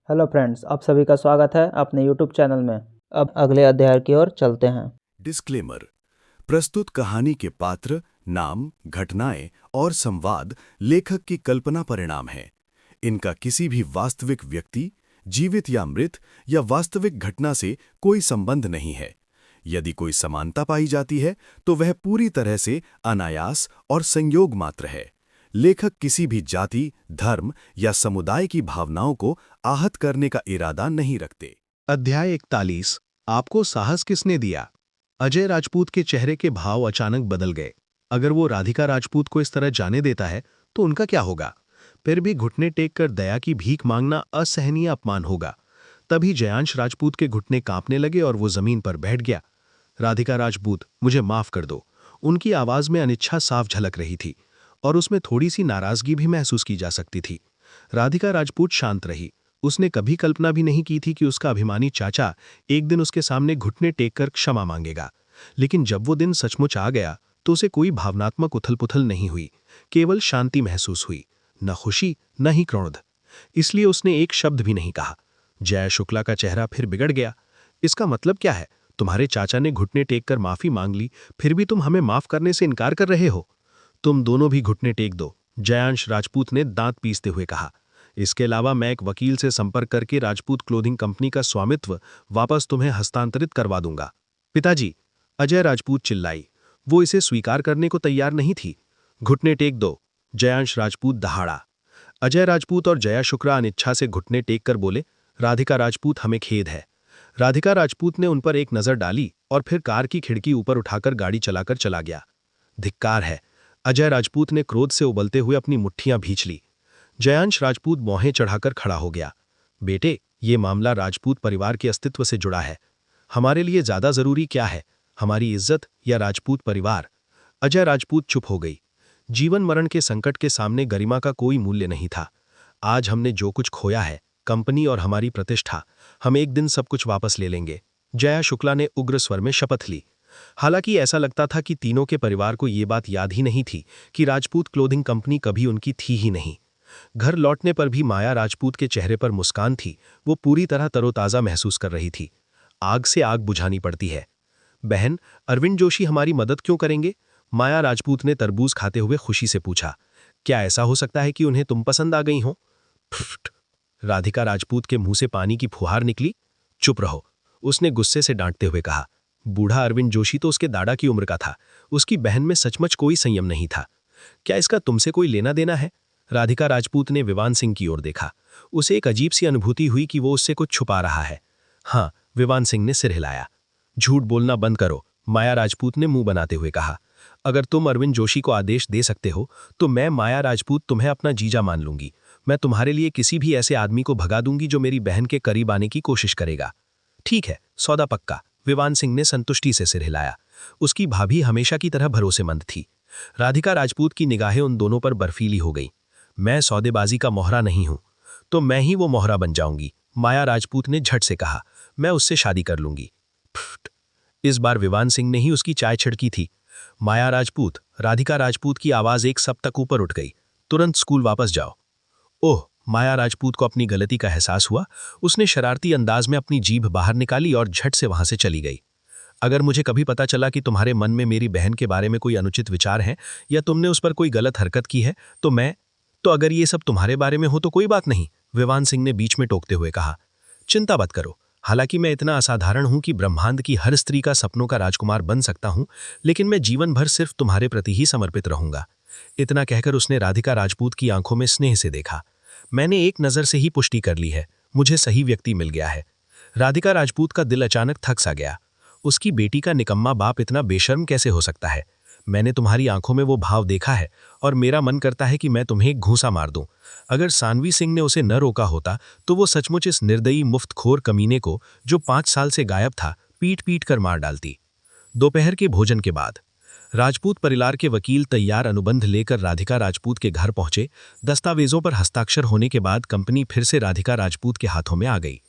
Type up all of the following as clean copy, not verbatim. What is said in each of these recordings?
Hello friends, आप सभी का स्वागत है अपने यूट्यूब चैनल में। अब अगले अध्याय की ओर चलते हैं। डिस्क्लेमर। प्रस्तुत कहानी के पात्र, नाम, घटनाएं और संवाद लेखक की कल्पना परिणाम हैं। इनका किसी भी वास्तविक व्यक्ति, जीवित या मृत, या वास्तविक घटना से कोई संबंध नहीं है। यदि कोई समानता पाई जाती है तो वह पूरी तरह से अनायास और संयोग मात्र है। लेखक किसी भी जाति, धर्म या समुदाय की भावनाओं को आहत करने का इरादा नहीं रखते। अध्याय 41। आपको साहस किसने दिया? अजय राजपूत के चेहरे के भाव अचानक बदल गए। अगर वो राधिका राजपूत को इस तरह जाने देता है तो उनका क्या होगा? फिर भी घुटने टेक कर दया की भीख मांगना असहनीय अपमान होगा। तभी जयांश राजपूत के घुटने कांपने लगे और वो जमीन पर बैठ गया। राधिका राजपूत, मुझे माफ कर दो। उनकी आवाज में अनिच्छा साफ झलक रही थी और उसमें थोड़ी सी नाराजगी भी महसूस की जा सकती थी। राधिका राजपूत शांत रही। उसने कभी कल्पना भी नहीं की थी कि उसका अभिमानी चाचा एक दिन उसके सामने घुटने टेक कर क्षमा मांगेगा। लेकिन जब वो दिन सचमुच आ गया तो उसे कोई भावनात्मक उथल-पुथल नहीं हुई, केवल शांति महसूस हुई। न खुशी, न ही क्रोध। इसलिए उसने एक शब्द भी नहीं कहा। जय शुक्ला का चेहरा फिर बिगड़ गया। इसका मतलब क्या है? तुम्हारे चाचा ने घुटने टेक कर माफी मांग ली, फिर भी तुम हमें माफ करने से इनकार कर रहे हो? तुम दोनों भी घुटने टेक दो, जयांश राजपूत ने दांत पीसते हुए कहा। इसके अलावा मैं एक वकील से संपर्क करके राजपूत क्लोथिंग कंपनी का स्वामित्व वापस तुम्हें हस्तांतरित करवा दूंगा। पिताजी, अजय राजपूत चिल्लाई। वो इसे स्वीकार करने को तैयार नहीं थी। घुटने टेक दो, जयांश राजपूत दहाड़ा। अजय राजपूत और जया शुक्ला अनिच्छा से घुटने टेक कर बोले, राधिका राजपूत, हमें खेद है। राधिका राजपूत ने उन पर एक नजर डाली और फिर कार की खिड़की ऊपर उठाकर गाड़ी चलाकर चला गया। धिक्कार है। अजय राजपूत ने क्रोध से उबलते हुए अपनी मुट्ठियां भींच ली। जयांश राजपूत मोहे चढ़ाकर खड़ा हो गया। बेटे, ये मामला राजपूत परिवार के अस्तित्व से जुड़ा है। हमारे लिए ज्यादा जरूरी क्या है, हमारी इज्जत या राजपूत परिवार? अजय राजपूत चुप हो गई। जीवन मरण के संकट के सामने गरिमा का कोई मूल्य नहीं था। आज हमने जो कुछ खोया है, कंपनी और हमारी प्रतिष्ठा, हम एक दिन सब कुछ वापस ले लेंगे। जया शुक्ला ने उग्र स्वर में शपथ ली। हालांकि ऐसा लगता था कि तीनों के परिवार को ये बात याद ही नहीं थी कि राजपूत क्लोथिंग कंपनी कभी उनकी थी ही नहीं। घर लौटने पर भी माया राजपूत के चेहरे पर मुस्कान थी। वो पूरी तरह तरोताजा महसूस कर रही थी। आग से आग बुझानी पड़ती है। बहन, अरविंद जोशी हमारी मदद क्यों करेंगे? माया राजपूत ने तरबूज खाते हुए खुशी से पूछा। क्या ऐसा हो सकता है कि उन्हें तुम पसंद आ गई हो? फुट। राधिका राजपूत के मुंह से पानी की फुहार निकली। चुप रहो, उसने गुस्से से डांटते हुए कहा। बूढ़ा अरविंद जोशी तो उसके दादा की उम्र का था। उसकी बहन में सचमुच कोई संयम नहीं था। क्या इसका तुमसे कोई लेना देना है? राधिका राजपूत ने विवान सिंह की ओर देखा। उसे एक अजीब सी अनुभूति हुई कि वो उससे कुछ छुपा रहा है। हाँ, विवान सिंह ने सिर हिलाया। झूठ बोलना बंद करो, माया राजपूत ने मुंह बनाते हुए कहा। अगर तुम अरविंद जोशी को आदेश दे सकते हो तो मैं, माया राजपूत, तुम्हें अपना जीजा मान लूंगी। मैं तुम्हारे लिए किसी भी ऐसे आदमी को भगा दूंगी जो मेरी बहन के करीब आने की कोशिश करेगा। ठीक है, सौदा पक्का, विवान सिंह ने संतुष्टि से सिर हिलाया। उसकी भाभी हमेशा की तरह भरोसेमंद थी। राधिका राजपूत की निगाहें उन दोनों पर बर्फीली हो गई। मैं सौदेबाजी का मोहरा नहीं हूं, तो मैं ही वो मोहरा बन जाऊंगी, माया राजपूत ने झट से कहा। मैं उससे शादी कर लूंगी। फुट। इस बार विवान सिंह ने ही उसकी चाय छिड़की थी। माया राजपूत, राधिका राजपूत की आवाज एक सब तक ऊपर उठ गई। तुरंत स्कूल वापस जाओ। ओह, माया राजपूत को अपनी गलती का एहसास हुआ। उसने शरारती अंदाज में अपनी जीभ बाहर निकाली और झट से वहां से चली गई। अगर मुझे कभी पता चला कि तुम्हारे मन में मेरी बहन के बारे में कोई अनुचित विचार है या तुमने उस पर कोई गलत हरकत की है तो अगर ये सब तुम्हारे बारे में हो तो कोई बात नहीं, विवान सिंह ने बीच में टोकते हुए कहा। चिंता मत करो। हालांकि मैं इतना असाधारण हूं कि ब्रह्मांड की हर स्त्री का सपनों का राजकुमार बन सकता हूं, लेकिन मैं जीवन भर सिर्फ तुम्हारे प्रति ही समर्पित रहूंगा। इतना कहकर उसने राधिका राजपूत की आंखों में स्नेह से देखा। मैंने एक नजर से ही पुष्टि कर ली है, मुझे सही व्यक्ति मिल गया है। राधिका राजपूत का दिल अचानक थक सा गया। उसकी बेटी का निकम्मा बाप इतना बेशर्म कैसे हो सकता है? मैंने तुम्हारी आंखों में वो भाव देखा है और मेरा मन करता है कि मैं तुम्हें एक घूंसा मार दूं। अगर सानवी सिंह ने उसे न रोका होता तो वो सचमुच इस निर्दयी मुफ्तखोर कमीने को, जो 5 साल से गायब था, पीट पीट कर मार डालती। दोपहर के भोजन के बाद राजपूत परिवार के वकील तैयार अनुबंध लेकर राधिका राजपूत के घर पहुंचे। दस्तावेजों पर हस्ताक्षर होने के बाद कंपनी फिर से राधिका राजपूत के हाथों में आ गई।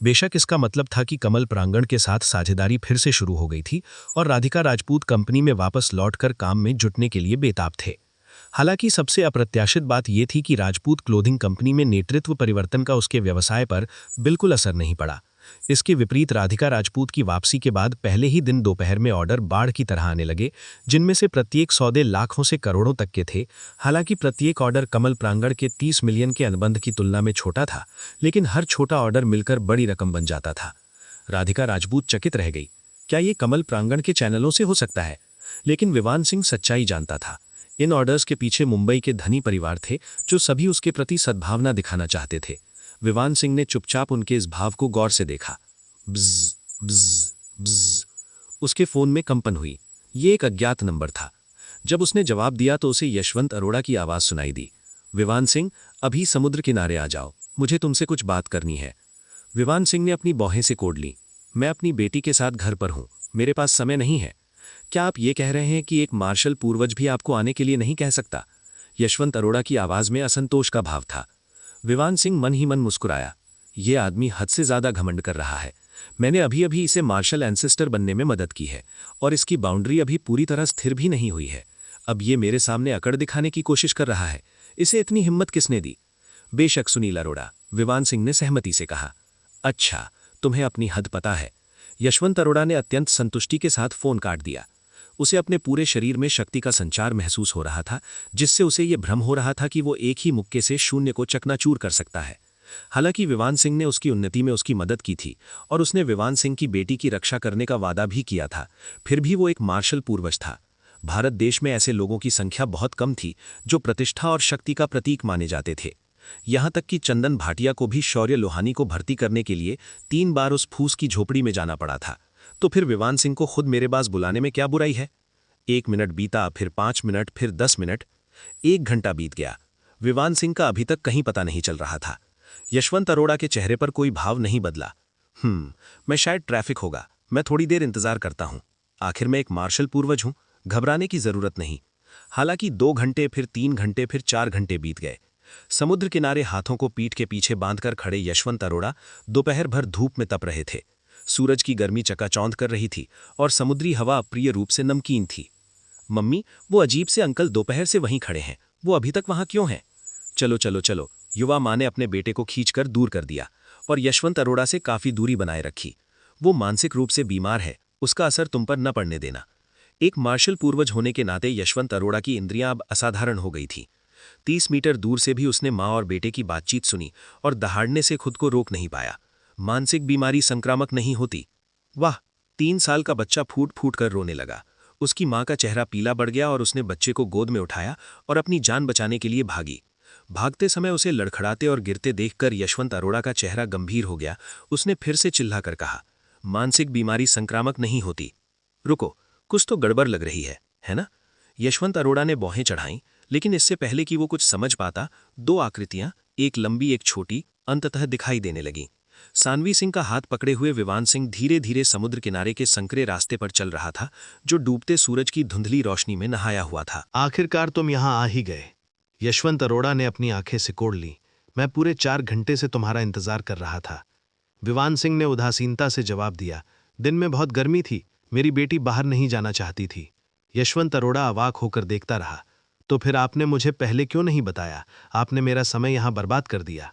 बेशक इसका मतलब था कि कमल प्रांगण के साथ साझेदारी फिर से शुरू हो गई थी और राधिका राजपूत कंपनी में वापस लौटकर काम में जुटने के लिए बेताब थे। हालांकि सबसे अप्रत्याशित बात यह थी कि राजपूत क्लोथिंग कंपनी में नेतृत्व परिवर्तन का उसके व्यवसाय पर बिल्कुल असर नहीं पड़ा। इसके विपरीत राधिका राजपूत की वापसी के बाद पहले ही दिन दोपहर में ऑर्डर बाढ़ की तरह आने लगे, जिनमें से प्रत्येक सौदे लाखों से करोड़ों तक के थे। हालांकि प्रत्येक ऑर्डर कमल प्रांगण के 30 मिलियन के अनुबंध की तुलना में छोटा था, लेकिन हर छोटा ऑर्डर मिलकर बड़ी रकम बन जाता था। राधिका राजपूत चकित रह गई। क्या ये कमल प्रांगण के चैनलों से हो सकता है? लेकिन विवान सिंह सच्चाई जानता था। इन ऑर्डर्स के पीछे मुंबई के धनी परिवार थे, जो सभी उसके प्रति सद्भावना दिखाना चाहते थे। विवान सिंह ने चुपचाप उनके इस भाव को गौर से देखा। ब्ज़ ब्ज़ ब्ज़ उसके फोन में कंपन हुई। ये एक अज्ञात नंबर था। जब उसने जवाब दिया तो उसे यशवंत अरोड़ा की आवाज़ सुनाई दी। विवान सिंह, अभी समुद्र किनारे आ जाओ, मुझे तुमसे कुछ बात करनी है। विवान सिंह ने अपनी बाहें से कोड़ ली। मैं अपनी बेटी के साथ घर पर हूँ, मेरे पास समय नहीं है। क्या आप ये कह रहे हैं कि एक मार्शल पूर्वज भी आपको आने के लिए नहीं कह सकता? यशवंत अरोड़ा की आवाज़ में असंतोष का भाव था। विवान सिंह मन ही मन मुस्कुराया। ये आदमी हद से ज़्यादा घमंड कर रहा है। मैंने अभी अभी इसे मार्शल एंसेस्टर बनने में मदद की है, और इसकी बाउंड्री अभी पूरी तरह स्थिर भी नहीं हुई है। अब ये मेरे सामने अकड़ दिखाने की कोशिश कर रहा है। इसे इतनी हिम्मत किसने दी? बेशक सुनील अरोड़ा, विवान सिंह ने सहमति से कहा। अच्छा, तुम्हें अपनी हद पता है। यशवंत अरोड़ा ने अत्यंत संतुष्टि के साथ फोन काट दिया। उसे अपने पूरे शरीर में शक्ति का संचार महसूस हो रहा था, जिससे उसे यह भ्रम हो रहा था कि वो एक ही मुक्के से शून्य को चकनाचूर कर सकता है। हालांकि विवान सिंह ने उसकी उन्नति में उसकी मदद की थी, और उसने विवान सिंह की बेटी की रक्षा करने का वादा भी किया था, फिर भी वो एक मार्शल पूर्वज था। भारत देश में ऐसे लोगों की संख्या बहुत कम थी जो प्रतिष्ठा और शक्ति का प्रतीक माने जाते थे। यहां तक कि चंदन भाटिया को भी शौर्य लोहानी को भर्ती करने के लिए 3 बार उस फूस की झोपड़ी में जाना पड़ा था। तो फिर विवान सिंह को खुद मेरे पास बुलाने में क्या बुराई है? 1 मिनट बीता, फिर 5 मिनट, फिर 10 मिनट, 1 घंटा बीत गया। विवान सिंह का अभी तक कहीं पता नहीं चल रहा था। यशवंत अरोड़ा के चेहरे पर कोई भाव नहीं बदला। मैं शायद ट्रैफिक होगा, मैं थोड़ी देर इंतजार करता हूं। आखिर मैं एक मार्शल पूर्वज हूं, घबराने की जरूरत नहीं। हालांकि 2 घंटे, फिर 3 घंटे, फिर 4 घंटे बीत गए। समुद्र किनारे हाथों को पीठ के पीछे बांधकर खड़े यशवंत अरोड़ा दोपहर भर धूप में तप रहे थे। सूरज की गर्मी चकाचौंध कर रही थी और समुद्री हवा अप्रिय रूप से नमकीन थी। मम्मी, वो अजीब से अंकल दोपहर से वहीं खड़े हैं, वो अभी तक वहां क्यों हैं? चलो चलो चलो, युवा मां ने अपने बेटे को खींचकर दूर कर दिया और यशवंत अरोड़ा से काफी दूरी बनाए रखी। वो मानसिक रूप से बीमार है, उसका असर तुम पर न पड़ने देना। एक मार्शल पूर्वज होने के नाते यशवंत अरोड़ा की इंद्रियां अब असाधारण हो गई थी। 30 मीटर दूर से भी उसने मां और बेटे की बातचीत सुनी और दहाड़ने से खुद को रोक नहीं पाया। मानसिक बीमारी संक्रामक नहीं होती। वाह! 3 साल का बच्चा फूट फूट कर रोने लगा। उसकी मां का चेहरा पीला पड़ गया और उसने बच्चे को गोद में उठाया और अपनी जान बचाने के लिए भागी। भागते समय उसे लड़खड़ाते और गिरते देखकर यशवंत अरोड़ा का चेहरा गंभीर हो गया। उसने फिर से चिल्लाकर कहा, मानसिक बीमारी संक्रामक नहीं होती। रुको, कुछ तो गड़बड़ लग रही है ना? यशवंत अरोड़ा ने भौहें चढ़ाईं, लेकिन इससे पहले कि वो कुछ समझ पाता, 2 आकृतियां, एक लंबी एक छोटी, अंततः दिखाई देने लगीं। सानवी सिंह का हाथ पकड़े हुए विवान सिंह धीरे धीरे समुद्र किनारे के संकरे रास्ते पर चल रहा था, जो डूबते सूरज की धुंधली रोशनी में नहाया हुआ था। आखिरकार तुम यहां आ ही गए। यशवंत अरोड़ा ने अपनी आंखें सिकोड़ ली। मैं पूरे 4 घंटे से तुम्हारा इंतजार कर रहा था। विवान सिंह ने उदासीनता से जवाब दिया। दिन में बहुत गर्मी थी, मेरी बेटी बाहर नहीं जाना चाहती थी। यशवंत अरोड़ा अवाक होकर देखता रहा। तो फिर आपने मुझे पहले क्यों नहीं बताया? आपने मेरा समय यहां बर्बाद कर दिया।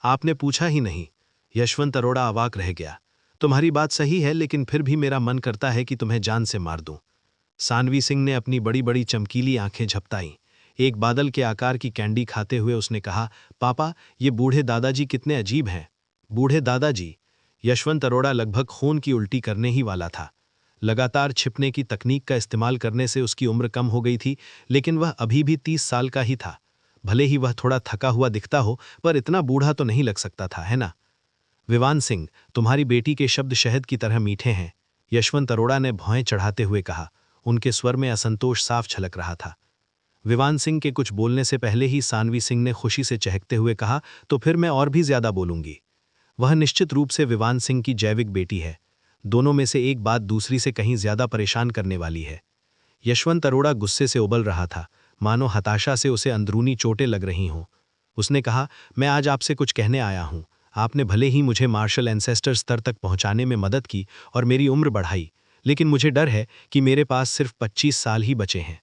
आपने पूछा ही नहीं। यशवंत अरोड़ा अवाक रह गया। तुम्हारी बात सही है, लेकिन फिर भी मेरा मन करता है कि तुम्हें जान से मार दूं। सानवी सिंह ने अपनी बड़ी बड़ी चमकीली आंखें झपताईं। एक बादल के आकार की कैंडी खाते हुए उसने कहा, पापा, ये बूढ़े दादाजी कितने अजीब हैं। बूढ़े दादाजी? यशवंत अरोड़ा लगभग खून की उल्टी करने ही वाला था। लगातार छिपने की तकनीक का इस्तेमाल करने से उसकी उम्र कम हो गई थी, लेकिन वह अभी भी 30 साल का ही था। भले ही वह थोड़ा थका हुआ दिखता हो, पर इतना बूढ़ा तो नहीं लग सकता था, है ना? विवान सिंह, तुम्हारी बेटी के शब्द शहद की तरह मीठे हैं, यशवंत अरोड़ा ने भौएं चढ़ाते हुए कहा। उनके स्वर में असंतोष साफ झलक रहा था। विवान सिंह के कुछ बोलने से पहले ही सानवी सिंह ने खुशी से चहकते हुए कहा, तो फिर मैं और भी ज्यादा बोलूंगी। वह निश्चित रूप से विवान सिंह की जैविक बेटी है। दोनों में से एक बात दूसरी से कहीं ज्यादा परेशान करने वाली है। यशवंत अरोड़ा गुस्से से उबल रहा था, मानो हताशा से उसे अंदरूनी चोटें लग रही हों। उसने कहा, मैं आज आपसे कुछ कहने आया हूं। आपने भले ही मुझे मार्शल एंसेस्टर स्तर तक पहुंचाने में मदद की और मेरी उम्र बढ़ाई, लेकिन मुझे डर है कि मेरे पास सिर्फ 25 साल ही बचे हैं।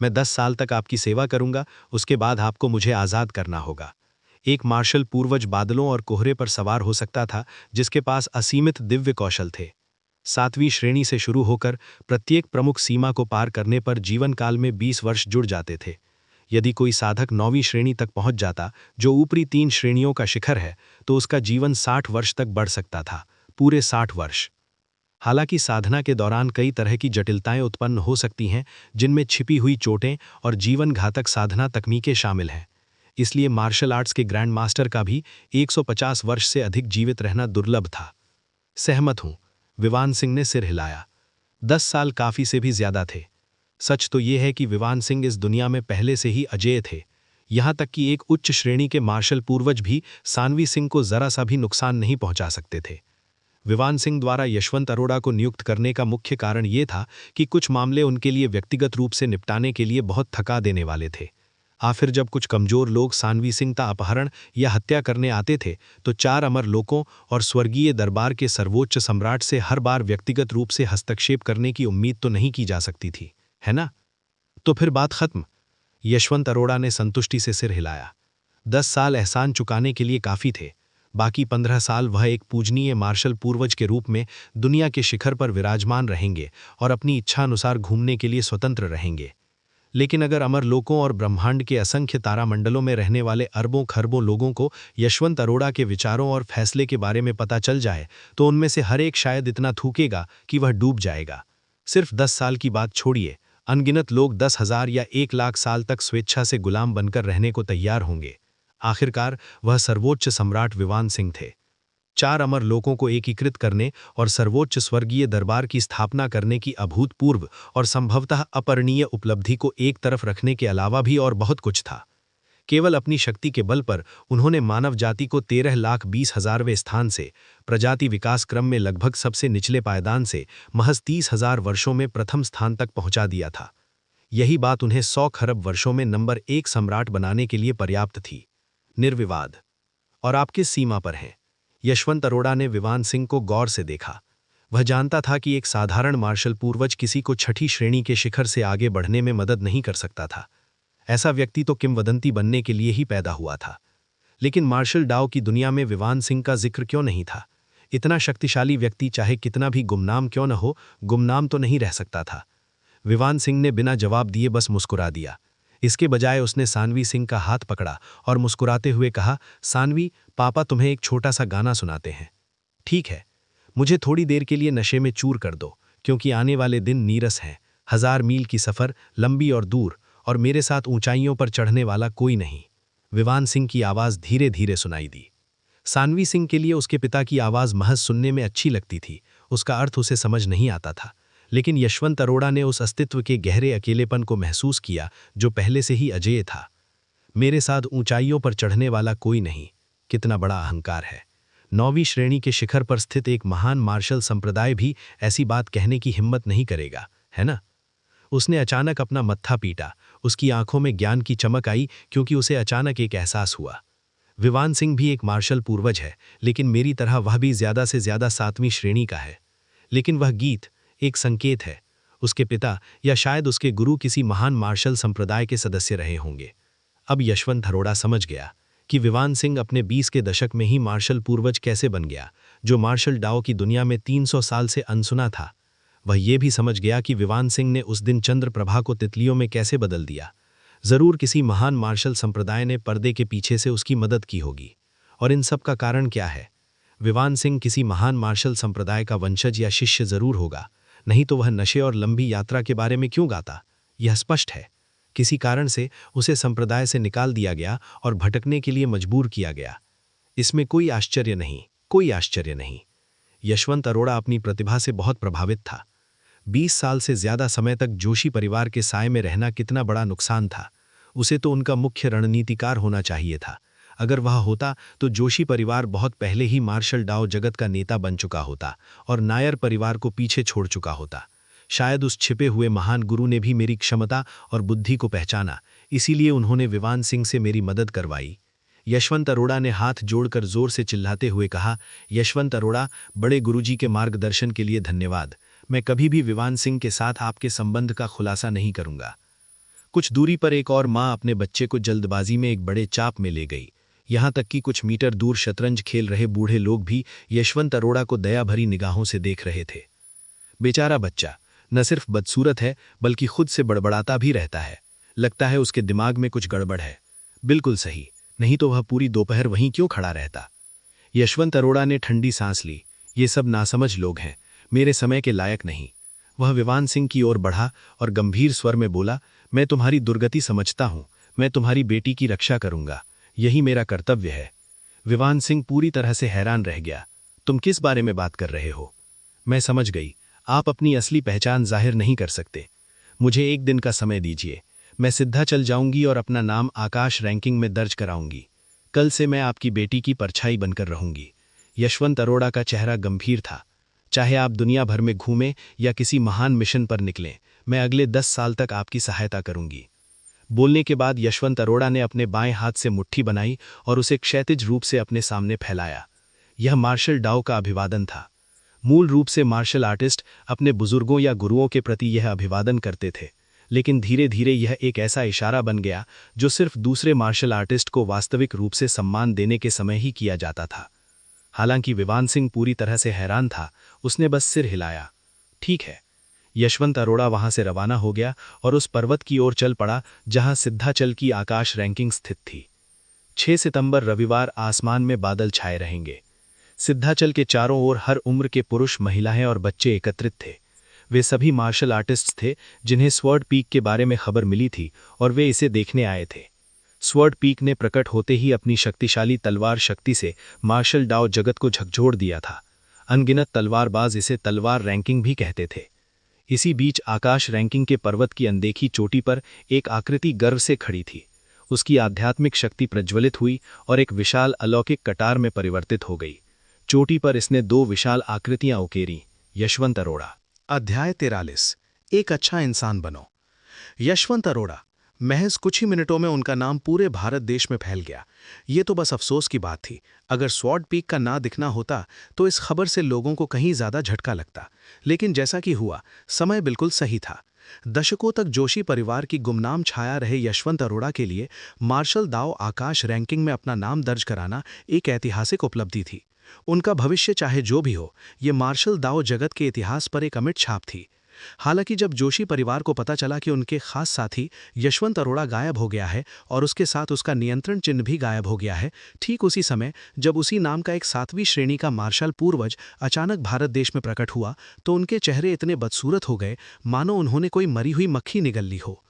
मैं 10 साल तक आपकी सेवा करूंगा, उसके बाद आपको मुझे आज़ाद करना होगा। एक मार्शल पूर्वज बादलों और कोहरे पर सवार हो सकता था, जिसके पास असीमित दिव्य कौशल थे। 7वीं श्रेणी से शुरू होकर प्रत्येक प्रमुख सीमा को पार करने पर जीवन काल में 20 वर्ष जुड़ जाते थे। यदि कोई साधक 9वीं श्रेणी तक पहुंच जाता, जो ऊपरी 3 श्रेणियों का शिखर है, तो उसका जीवन 60 वर्ष तक बढ़ सकता था, पूरे 60 वर्ष। हालांकि साधना के दौरान कई तरह की जटिलताएं उत्पन्न हो सकती हैं, जिनमें छिपी हुई चोटें और जीवन घातक साधना तकनीकें शामिल हैं। इसलिए मार्शल आर्ट्स के ग्रैंड मास्टर का भी 150 वर्ष से अधिक जीवित रहना दुर्लभ था। सहमत हूं, विवान सिंह ने सिर हिलाया। 10 साल काफी से भी ज्यादा थे। सच तो यह है कि विवान सिंह इस दुनिया में पहले से ही अजेय थे। यहां तक कि एक उच्च श्रेणी के मार्शल पूर्वज भी सानवी सिंह को जरा सा भी नुकसान नहीं पहुंचा सकते थे। विवान सिंह द्वारा यशवंत अरोड़ा को नियुक्त करने का मुख्य कारण ये था कि कुछ मामले उनके लिए व्यक्तिगत रूप से निपटाने के लिए बहुत थका देने वाले थे। आखिर जब कुछ कमजोर लोग सानवी सिंह का अपहरण या हत्या करने आते थे, तो 4 अमर लोकों और स्वर्गीय दरबार के सर्वोच्च सम्राट से हर बार व्यक्तिगत रूप से हस्तक्षेप करने की उम्मीद तो नहीं की जा सकती थी, है ना? तो फिर बात खत्म। यशवंत अरोड़ा ने संतुष्टि से सिर हिलाया। 10 साल एहसान चुकाने के लिए काफी थे। बाकी 15 साल वह एक पूजनीय मार्शल पूर्वज के रूप में दुनिया के शिखर पर विराजमान रहेंगे और अपनी इच्छानुसार घूमने के लिए स्वतंत्र रहेंगे। लेकिन अगर अमर लोकों और ब्रह्मांड के असंख्य तारामंडलों में रहने वाले अरबों खरबों लोगों को यशवंत अरोड़ा के विचारों और फैसले के बारे में पता चल जाए, तो उनमें से हर एक शायद इतना थूकेगा कि वह डूब जाएगा। सिर्फ 10 साल की बात छोड़िए, अनगिनत लोग 10,000 या 1 लाख साल तक स्वेच्छा से गुलाम बनकर रहने को तैयार होंगे। आखिरकार वह सर्वोच्च सम्राट विवान सिंह थे। 4 अमर लोकों को एकीकृत करने और सर्वोच्च स्वर्गीय दरबार की स्थापना करने की अभूतपूर्व और संभवतः अपरणीय उपलब्धि को एक तरफ रखने के अलावा भी और बहुत कुछ था। केवल अपनी शक्ति के बल पर उन्होंने मानव जाति को 13,20,000वें स्थान से, प्रजाति विकास क्रम में लगभग सबसे निचले पायदान से महज 30,000 वर्षों में प्रथम स्थान तक पहुंचा दिया था। यही बात उन्हें 100 खरब वर्षों में नंबर 1 सम्राट बनाने के लिए पर्याप्त थी। निर्विवाद। और आप किस सीमा पर हैं? यशवंत अरोड़ा ने विवान सिंह को गौर से देखा। वह जानता था कि एक साधारण मार्शल पूर्वज किसी को 6ठी श्रेणी के शिखर से आगे बढ़ने में मदद नहीं कर सकता था। ऐसा व्यक्ति तो किंवदंती बनने के लिए ही पैदा हुआ था। लेकिन मार्शल डाओ की दुनिया में विवान सिंह का जिक्र क्यों नहीं था? इतना शक्तिशाली व्यक्ति चाहे कितना भी गुमनाम क्यों न हो, गुमनाम तो नहीं रह सकता था। विवान सिंह ने बिना जवाब दिए बस मुस्कुरा दिया। इसके बजाय उसने सानवी सिंह का हाथ पकड़ा और मुस्कुराते हुए कहा, सानवी, पापा तुम्हें एक छोटा सा गाना सुनाते हैं। ठीक है, मुझे थोड़ी देर के लिए नशे में चूर कर दो, क्योंकि आने वाले दिन नीरस हैं। 1000 मील की सफ़र, लंबी और दूर, और मेरे साथ ऊंचाइयों पर चढ़ने वाला कोई नहीं। विवान सिंह की आवाज़ धीरे धीरे सुनाई दी। सानवी सिंह के लिए उसके पिता की आवाज़ महज सुनने में अच्छी लगती थी, उसका अर्थ उसे समझ नहीं आता था। लेकिन यशवंत अरोड़ा ने उस अस्तित्व के गहरे अकेलेपन को महसूस किया जो पहले से ही अजेय था। मेरे साथ ऊंचाइयों पर चढ़ने वाला कोई नहीं, कितना बड़ा अहंकार है। 9वीं श्रेणी के शिखर पर स्थित एक महान मार्शल संप्रदाय भी ऐसी बात कहने की हिम्मत नहीं करेगा, है ना? उसने अचानक अपना मत्था पीटा। उसकी आंखों में ज्ञान की चमक आई, क्योंकि उसे अचानक एक एहसास हुआ। विवान सिंह भी एक मार्शल पूर्वज है, लेकिन मेरी तरह वह भी ज्यादा से ज्यादा 7वीं श्रेणी का है। लेकिन वह गीत एक संकेत है। उसके पिता या शायद उसके गुरु किसी महान मार्शल संप्रदाय के सदस्य रहे होंगे। अब यशवंत अरोड़ा समझ गया कि विवान सिंह अपने 20 के दशक में ही मार्शल पूर्वज कैसे बन गया, जो मार्शल डाओ की दुनिया में 300 साल से अनसुना था। वह ये भी समझ गया कि विवान सिंह ने उस दिन चंद्र प्रभा को तितलियों में कैसे बदल दिया। जरूर किसी महान मार्शल संप्रदाय ने पर्दे के पीछे से उसकी मदद की होगी। और इन सब का कारण क्या है? विवान सिंह किसी महान मार्शल संप्रदाय का वंशज या शिष्य जरूर होगा, नहीं तो वह नशे और लंबी यात्रा के बारे में क्यों गाता? यह स्पष्ट है, किसी कारण से उसे संप्रदाय से निकाल दिया गया और भटकने के लिए मजबूर किया गया। इसमें कोई आश्चर्य नहीं, कोई आश्चर्य नहीं। यशवंत अरोड़ा अपनी प्रतिभा से बहुत प्रभावित था। 20 साल से ज्यादा समय तक जोशी परिवार के साए में रहना कितना बड़ा नुकसान था। उसे तो उनका मुख्य रणनीतिकार होना चाहिए था। अगर वह होता तो जोशी परिवार बहुत पहले ही मार्शल डाओ जगत का नेता बन चुका होता और नायर परिवार को पीछे छोड़ चुका होता। शायद उस छिपे हुए महान गुरु ने भी मेरी क्षमता और बुद्धि को पहचाना, इसीलिए उन्होंने विवान सिंह से मेरी मदद करवाई। यशवंत अरोड़ा ने हाथ जोड़कर जोर से चिल्लाते हुए कहा, यशवंत अरोड़ा, बड़े गुरुजी के मार्गदर्शन के लिए धन्यवाद। मैं कभी भी विवान सिंह के साथ आपके संबंध का खुलासा नहीं करूंगा। कुछ दूरी पर एक और माँ अपने बच्चे को जल्दबाजी में एक बड़े चाप में ले गई। यहाँ तक कि कुछ मीटर दूर शतरंज खेल रहे बूढ़े लोग भी यशवंत अरोड़ा को दया भरी निगाहों से देख रहे थे। बेचारा बच्चा न सिर्फ बदसूरत है बल्कि खुद से बड़बड़ाता भी रहता है। लगता है उसके दिमाग में कुछ गड़बड़ है। बिल्कुल सही, नहीं तो वह पूरी दोपहर वहीं क्यों खड़ा रहता। यशवंत अरोड़ा ने ठंडी सांस ली। ये सब नासमझ लोग हैं, मेरे समय के लायक नहीं। वह विवान सिंह की ओर बढ़ा और गंभीर स्वर में बोला, मैं तुम्हारी दुर्गति समझता हूं, मैं तुम्हारी बेटी की रक्षा करूंगा, यही मेरा कर्तव्य है। विवान सिंह पूरी तरह से हैरान रह गया। तुम किस बारे में बात कर रहे हो? मैं समझ गई, आप अपनी असली पहचान जाहिर नहीं कर सकते। मुझे एक दिन का समय दीजिए, मैं सिद्धा चल जाऊंगी और अपना नाम आकाश रैंकिंग में दर्ज कराऊंगी। कल से मैं आपकी बेटी की परछाई बनकर रहूंगी। यशवंत अरोड़ा का चेहरा गंभीर था। चाहे आप दुनिया भर में घूमें या किसी महान मिशन पर निकलें, मैं अगले 10 साल तक आपकी सहायता करूंगी। बोलने के बाद यशवंत अरोड़ा ने अपने बाएं हाथ से मुट्ठी बनाई और उसे क्षैतिज रूप से अपने सामने फैलाया। यह मार्शल डाओ का अभिवादन था। मूल रूप से मार्शल आर्टिस्ट अपने बुजुर्गों या गुरुओं के प्रति यह अभिवादन करते थे, लेकिन धीरे धीरे यह एक ऐसा इशारा बन गया जो सिर्फ दूसरे मार्शल आर्टिस्ट को वास्तविक रूप से सम्मान देने के समय ही किया जाता था। हालांकि विवान सिंह पूरी तरह से हैरान था, उसने बस सिर हिलाया। ठीक है। यशवंत अरोड़ा वहां से रवाना हो गया और उस पर्वत की ओर चल पड़ा जहां सिद्धाचल की आकाश रैंकिंग स्थित थी। 6 सितंबर रविवार आसमान में बादल छाए रहेंगे। सिद्धाचल के चारों ओर हर उम्र के पुरुष, महिलाएं और बच्चे एकत्रित थे। वे सभी मार्शल आर्टिस्ट्स थे जिन्हें स्वर्ड पीक के बारे में खबर मिली थी और वे इसे देखने आए थे। स्वर्ड पीक ने प्रकट होते ही अपनी शक्तिशाली तलवार शक्ति से मार्शल डाओ जगत को झकझोर दिया था। अनगिनत तलवारबाज इसे तलवार रैंकिंग भी कहते थे। इसी बीच आकाश रैंकिंग के पर्वत की अनदेखी चोटी पर एक आकृति गर्व से खड़ी थी। उसकी आध्यात्मिक शक्ति प्रज्वलित हुई और एक विशाल अलौकिक कटार में परिवर्तित हो गई। चोटी पर इसने 2 विशाल आकृतियां उकेरी। यशवंत अरोड़ा। अध्याय 43। एक अच्छा इंसान बनो। यशवंत अरोड़ा। महज कुछ ही मिनटों में उनका नाम पूरे भारत देश में फैल गया। ये तो बस अफसोस की बात थी। अगर स्वॉर्ड पीक का ना दिखना होता तो इस खबर से लोगों को कहीं ज्यादा झटका लगता, लेकिन जैसा कि हुआ, समय बिल्कुल सही था। दशकों तक जोशी परिवार की गुमनाम छाया रहे यशवंत अरोड़ा के लिए मार्शल दाओ आकाश रैंकिंग में अपना नाम दर्ज कराना एक ऐतिहासिक उपलब्धि थी। उनका भविष्य चाहे जो भी हो, ये मार्शल दाओ जगत के इतिहास पर एक अमिट छाप थी। हालांकि जब जोशी परिवार को पता चला कि उनके खास साथी यशवंत अरोड़ा गायब हो गया है और उसके साथ उसका नियंत्रण चिन्ह भी गायब हो गया है, ठीक उसी समय जब उसी नाम का एक 7वीं श्रेणी का मार्शल पूर्वज अचानक भारत देश में प्रकट हुआ, तो उनके चेहरे इतने बदसूरत हो गए मानो उन्होंने कोई मरी हुई मक्खी निगल ली हो।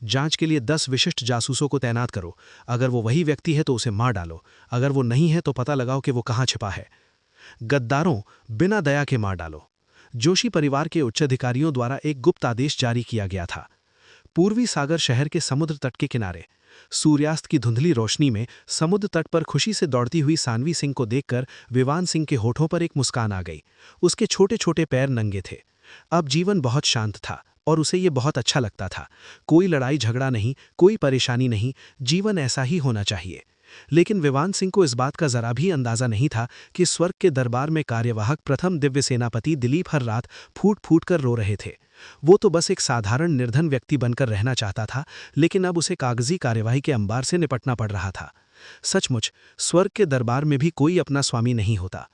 जांच के लिए 10 विशिष्ट जासूसों को तैनात करो। अगर वो वही व्यक्ति है तो उसे मार डालो। अगर वो नहीं है तो पता लगाओ कि वो कहाँ छिपा है। गद्दारों, बिना दया के मार डालो। जोशी परिवार के उच्चाधिकारियों द्वारा एक गुप्त आदेश जारी किया गया था। पूर्वी सागर शहर के समुद्र तट के किनारे सूर्यास्त की धुंधली रोशनी में समुद्र तट पर खुशी से दौड़ती हुई सानवी सिंह को देखकर विवान सिंह के होठों पर एक मुस्कान आ गई। उसके छोटे छोटे पैर नंगे थे। अब जीवन बहुत शांत था और उसे ये बहुत अच्छा लगता था। कोई लड़ाई झगड़ा नहीं, कोई परेशानी नहीं, जीवन ऐसा ही होना चाहिए। लेकिन विवान सिंह को इस बात का जरा भी अंदाजा नहीं था कि स्वर्ग के दरबार में कार्यवाहक प्रथम दिव्य सेनापति दिलीप हर रात फूट फूट कर रो रहे थे। वो तो बस एक साधारण निर्धन व्यक्ति बनकर रहना चाहता था, लेकिन अब उसे कागजी कार्यवाही के अंबार से निपटना पड़ रहा था। सचमुच स्वर्ग के दरबार में भी कोई अपना स्वामी नहीं होता।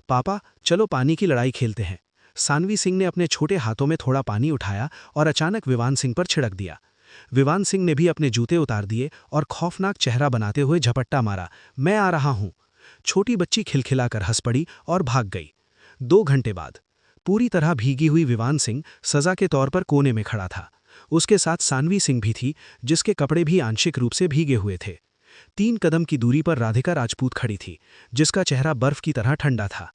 पापा, चलो पानी की लड़ाई खेलते हैं। सानवी सिंह ने अपने छोटे हाथों में थोड़ा पानी उठाया और अचानक विवान सिंह पर छिड़क दिया। विवान सिंह ने भी अपने जूते उतार दिए और खौफनाक चेहरा बनाते हुए झपट्टा मारा। मैं आ रहा हूं। छोटी बच्ची खिलखिलाकर हंस पड़ी और भाग गई। 2 घंटे बाद पूरी तरह भीगी हुई विवान सिंह सजा के तौर पर कोने में खड़ा था। उसके साथ सानवी सिंह भी थी, जिसके कपड़े भी आंशिक रूप से भीगे हुए थे। 3 कदम की दूरी पर राधिका राजपूत खड़ी थी, जिसका चेहरा बर्फ की तरह ठंडा था।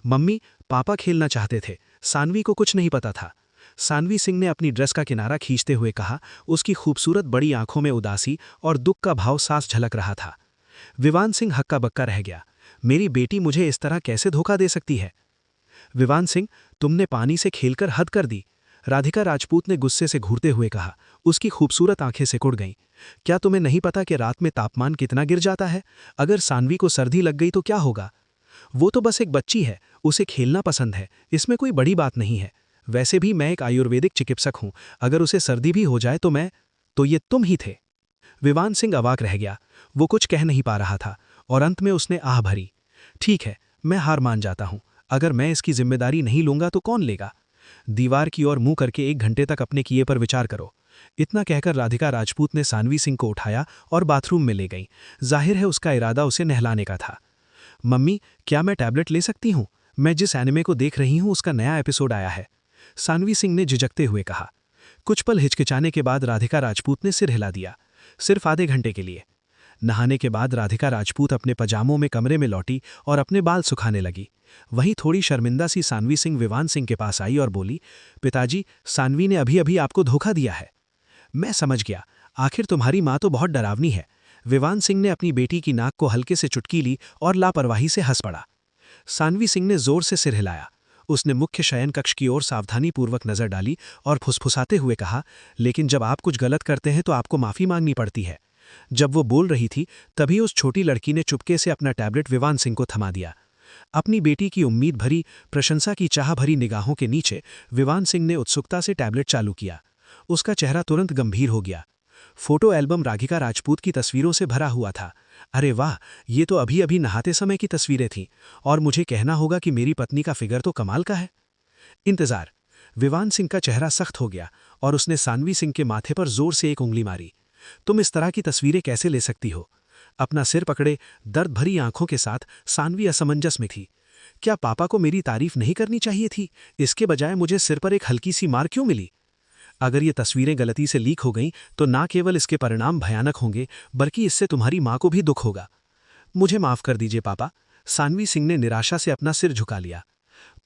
मम्मी, पापा खेलना चाहते थे, सानवी को कुछ नहीं पता था। सानवी सिंह ने अपनी ड्रेस का किनारा खींचते हुए कहा। उसकी खूबसूरत बड़ी आंखों में उदासी और दुख का भाव साफ झलक रहा था। विवान सिंह हक्का बक्का रह गया। मेरी बेटी मुझे इस तरह कैसे धोखा दे सकती है? विवान सिंह, तुमने पानी से खेलकर हद कर दी, राधिका राजपूत ने गुस्से से घूरते हुए कहा। उसकी खूबसूरत आंखें सिकुड़ गईं। क्या तुम्हें नहीं पता कि रात में तापमान कितना गिर जाता है? अगर सानवी को सर्दी लग गई तो क्या होगा? वो तो बस एक बच्ची है, उसे खेलना पसंद है, इसमें कोई बड़ी बात नहीं है। वैसे भी मैं एक आयुर्वेदिक चिकित्सक हूं, अगर उसे सर्दी भी हो जाए तो मैं... तो ये तुम ही थे? विवान सिंह अवाक रह गया। वो कुछ कह नहीं पा रहा था और अंत में उसने आह भरी। ठीक है, मैं हार मान जाता हूं। अगर मैं इसकी जिम्मेदारी नहीं लूंगा तो कौन लेगा? दीवार की ओर मुंह करके 1 घंटे तक अपने किए पर विचार करो। इतना कहकर राधिका राजपूत ने सानवी सिंह को उठाया और बाथरूम में ले गई। जाहिर है उसका इरादा उसे नहलाने का था। मम्मी, क्या मैं टैबलेट ले सकती हूं? मैं जिस एनिमे को देख रही हूं उसका नया एपिसोड आया है, सानवी सिंह ने झिझकते हुए कहा। कुछ पल हिचकिचाने के बाद राधिका राजपूत ने सिर हिला दिया। सिर्फ आधे घंटे के लिए। नहाने के बाद राधिका राजपूत अपने पजामों में कमरे में लौटी और अपने बाल सुखाने लगी। वहीं थोड़ी शर्मिंदा सी सानवी सिंह विवान सिंह के पास आई और बोली, पिताजी, सानवी ने अभी अभी आपको धोखा दिया है। मैं समझ गया, आखिर तुम्हारी माँ तो बहुत डरावनी है। विवान सिंह ने अपनी बेटी की नाक को हल्के से चुटकी ली और लापरवाही से हंस पड़ा। सानवी सिंह ने जोर से सिर हिलाया। उसने मुख्य शयन कक्ष की ओर सावधानीपूर्वक नजर डाली और फुसफुसाते हुए कहा, लेकिन जब आप कुछ गलत करते हैं तो आपको माफी मांगनी पड़ती है। जब वो बोल रही थी तभी उस छोटी लड़की ने चुपके से अपना टैबलेट विवान सिंह को थमा दिया। अपनी बेटी की उम्मीद भरी, प्रशंसा की चाह भरी निगाहों के नीचे विवान सिंह ने उत्सुकता से टैबलेट चालू किया। उसका चेहरा तुरंत गंभीर हो गया। फोटो एल्बम राधिका राजपूत की तस्वीरों से भरा हुआ था। अरे वाह, ये तो अभी अभी नहाते समय की तस्वीरें थीं और मुझे कहना होगा कि मेरी पत्नी का फिगर तो कमाल का है। इंतजार। विवान सिंह का चेहरा सख्त हो गया और उसने सानवी सिंह के माथे पर जोर से एक उंगली मारी। तुम इस तरह की तस्वीरें कैसे ले सकती हो? अपना सिर पकड़े दर्द भरी आंखों के साथ सानवी असमंजस में थी। क्या पापा को मेरी तारीफ नहीं करनी चाहिए थी? इसके बजाय मुझे सिर पर एक हल्की सी मार क्यों मिली? अगर ये तस्वीरें गलती से लीक हो गईं तो ना केवल इसके परिणाम भयानक होंगे बल्कि इससे तुम्हारी माँ को भी दुख होगा। मुझे माफ कर दीजिए पापा। सानवी सिंह ने निराशा से अपना सिर झुका लिया।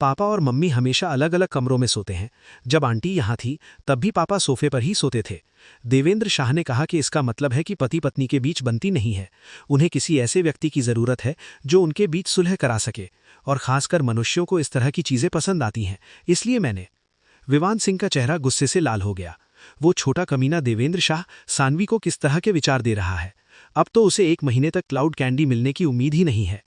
पापा और मम्मी हमेशा अलग अलग कमरों में सोते हैं। जब आंटी यहाँ थी तब भी पापा सोफे पर ही सोते थे। देवेंद्र शाह ने कहा कि इसका मतलब है कि पति पत्नी के बीच बनती नहीं है। उन्हें किसी ऐसे व्यक्ति की जरूरत है जो उनके बीच सुलह करा सके, और खासकर मनुष्यों को इस तरह की चीजें पसंद आती हैं। इसलिए मैंने। विवान सिंह का चेहरा गुस्से से लाल हो गया। वो छोटा कमीना देवेंद्र शाह सानवी को किस तरह के विचार दे रहा है? अब तो उसे 1 महीने तक क्लाउड कैंडी मिलने की उम्मीद ही नहीं है।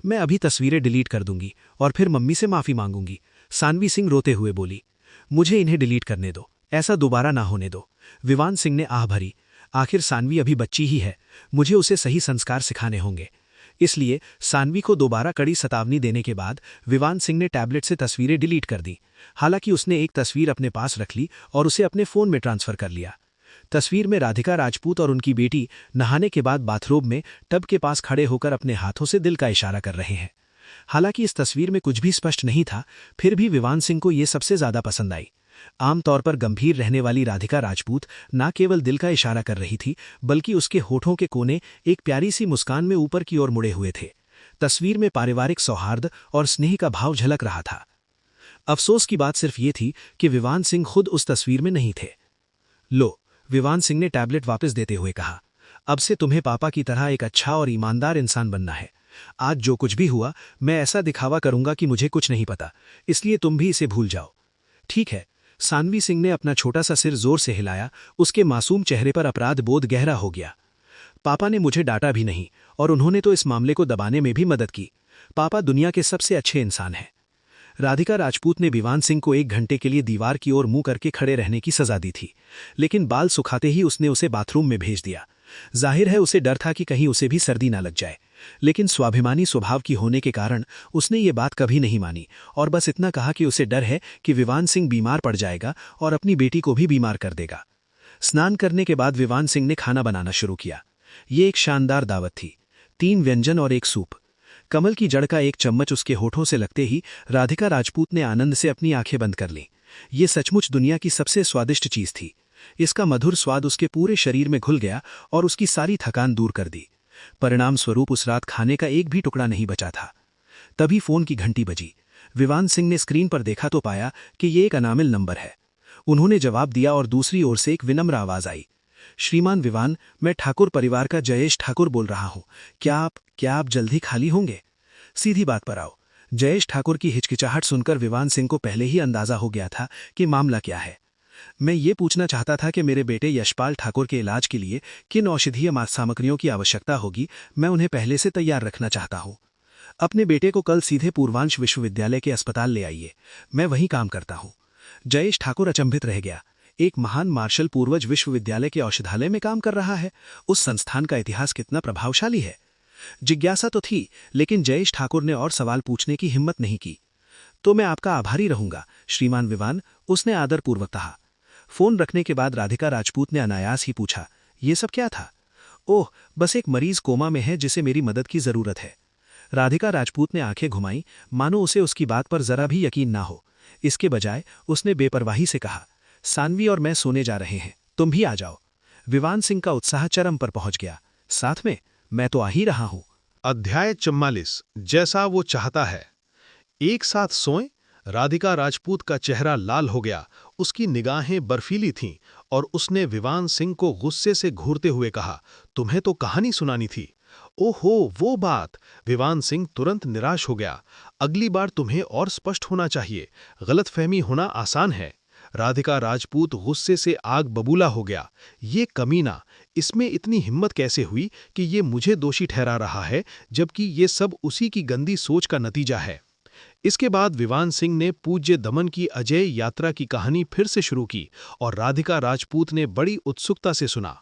मैं अभी तस्वीरें डिलीट कर दूंगी और फिर मम्मी से माफी मांगूंगी, सानवी सिंह रोते हुए बोली। मुझे इन्हें डिलीट करने दो, ऐसा दोबारा ना होने दो। विवान सिंह ने आह भरी। आखिर सानवी अभी बच्ची ही है, मुझे उसे सही संस्कार सिखाने होंगे। इसलिए सानवी को दोबारा कड़ी सतावनी देने के बाद विवान सिंह ने टैबलेट से तस्वीरें डिलीट कर दी। हालांकि उसने एक तस्वीर अपने पास रख ली और उसे अपने फोन में ट्रांसफर कर लिया। तस्वीर में राधिका राजपूत और उनकी बेटी नहाने के बाद बाथरूम में टब के पास खड़े होकर अपने हाथों से दिल का इशारा कर रहे हैं। हालांकि इस तस्वीर में कुछ भी स्पष्ट नहीं था, फिर भी विवान सिंह को ये सबसे ज्यादा पसंद आई। आमतौर पर गंभीर रहने वाली राधिका राजपूत न केवल दिल का इशारा कर रही थी बल्कि उसके होठों के कोने एक प्यारी सी मुस्कान में ऊपर की ओर मुड़े हुए थे। तस्वीर में पारिवारिक सौहार्द और स्नेह का भाव झलक रहा था। अफसोस की बात सिर्फ ये थी कि विवान सिंह खुद उस तस्वीर में नहीं थे। लो, विवान सिंह ने टैबलेट वापस देते हुए कहा, अब से तुम्हें पापा की तरह एक अच्छा और ईमानदार इंसान बनना है। आज जो कुछ भी हुआ मैं ऐसा दिखावा करूंगा कि मुझे कुछ नहीं पता, इसलिए तुम भी इसे भूल जाओ। ठीक है। सानवी सिंह ने अपना छोटा सा सिर जोर से हिलाया। उसके मासूम चेहरे पर अपराध बोध गहरा हो गया। पापा ने मुझे डांटा भी नहीं और उन्होंने तो इस मामले को दबाने में भी मदद की। पापा दुनिया के सबसे अच्छे इंसान हैं। राधिका राजपूत ने विवान सिंह को 1 घंटे के लिए दीवार की ओर मुंह करके खड़े रहने की सजा दी थी, लेकिन बाल सुखाते ही उसने उसे बाथरूम में भेज दिया। जाहिर है उसे डर था कि कहीं उसे भी सर्दी ना लग जाए, लेकिन स्वाभिमानी स्वभाव की होने के कारण उसने ये बात कभी नहीं मानी और बस इतना कहा कि उसे डर है कि विवान सिंह बीमार पड़ जाएगा और अपनी बेटी को भी बीमार कर देगा। स्नान करने के बाद विवान सिंह ने खाना बनाना शुरू किया। ये एक शानदार दावत थी। 3 व्यंजन और एक सूप। कमल की जड़ का एक चम्मच उसके होठों से लगते ही राधिका राजपूत ने आनंद से अपनी आंखें बंद कर लीं। ये सचमुच दुनिया की सबसे स्वादिष्ट चीज थी। इसका मधुर स्वाद उसके पूरे शरीर में घुल गया और उसकी सारी थकान दूर कर दी। परिणाम स्वरूप उस रात खाने का एक भी टुकड़ा नहीं बचा था। तभी फोन की घंटी बजी। विवान सिंह ने स्क्रीन पर देखा तो पाया कि ये एक अनामिल नंबर है। उन्होंने जवाब दिया और दूसरी ओर से एक विनम्र आवाज आई। श्रीमान विवान, मैं ठाकुर परिवार का जयेश ठाकुर बोल रहा हूं। क्या आप जल्दी खाली होंगे? सीधी बात पर आओ। जयेश ठाकुर की हिचकिचाहट सुनकर विवान सिंह को पहले ही अंदाजा हो गया था कि मामला क्या है। मैं ये पूछना चाहता था कि मेरे बेटे यशपाल ठाकुर के इलाज के लिए किन औषधीय सामग्रियों की आवश्यकता होगी। मैं उन्हें पहले से तैयार रखना चाहता हूँ। अपने बेटे को कल सीधे पूर्वांश विश्वविद्यालय के अस्पताल ले आइए, मैं वहीं काम करता हूँ। जयेश ठाकुर अचंभित रह गया। एक महान मार्शल पूर्वज विश्वविद्यालय के औषधालय में काम कर रहा है। उस संस्थान का इतिहास कितना प्रभावशाली है। जिज्ञासा तो थी, लेकिन जयेश ठाकुर ने और सवाल पूछने की हिम्मत नहीं की। तो मैं आपका आभारी रहूंगा श्रीमान विवान, उसने आदरपूर्वक कहा। फोन रखने के बाद राधिका राजपूत ने अनायास ही पूछा, ये सब क्या था? ओह, बस एक मरीज कोमा में है जिसे मेरी मदद की जरूरत है। राधिका राजपूत ने आंखें घुमाई, मानो उसे उसकी बात पर जरा भी यकीन ना हो। इसके बजाय उसने बेपरवाही से कहा, सानवी और मैं सोने जा रहे हैं, तुम भी आ जाओ। विवान सिंह का उत्साह चरम पर पहुंच गया। साथ में मैं तो आ ही रहा हूं। अध्याय 44, जैसा वो चाहता है। एक साथ सोएं। राधिका राजपूत का चेहरा लाल हो गया, उसकी निगाहें बर्फीली थीं और उसने विवान सिंह को गुस्से से घूरते हुए कहा, तुम्हें तो कहानी सुनानी थी। ओहो, वो बात। विवान सिंह तुरंत निराश हो गया। अगली बार तुम्हें और स्पष्ट होना चाहिए, गलतफहमी होना आसान है। राधिका राजपूत गुस्से से आग बबूला हो गया। ये कमीना, इसमें इतनी हिम्मत कैसे हुई कि ये मुझे दोषी ठहरा रहा है, जबकि ये सब उसी की गंदी सोच का नतीजा है। इसके बाद विवान सिंह ने पूज्य दमन की अजय यात्रा की कहानी फिर से शुरू की और राधिका राजपूत ने बड़ी उत्सुकता से सुना।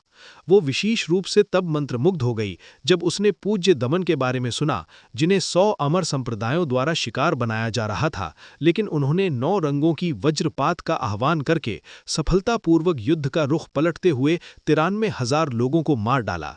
वो विशेष रूप से तब मंत्रमुग्ध हो गई जब उसने पूज्य दमन के बारे में सुना, जिन्हें 100 अमर संप्रदायों द्वारा शिकार बनाया जा रहा था, लेकिन उन्होंने 9 रंगों की वज्रपात का आह्वान करके सफलतापूर्वक युद्ध का रुख पलटते हुए 93,000 लोगों को मार डाला।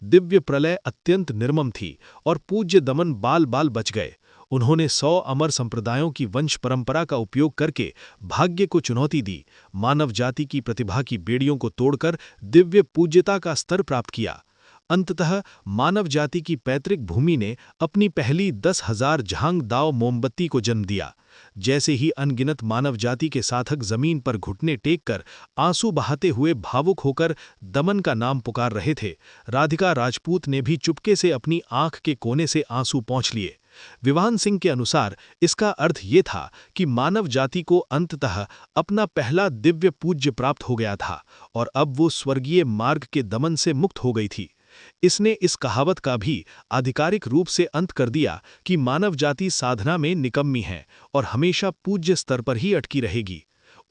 दिव्य प्रलय अत्यंत निर्मम थी और पूज्य दमन बाल बाल बच गए। उन्होंने 100 अमर संप्रदायों की वंश परंपरा का उपयोग करके भाग्य को चुनौती दी, मानव जाति की प्रतिभा की बेड़ियों को तोड़कर दिव्य पूज्यता का स्तर प्राप्त किया। अंततः मानव जाति की पैतृक भूमि ने अपनी पहली 10,000 झांग दाव मोमबत्ती को जन्म दिया। जैसे ही अनगिनत मानव जाति के साधक जमीन पर घुटने टेक कर आंसू बहाते हुए भावुक होकर दमन का नाम पुकार रहे थे, राधिका राजपूत ने भी चुपके से अपनी आंख के कोने से आंसू पोंछ लिए। विवान सिंह के अनुसार इसका अर्थ ये था कि मानव जाति को अंततः अपना पहला दिव्य पूज्य प्राप्त हो गया था और अब वो स्वर्गीय मार्ग के दमन से मुक्त हो गई थी। इसने इस कहावत का भी आधिकारिक रूप से अंत कर दिया कि मानव जाति साधना में निकम्मी है और हमेशा पूज्य स्तर पर ही अटकी रहेगी।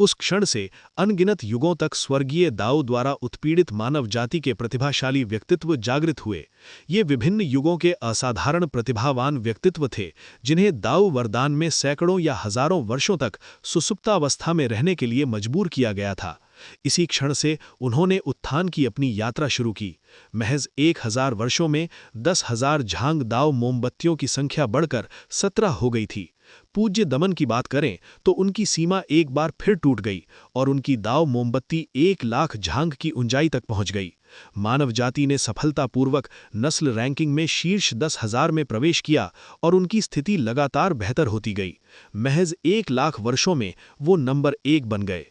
उस क्षण से अनगिनत युगों तक स्वर्गीय दाऊ द्वारा उत्पीड़ित मानव जाति के प्रतिभाशाली व्यक्तित्व जागृत हुए। ये विभिन्न युगों के असाधारण प्रतिभावान व्यक्तित्व थे, जिन्हें दाऊ वरदान में सैकड़ों या हजारों वर्षों तक सुसुप्तावस्था में रहने के लिए मजबूर किया गया था। इसी क्षण से उन्होंने उत्थान की अपनी यात्रा शुरू की। महज 1000 वर्षों में 10,000 झांग दाव मोमबत्तियों की संख्या बढ़कर 17 हो गई थी। पूज्य दमन की बात करें तो उनकी सीमा एक बार फिर टूट गई और उनकी दाव मोमबत्ती 1 लाख झांग की ऊंचाई तक पहुंच गई। मानव जाति ने सफलतापूर्वक नस्ल रैंकिंग में शीर्ष 10,000 में प्रवेश किया और उनकी स्थिति लगातार बेहतर होती गई। महज 1 लाख वर्षों में वो नंबर 1 बन गए।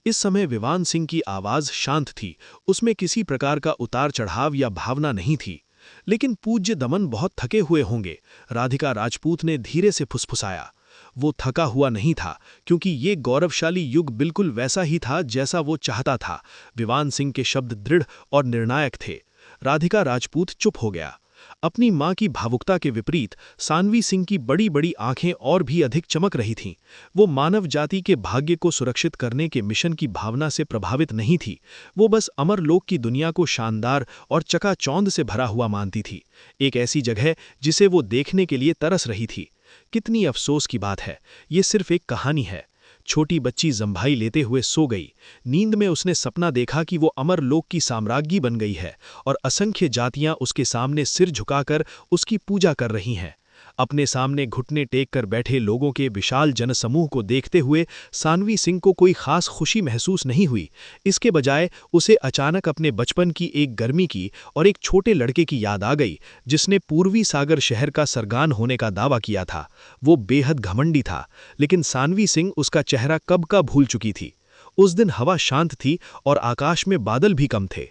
इस समय विवान सिंह की आवाज शांत थी, उसमें किसी प्रकार का उतार चढ़ाव या भावना नहीं थी। लेकिन पूज्य दमन बहुत थके हुए होंगे, राधिका राजपूत ने धीरे से फुसफुसाया। वो थका हुआ नहीं था, क्योंकि ये गौरवशाली युग बिल्कुल वैसा ही था जैसा वो चाहता था। विवान सिंह के शब्द दृढ़ और निर्णायक थे। राधिका राजपूत चुप हो गया। अपनी मां की भावुकता के विपरीत सानवी सिंह की बड़ी बड़ी आंखें और भी अधिक चमक रही थीं। वो मानव जाति के भाग्य को सुरक्षित करने के मिशन की भावना से प्रभावित नहीं थी। वो बस अमरलोक की दुनिया को शानदार और चकाचौंध से भरा हुआ मानती थी, एक ऐसी जगह जिसे वो देखने के लिए तरस रही थी। कितनी अफसोस की बात है, ये सिर्फ एक कहानी है। छोटी बच्ची जंभाई लेते हुए सो गई। नींद में उसने सपना देखा कि वो अमरलोक की साम्राज्ञी बन गई है और असंख्य जातियां उसके सामने सिर झुकाकर उसकी पूजा कर रही हैं। अपने सामने घुटने टेक कर बैठे लोगों के विशाल जनसमूह को देखते हुए सानवी सिंह को कोई खास खुशी महसूस नहीं हुई। इसके बजाय उसे अचानक अपने बचपन की एक गर्मी की और एक छोटे लड़के की याद आ गई, जिसने पूर्वी सागर शहर का सरगान होने का दावा किया था। वो बेहद घमंडी था, लेकिन सानवी सिंह उसका चेहरा कब का भूल चुकी थी। उस दिन हवा शांत थी और आकाश में बादल भी कम थे।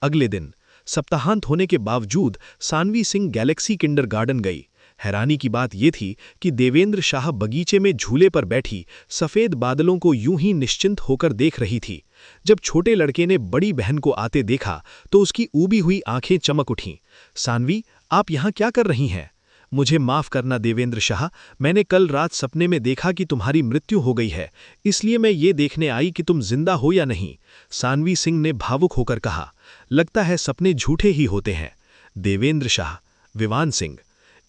अगले दिन सप्ताहांत होने के बावजूद सानवी सिंह गैलेक्सी किंडरगार्टन गई। हैरानी की बात यह थी कि देवेंद्र शाह बगीचे में झूले पर बैठी सफेद बादलों को यूं ही निश्चिंत होकर देख रही थी। जब छोटे लड़के ने बड़ी बहन को आते देखा तो उसकी ऊबी हुई आंखें चमक उठीं। सानवी, आप यहां क्या कर रही हैं? मुझे माफ करना देवेंद्र शाह, मैंने कल रात सपने में देखा कि तुम्हारी मृत्यु हो गई है, इसलिए मैं ये देखने आई कि तुम जिंदा हो या नहीं। सानवी सिंह ने भावुक होकर कहा। लगता है सपने झूठे ही होते हैं। देवेंद्र शाह, विवान सिंह,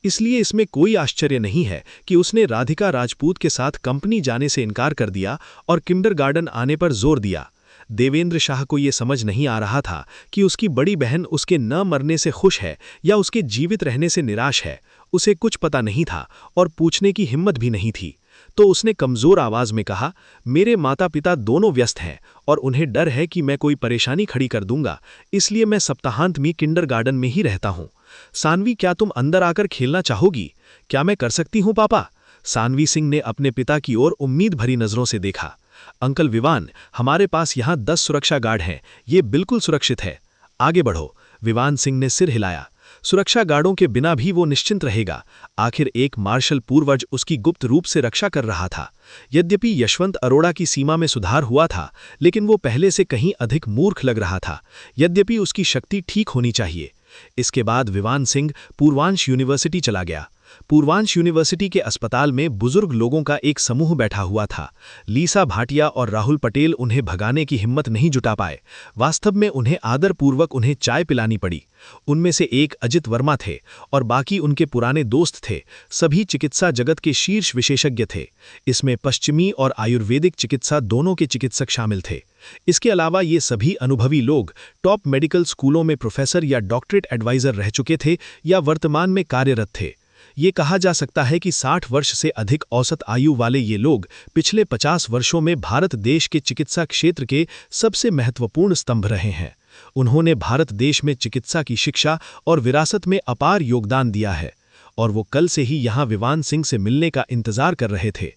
इसलिए इसमें कोई आश्चर्य नहीं है कि उसने राधिका राजपूत के साथ कंपनी जाने से इनकार कर दिया और किंडरगार्टन आने पर जोर दिया। देवेंद्र शाह को यह समझ नहीं आ रहा था कि उसकी बड़ी बहन उसके न मरने से खुश है या उसके जीवित रहने से निराश है। उसे कुछ पता नहीं था और पूछने की हिम्मत भी नहीं थी। तो उसने कमजोर आवाज में कहा, मेरे माता पिता दोनों व्यस्त हैं और उन्हें डर है कि मैं कोई परेशानी खड़ी कर दूंगा, इसलिए मैं सप्ताहांत में किंडरगार्टन में ही रहता हूं। सानवी, क्या तुम अंदर आकर खेलना चाहोगी? क्या मैं कर सकती हूं पापा? सानवी सिंह ने अपने पिता की ओर उम्मीद भरी नजरों से देखा। अंकल विवान, हमारे पास यहां 10 सुरक्षा गार्ड हैं, ये बिल्कुल सुरक्षित है। आगे बढ़ो। विवान सिंह ने सिर हिलाया। सुरक्षा गार्डों के बिना भी वो निश्चिंत रहेगा। आखिर एक मार्शल पूर्वज उसकी गुप्त रूप से रक्षा कर रहा था। यद्यपि यशवंत अरोड़ा की सीमा में सुधार हुआ था, लेकिन वो पहले से कहीं अधिक मूर्ख लग रहा था। यद्यपि उसकी शक्ति ठीक होनी चाहिए। इसके बाद विवान सिंह पूर्वांश यूनिवर्सिटी चला गया। पूर्वांश यूनिवर्सिटी के अस्पताल में बुजुर्ग लोगों का एक समूह बैठा हुआ था। लीसा भाटिया और राहुल पटेल उन्हें भगाने की हिम्मत नहीं जुटा पाए। वास्तव में उन्हें आदरपूर्वक उन्हें चाय पिलानी पड़ी। उनमें से एक अजित वर्मा थे और बाकी उनके पुराने दोस्त थे। सभी चिकित्सा जगत के शीर्ष विशेषज्ञ थे। इसमें पश्चिमी और आयुर्वेदिक चिकित्सा दोनों के चिकित्सक शामिल थे। इसके अलावा ये सभी अनुभवी लोग टॉप मेडिकल स्कूलों में प्रोफेसर या डॉक्टरेट एडवाइजर रह चुके थे या वर्तमान में कार्यरत थे। ये कहा जा सकता है कि 60 वर्ष से अधिक औसत आयु वाले ये लोग पिछले 50 वर्षों में भारत देश के चिकित्सा क्षेत्र के सबसे महत्वपूर्ण स्तंभ रहे हैं। उन्होंने भारत देश में चिकित्सा की शिक्षा और विरासत में अपार योगदान दिया है और वो कल से ही यहाँ विवान सिंह से मिलने का इंतजार कर रहे थे।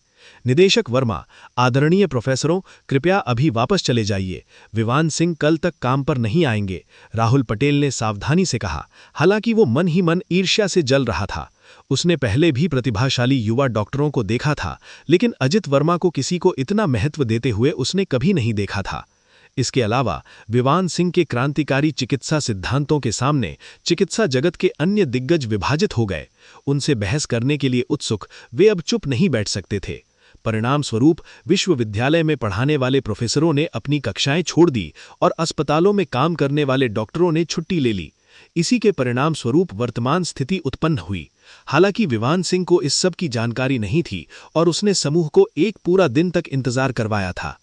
निदेशक वर्मा, आदरणीय प्रोफेसरों, कृपया अभी वापस चले जाइए। विवान सिंह कल तक काम पर नहीं आएंगे, राहुल पटेल ने सावधानी से कहा। हालांकि वो मन ही मन ईर्ष्या से जल रहा था। उसने पहले भी प्रतिभाशाली युवा डॉक्टरों को देखा था, लेकिन अजित वर्मा को किसी को इतना महत्व देते हुए उसने कभी नहीं देखा था। इसके अलावा विवान सिंह के क्रांतिकारी चिकित्सा सिद्धांतों के सामने चिकित्सा जगत के अन्य दिग्गज विभाजित हो गए। उनसे बहस करने के लिए उत्सुक वे अब चुप नहीं बैठ सकते थे। परिणाम स्वरूप विश्वविद्यालय में पढ़ाने वाले प्रोफेसरों ने अपनी कक्षाएं छोड़ दी और अस्पतालों में काम करने वाले डॉक्टरों ने छुट्टी ले ली। इसी के परिणाम स्वरूप वर्तमान स्थिति उत्पन्न हुई। हालांकि विवान सिंह को इस सब की जानकारी नहीं थी और उसने समूह को एक पूरा दिन तक इंतजार करवाया था।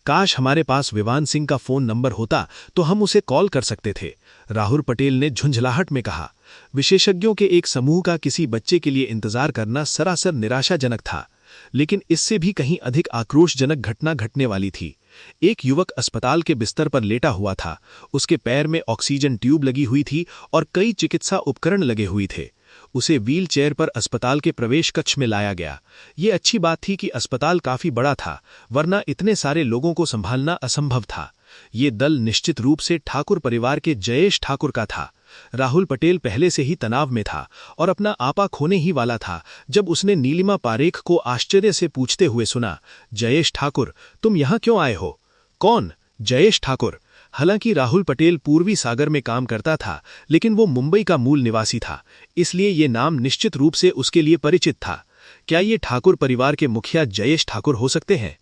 काश हमारे पास विवान सिंह का फोन नंबर होता तो हम उसे कॉल कर सकते थे, राहुल पटेल ने झुंझलाहट में कहा। विशेषज्ञों के एक समूह का किसी बच्चे के लिए इंतजार करना सरासर निराशाजनक था, लेकिन इससे भी कहीं अधिक आक्रोशजनक घटना घटने वाली थी। एक युवक अस्पताल के बिस्तर पर लेटा हुआ था। उसके पैर में ऑक्सीजन ट्यूब लगी हुई थी और कई चिकित्सा उपकरण लगे हुए थे। उसे व्हील चेयर पर अस्पताल के प्रवेश कक्ष में लाया गया। ये अच्छी बात थी कि अस्पताल काफी बड़ा था, वरना इतने सारे लोगों को संभालना असंभव था। ये दल निश्चित रूप से ठाकुर परिवार के जयेश ठाकुर का था। राहुल पटेल पहले से ही तनाव में था और अपना आपा खोने ही वाला था जब उसने नीलिमा पारेख को आश्चर्य से पूछते हुए सुना, जयेश ठाकुर, तुम यहाँ क्यों आए हो? कौन? जयेश ठाकुर। हालांकि राहुल पटेल पूर्वी सागर में काम करता था, लेकिन वो मुंबई का मूल निवासी था, इसलिए ये नाम निश्चित रूप से उसके लिए परिचित था। क्या ये ठाकुर परिवार के मुखिया जयेश ठाकुर हो सकते हैं?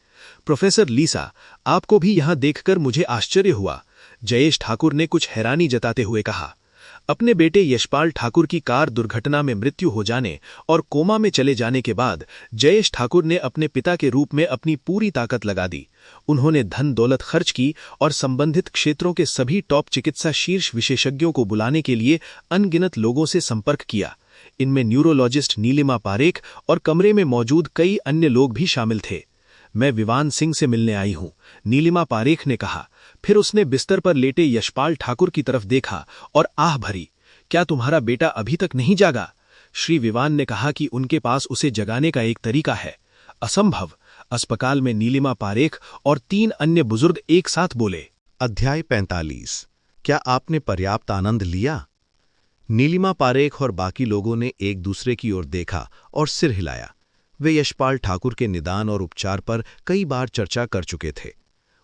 प्रोफेसर लीसा, आपको भी यहाँ देखकर मुझे आश्चर्य हुआ, जयेश ठाकुर ने कुछ हैरानी जताते हुए कहा। अपने बेटे यशपाल ठाकुर की कार दुर्घटना में मृत्यु हो जाने और कोमा में चले जाने के बाद जयेश ठाकुर ने अपने पिता के रूप में अपनी पूरी ताकत लगा दी। उन्होंने धन दौलत खर्च की और संबंधित क्षेत्रों के सभी टॉप चिकित्सा शीर्ष विशेषज्ञों को बुलाने के लिए अनगिनत लोगों से संपर्क किया। इनमें न्यूरोलॉजिस्ट नीलिमा पारेख और कमरे में मौजूद कई अन्य लोग भी शामिल थे। मैं विवान सिंह से मिलने आई हूं, नीलिमा पारेख ने कहा। फिर उसने बिस्तर पर लेटे यशपाल ठाकुर की तरफ देखा और आह भरी, क्या तुम्हारा बेटा अभी तक नहीं जागा? श्री विवान ने कहा कि उनके पास उसे जगाने का एक तरीका है। असंभव, अस्पताल में नीलिमा पारेख और 3 अन्य बुजुर्ग एक साथ बोले। अध्याय 45। क्या आपने पर्याप्त आनंद लिया? नीलिमा पारेख और बाकी लोगों ने एक दूसरे की ओर देखा और सिर हिलाया। वे यशपाल ठाकुर के निदान और उपचार पर कई बार चर्चा कर चुके थे।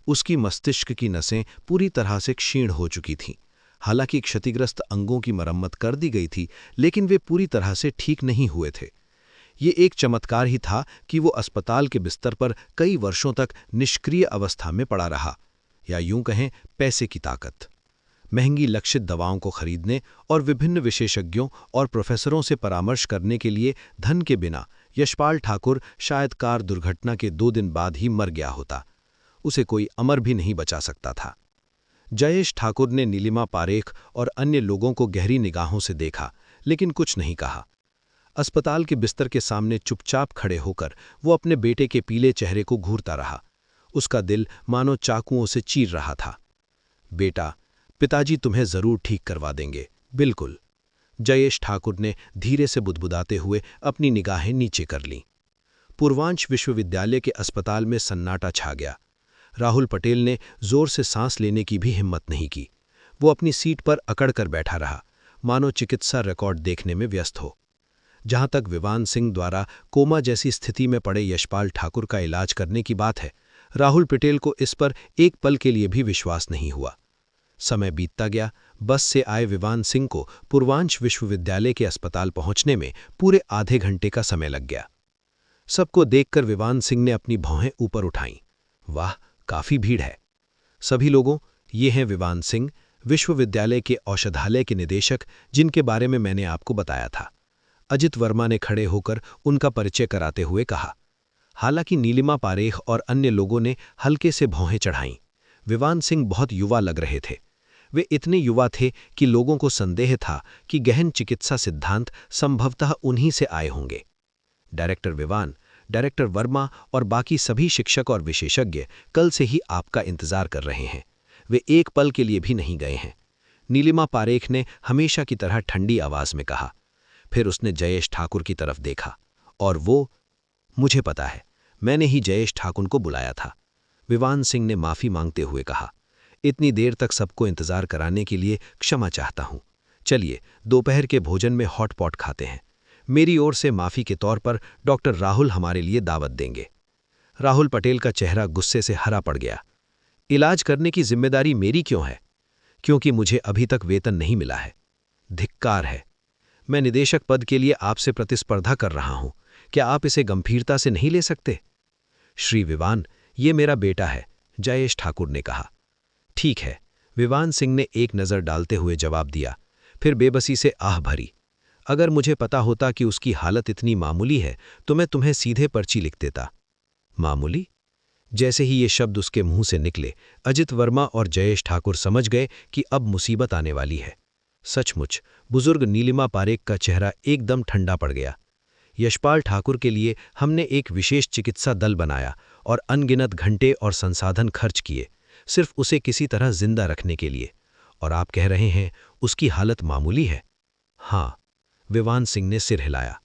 उसकी मस्तिष्क की नसें पूरी तरह से क्षीण हो चुकी थीं। हालांकि क्षतिग्रस्त अंगों की मरम्मत कर दी गई थी, लेकिन वे पूरी तरह से ठीक नहीं हुए थे। ये एक चमत्कार ही था कि वो अस्पताल के बिस्तर पर कई वर्षों तक निष्क्रिय अवस्था में पड़ा रहा, या यूं कहें पैसे की ताकत। महंगी लक्षित दवाओं को खरीदने और विभिन्न विशेषज्ञों और प्रोफेसरों से परामर्श करने के लिए धन के बिना यशपाल ठाकुर शायद कार दुर्घटना के 2 दिन बाद ही मर गया होता। उसे कोई अमर भी नहीं बचा सकता था। जयेश ठाकुर ने नीलिमा पारेख और अन्य लोगों को गहरी निगाहों से देखा, लेकिन कुछ नहीं कहा। अस्पताल के बिस्तर के सामने चुपचाप खड़े होकर वो अपने बेटे के पीले चेहरे को घूरता रहा। उसका दिल मानो चाकुओं से चीर रहा था। बेटा, पिताजी तुम्हें जरूर ठीक करवा देंगे, बिल्कुल। जयेश ठाकुर ने धीरे से बुदबुदाते हुए अपनी निगाहें नीचे कर लीं। पूर्वांच विश्वविद्यालय के अस्पताल में सन्नाटा छा गया। राहुल पटेल ने जोर से सांस लेने की भी हिम्मत नहीं की। वो अपनी सीट पर अकड़ कर बैठा रहा, मानो चिकित्सा रिकॉर्ड देखने में व्यस्त हो। जहां तक विवान सिंह द्वारा कोमा जैसी स्थिति में पड़े यशपाल ठाकुर का इलाज करने की बात है, राहुल पटेल को इस पर एक पल के लिए भी विश्वास नहीं हुआ। समय बीतता गया। बस से आए विवान सिंह को पूर्वांच विश्वविद्यालय के अस्पताल पहुंचने में पूरे आधे घंटे का समय लग गया। सबको देखकर विवान सिंह ने अपनी भौहें ऊपर उठाईं। वाह, काफी भीड़ है। सभी लोगों, ये हैं विवान सिंह, विश्वविद्यालय के औषधालय के निदेशक, जिनके बारे में मैंने आपको बताया था। अजित वर्मा ने खड़े होकर उनका परिचय कराते हुए कहा। हालांकि नीलिमा पारेख और अन्य लोगों ने हल्के से भौहें चढ़ाईं। विवान सिंह बहुत युवा लग रहे थे। वे इतने युवा थे कि लोगों को संदेह था कि गहन चिकित्सा सिद्धांत संभवतः उन्हीं से आए होंगे। डायरेक्टर विवान, डायरेक्टर वर्मा और बाकी सभी शिक्षक और विशेषज्ञ कल से ही आपका इंतजार कर रहे हैं। वे एक पल के लिए भी नहीं गए हैं, नीलिमा पारेख ने हमेशा की तरह ठंडी आवाज में कहा। फिर उसने जयेश ठाकुर की तरफ देखा। और वो, मुझे पता है, मैंने ही जयेश ठाकुर को बुलाया था। विवान सिंह ने माफी मांगते हुए कहा। इतनी देर तक सबको इंतजार कराने के लिए क्षमा चाहता हूं। चलिए, दोपहर के भोजन में हॉट पॉट खाते हैं। मेरी ओर से माफी के तौर पर डॉक्टर राहुल हमारे लिए दावत देंगे। राहुल पटेल का चेहरा गुस्से से हरा पड़ गया। इलाज करने की जिम्मेदारी मेरी क्यों है? क्योंकि मुझे अभी तक वेतन नहीं मिला है। धिक्कार है। मैं निदेशक पद के लिए आपसे प्रतिस्पर्धा कर रहा हूं। क्या आप इसे गंभीरता से नहीं ले सकते? श्री विवान, ये मेरा बेटा है, जयेश ठाकुर ने कहा। ठीक है, विवान सिंह ने एक नज़र डालते हुए जवाब दिया, फिर बेबसी से आह भरी। अगर मुझे पता होता कि उसकी हालत इतनी मामूली है तो मैं तुम्हें सीधे पर्ची लिख देता। मामूली? जैसे ही ये शब्द उसके मुंह से निकले, अजित वर्मा और जयेश ठाकुर समझ गए कि अब मुसीबत आने वाली है। सचमुच बुजुर्ग नीलिमा पारेख का चेहरा एकदम ठंडा पड़ गया। यशपाल ठाकुर के लिए हमने एक विशेष चिकित्सा दल बनाया और अनगिनत घंटे और संसाधन खर्च किए, सिर्फ उसे किसी तरह जिंदा रखने के लिए। और आप कह रहे हैं उसकी हालत मामूली है? हाँ, विवान सिंह ने सिर हिलाया।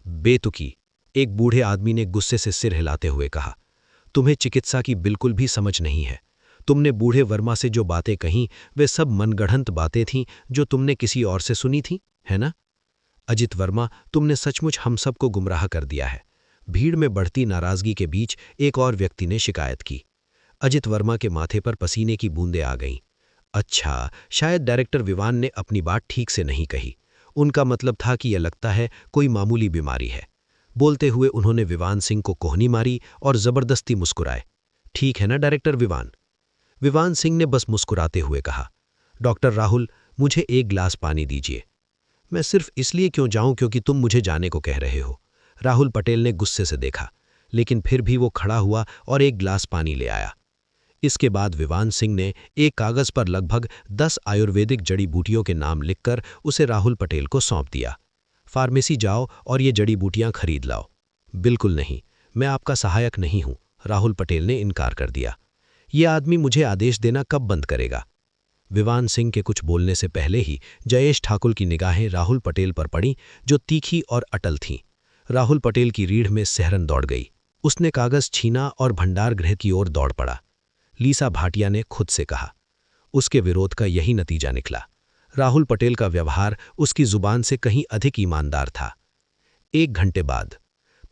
बेतुकी, एक बूढ़े आदमी ने गुस्से से सिर हिलाते हुए कहा। तुम्हें चिकित्सा की बिल्कुल भी समझ नहीं है। तुमने बूढ़े वर्मा से जो बातें कहीं, वे सब मनगढ़ंत बातें थीं जो तुमने किसी और से सुनी थीं, है ना? अजित वर्मा, तुमने सचमुच हम सबको गुमराह कर दिया है। भीड़ में बढ़ती नाराजगी के बीच एक और व्यक्ति ने शिकायत की। अजित वर्मा के माथे पर पसीने की बूंदें आ गईं। अच्छा, शायद डायरेक्टर विवान ने अपनी बात ठीक से नहीं कही। उनका मतलब था कि यह लगता है कोई मामूली बीमारी है। बोलते हुए उन्होंने विवान सिंह को कोहनी मारी और जबरदस्ती मुस्कुराए। ठीक है ना डायरेक्टर विवान? विवान सिंह ने बस मुस्कुराते हुए कहा। डॉक्टर राहुल, मुझे एक गिलास पानी दीजिए। मैं सिर्फ इसलिए क्यों जाऊं क्योंकि तुम मुझे जाने को कह रहे हो? राहुल पटेल ने गुस्से से देखा, लेकिन फिर भी वो खड़ा हुआ और एक गिलास पानी ले आया। इसके बाद विवान सिंह ने एक कागज पर लगभग 10 आयुर्वेदिक जड़ी बूटियों के नाम लिखकर उसे राहुल पटेल को सौंप दिया। फार्मेसी जाओ और ये जड़ी बूटियां खरीद लाओ। बिल्कुल नहीं, मैं आपका सहायक नहीं हूं, राहुल पटेल ने इनकार कर दिया। ये आदमी मुझे आदेश देना कब बंद करेगा? विवान सिंह के कुछ बोलने से पहले ही जयेश ठाकुर की निगाहें राहुल पटेल पर पड़ीं, जो तीखी और अटल थीं। राहुल पटेल की रीढ़ में सिहरन दौड़ गई। उसने कागज छीना और भंडार गृह की ओर दौड़ पड़ा। लीसा भाटिया ने खुद से कहा। उसके विरोध का यही नतीजा निकला। राहुल पटेल का व्यवहार उसकी जुबान से कहीं अधिक ईमानदार था। 1 घंटे बाद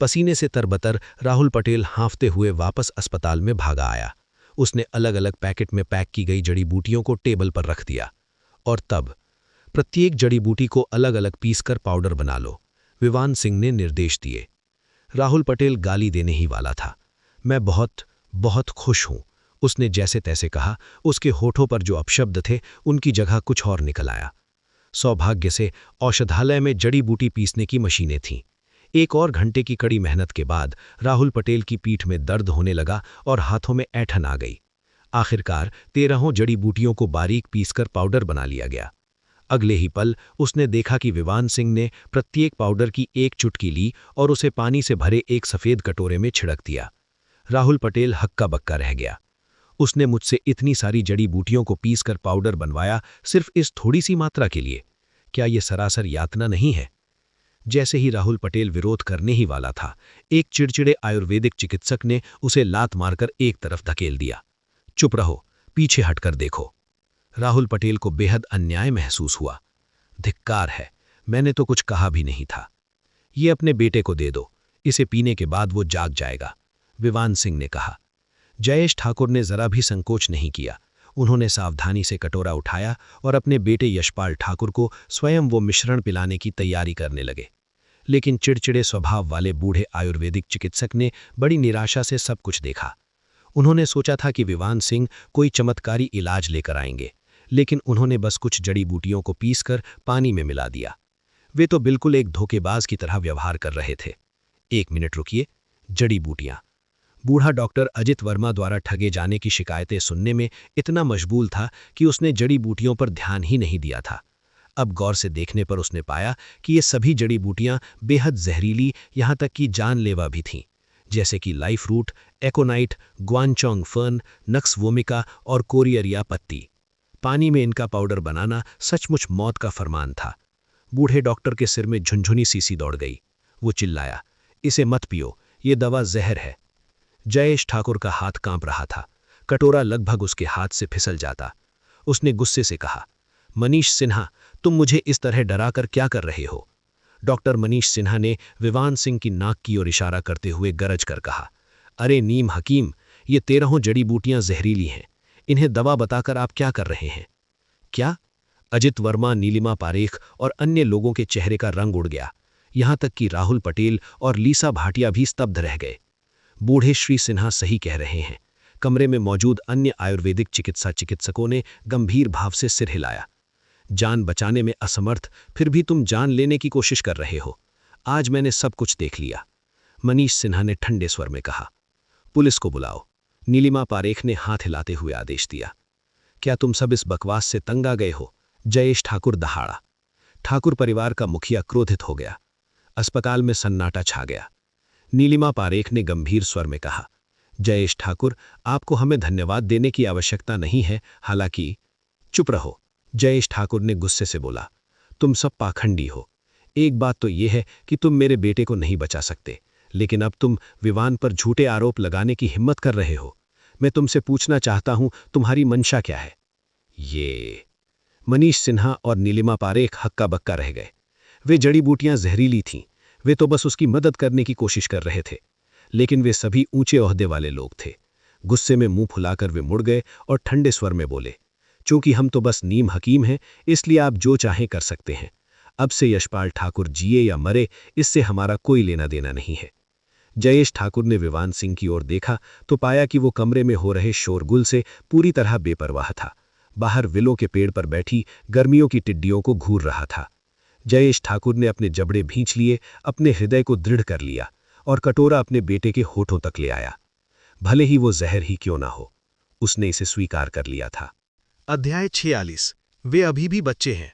पसीने से तरबतर राहुल पटेल हाँफते हुए वापस अस्पताल में भागा आया। उसने अलग अलग पैकेट में पैक की गई जड़ी बूटियों को टेबल पर रख दिया और तब प्रत्येक जड़ी बूटी को अलग अलग पीसकर पाउडर बना लो, विवान सिंह ने निर्देश दिए। राहुल पटेल गाली देने ही वाला था। मैं बहुत बहुत खुश हूं, उसने जैसे तैसे कहा। उसके होठों पर जो अपशब्द थे उनकी जगह कुछ और निकल आया। सौभाग्य से औषधालय में जड़ी बूटी पीसने की मशीनें थीं। 1 और घंटे की कड़ी मेहनत के बाद राहुल पटेल की पीठ में दर्द होने लगा और हाथों में ऐंठन आ गई। आखिरकार 13 जड़ी बूटियों को बारीक पीसकर पाउडर बना लिया गया। अगले ही पल उसने देखा कि विवान सिंह ने प्रत्येक पाउडर की एक चुटकी ली और उसे पानी से भरे एक सफेद कटोरे में छिड़क दिया। राहुल पटेल हक्का बक्का रह गया। उसने मुझसे इतनी सारी जड़ी बूटियों को पीसकर पाउडर बनवाया सिर्फ इस थोड़ी सी मात्रा के लिए। क्या यह सरासर यातना नहीं है? जैसे ही राहुल पटेल विरोध करने ही वाला था, एक चिड़चिड़े आयुर्वेदिक चिकित्सक ने उसे लात मारकर एक तरफ धकेल दिया। चुप रहो, पीछे हटकर देखो। राहुल पटेल को बेहद अन्याय महसूस हुआ। धिक्कार है, मैंने तो कुछ कहा भी नहीं था। ये अपने बेटे को दे दो, इसे पीने के बाद वो जाग जाएगा, विवान सिंह ने कहा। जयेश ठाकुर ने जरा भी संकोच नहीं किया। उन्होंने सावधानी से कटोरा उठाया और अपने बेटे यशपाल ठाकुर को स्वयं वो मिश्रण पिलाने की तैयारी करने लगे। लेकिन चिड़चिड़े स्वभाव वाले बूढ़े आयुर्वेदिक चिकित्सक ने बड़ी निराशा से सब कुछ देखा। उन्होंने सोचा था कि विवान सिंह कोई चमत्कारी इलाज लेकर आएंगे, लेकिन उन्होंने बस कुछ जड़ी बूटियों को पीसकर पानी में मिला दिया। वे तो बिल्कुल एक धोखेबाज की तरह व्यवहार कर रहे थे। 1 मिनट रुकिए, जड़ी बूटियां। बूढ़ा डॉक्टर अजित वर्मा द्वारा ठगे जाने की शिकायतें सुनने में इतना मशगूल था कि उसने जड़ी बूटियों पर ध्यान ही नहीं दिया था। अब गौर से देखने पर उसने पाया कि ये सभी जड़ी बूटियां बेहद जहरीली, यहां तक कि जानलेवा भी थीं, जैसे कि लाइफ रूट, एकोनाइट, ग्वानचोंग फर्न, नक्स वोमिका और कोरियरिया पत्ती। पानी में इनका पाउडर बनाना सचमुच मौत का फरमान था। बूढ़े डॉक्टर के सिर में झुनझुनी सी दौड़ गई। वो चिल्लाया, इसे मत पियो, ये दवा जहर है। जयेश ठाकुर का हाथ कांप रहा था। कटोरा लगभग उसके हाथ से फिसल जाता। उसने गुस्से से कहा, मनीष सिन्हा, तुम मुझे इस तरह डराकर क्या कर रहे हो? डॉक्टर मनीष सिन्हा ने विवान सिंह की नाक की ओर इशारा करते हुए गरज कर कहा, अरे नीम हकीम, ये 13 जड़ी बूटियां जहरीली हैं। इन्हें दवा बताकर आप क्या कर रहे हैं? क्या? अजित वर्मा, नीलिमा पारेख और अन्य लोगों के चेहरे का रंग उड़ गया। यहां तक कि राहुल पटेल और लीसा भाटिया भी स्तब्ध रह गए। बूढ़े श्री सिन्हा सही कह रहे हैं। कमरे में मौजूद अन्य आयुर्वेदिक चिकित्सकों ने गंभीर भाव से सिर हिलाया। जान बचाने में असमर्थ, फिर भी तुम जान लेने की कोशिश कर रहे हो। आज मैंने सब कुछ देख लिया, मनीष सिन्हा ने ठंडे स्वर में कहा। पुलिस को बुलाओ, नीलिमा पारेख ने हाथ हिलाते हुए आदेश दिया। क्या तुम सब इस बकवास से तंग आ गए हो? जयेश ठाकुर दहाड़ा। ठाकुर परिवार का मुखिया क्रोधित हो गया। अस्पताल में सन्नाटा छा गया। नीलिमा पारेख ने गंभीर स्वर में कहा, जयेश ठाकुर, आपको हमें धन्यवाद देने की आवश्यकता नहीं है, हालांकि। चुप रहो, जयेश ठाकुर ने गुस्से से बोला, तुम सब पाखंडी हो। एक बात तो यह है कि तुम मेरे बेटे को नहीं बचा सकते, लेकिन अब तुम विवान पर झूठे आरोप लगाने की हिम्मत कर रहे हो। मैं तुमसे पूछना चाहता हूं, तुम्हारी मंशा क्या है? ये मनीष सिन्हा और नीलिमा पारेख हक्का बक्का रह गए। वे जड़ी बूटियां जहरीली थीं, वे तो बस उसकी मदद करने की कोशिश कर रहे थे। लेकिन वे सभी ऊंचे ओहदे वाले लोग थे। गुस्से में मुंह फुलाकर वे मुड़ गए और ठंडे स्वर में बोले, चूंकि हम तो बस नीम हकीम हैं, इसलिए आप जो चाहें कर सकते हैं। अब से यशपाल ठाकुर जिए या मरे, इससे हमारा कोई लेना देना नहीं है। जयेश ठाकुर ने विवान सिंह की ओर देखा तो पाया कि वो कमरे में हो रहे शोरगुल से पूरी तरह बेपरवाह था। बाहर विलों के पेड़ पर बैठी गर्मियों की टिड्डियों को घूर रहा था। जयेश ठाकुर ने अपने जबड़े भींच लिए, अपने हृदय को दृढ़ कर लिया और कटोरा अपने बेटे के होठों तक ले आया। भले ही वो जहर ही क्यों ना हो, उसने इसे स्वीकार कर लिया था। अध्याय 46। वे अभी भी बच्चे हैं।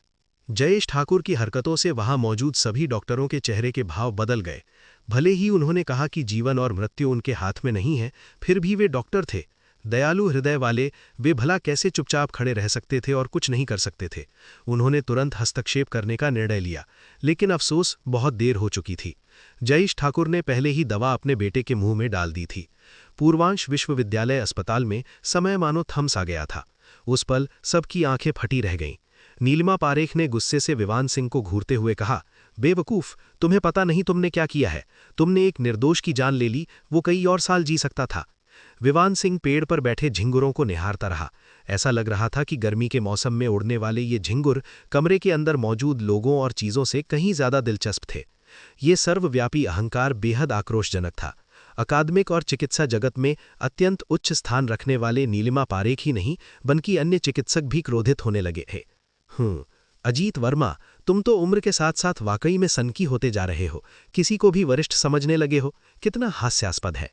जयेश ठाकुर की हरकतों से वहां मौजूद सभी डॉक्टरों के चेहरे के भाव बदल गए। भले ही उन्होंने कहा कि जीवन और मृत्यु उनके हाथ में नहीं है, फिर भी वे डॉक्टर थे। दयालु हृदय वाले, वे भला कैसे चुपचाप खड़े रह सकते थे और कुछ नहीं कर सकते थे। उन्होंने तुरंत हस्तक्षेप करने का निर्णय लिया, लेकिन अफसोस बहुत देर हो चुकी थी। जयेश ठाकुर ने पहले ही दवा अपने बेटे के मुंह में डाल दी थी। पूर्वांश विश्वविद्यालय अस्पताल में समय मानो थम सा गया था। उस पल सबकी आंखें फटी रह गईं। नीलिमा पारेख ने गुस्से से विवान सिंह को घूरते हुए कहा, बेवकूफ, तुम्हें पता नहीं तुमने क्या किया है। तुमने एक निर्दोष की जान ले ली, वो कई और साल जी सकता था। विवान सिंह पेड़ पर बैठे झिंगुरों को निहारता रहा। ऐसा लग रहा था कि गर्मी के मौसम में उड़ने वाले ये झिंगुर कमरे के अंदर मौजूद लोगों और चीज़ों से कहीं ज़्यादा दिलचस्प थे। ये सर्वव्यापी अहंकार बेहद आक्रोशजनक था। अकादमिक और चिकित्सा जगत में अत्यंत उच्च स्थान रखने वाले नीलिमा पारेख ही नहीं बल्कि अन्य चिकित्सक भी क्रोधित होने लगे थे। अजीत वर्मा, तुम तो उम्र के साथ साथ वाकई में सनकी होते जा रहे हो, किसी को भी वरिष्ठ समझने लगे हो, कितना हास्यास्पद है।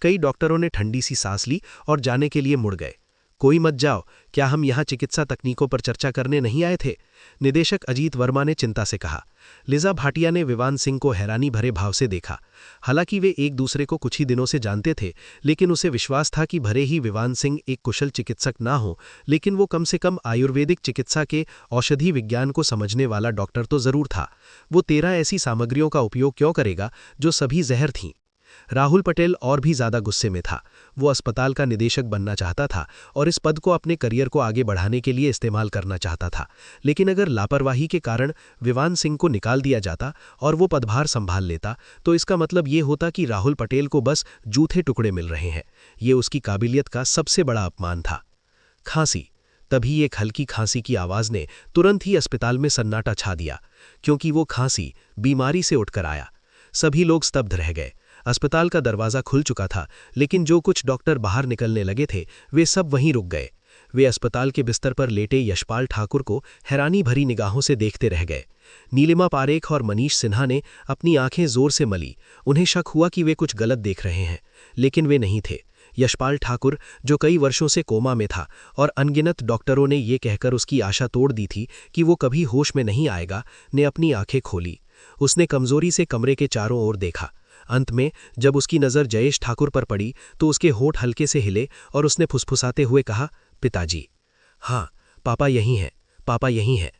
कई डॉक्टरों ने ठंडी सी सांस ली और जाने के लिए मुड़ गए। कोई मत जाओ, क्या हम यहाँ चिकित्सा तकनीकों पर चर्चा करने नहीं आए थे? निदेशक अजीत वर्मा ने चिंता से कहा। लिजा भाटिया ने विवान सिंह को हैरानी भरे भाव से देखा। हालांकि वे एक दूसरे को कुछ ही दिनों से जानते थे, लेकिन उसे विश्वास था कि भले ही विवान सिंह एक कुशल चिकित्सक ना हो, लेकिन वो कम से कम आयुर्वेदिक चिकित्सा के औषधि विज्ञान को समझने वाला डॉक्टर तो जरूर था। वो 13 ऐसी सामग्रियों का उपयोग क्यों करेगा जो सभी जहर थीं? राहुल पटेल और भी ज्यादा गुस्से में था। वो अस्पताल का निदेशक बनना चाहता था और इस पद को अपने करियर को आगे बढ़ाने के लिए इस्तेमाल करना चाहता था, लेकिन अगर लापरवाही के कारण विवान सिंह को निकाल दिया जाता और वो पदभार संभाल लेता तो इसका मतलब ये होता कि राहुल पटेल को बस जूठे टुकड़े मिल रहे हैं। ये उसकी काबिलियत का सबसे बड़ा अपमान था। खांसी। तभी एक हल्की खांसी की आवाज ने तुरंत ही अस्पताल में सन्नाटा छा दिया, क्योंकि वो खांसी बीमारी से उठकर आया। सभी लोग स्तब्ध रह गए। अस्पताल का दरवाज़ा खुल चुका था, लेकिन जो कुछ डॉक्टर बाहर निकलने लगे थे वे सब वहीं रुक गए। वे अस्पताल के बिस्तर पर लेटे यशपाल ठाकुर को हैरानी भरी निगाहों से देखते रह गए। नीलिमा पारेख और मनीष सिन्हा ने अपनी आंखें जोर से मली। उन्हें शक हुआ कि वे कुछ गलत देख रहे हैं, लेकिन वे नहीं थे। यशपाल ठाकुर, जो कई वर्षों से कोमा में था और अनगिनत डॉक्टरों ने ये कहकर उसकी आशा तोड़ दी थी कि वो कभी होश में नहीं आएगा, ने अपनी आंखें खोली। उसने कमजोरी से कमरे के चारों ओर देखा। अंत में जब उसकी नज़र जयेश ठाकुर पर पड़ी तो उसके होठ हल्के से हिले और उसने फुसफुसाते हुए कहा, पिताजी। हाँ, पापा यहीं हैं, पापा यहीं हैं।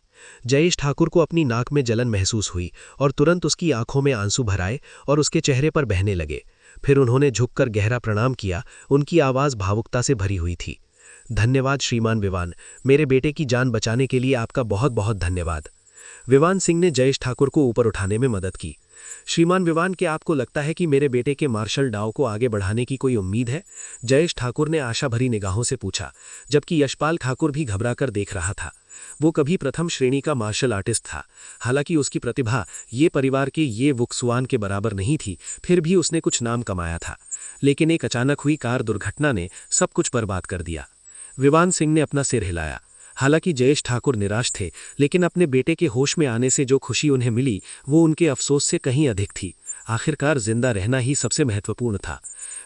जयेश ठाकुर को अपनी नाक में जलन महसूस हुई और तुरंत उसकी आंखों में आंसू भर आए और उसके चेहरे पर बहने लगे। फिर उन्होंने झुककर गहरा प्रणाम किया। उनकी आवाज़ भावुकता से भरी हुई थी। धन्यवाद श्रीमान विवान, मेरे बेटे की जान बचाने के लिए आपका बहुत बहुत धन्यवाद। विवान सिंह ने जयेश ठाकुर को ऊपर उठाने में मदद की। श्रीमान विवान, क्या आपको लगता है कि मेरे बेटे के मार्शल डाव को आगे बढ़ाने की कोई उम्मीद है? जयेश ठाकुर ने आशा भरी निगाहों से पूछा, जबकि यशपाल ठाकुर भी घबराकर देख रहा था। वो कभी प्रथम श्रेणी का मार्शल आर्टिस्ट था। हालांकि उसकी प्रतिभा ये परिवार के ये वुक्सुआन के बराबर नहीं थी, फिर भी उसने कुछ नाम कमाया था। लेकिन एक अचानक हुई कार दुर्घटना ने सब कुछ बर्बाद कर दिया। विवान सिंह ने अपना सिर हिलाया। हालांकि जयेश ठाकुर निराश थे, लेकिन अपने बेटे के होश में आने से जो खुशी उन्हें मिली वो उनके अफसोस से कहीं अधिक थी। आखिरकार जिंदा रहना ही सबसे महत्वपूर्ण था।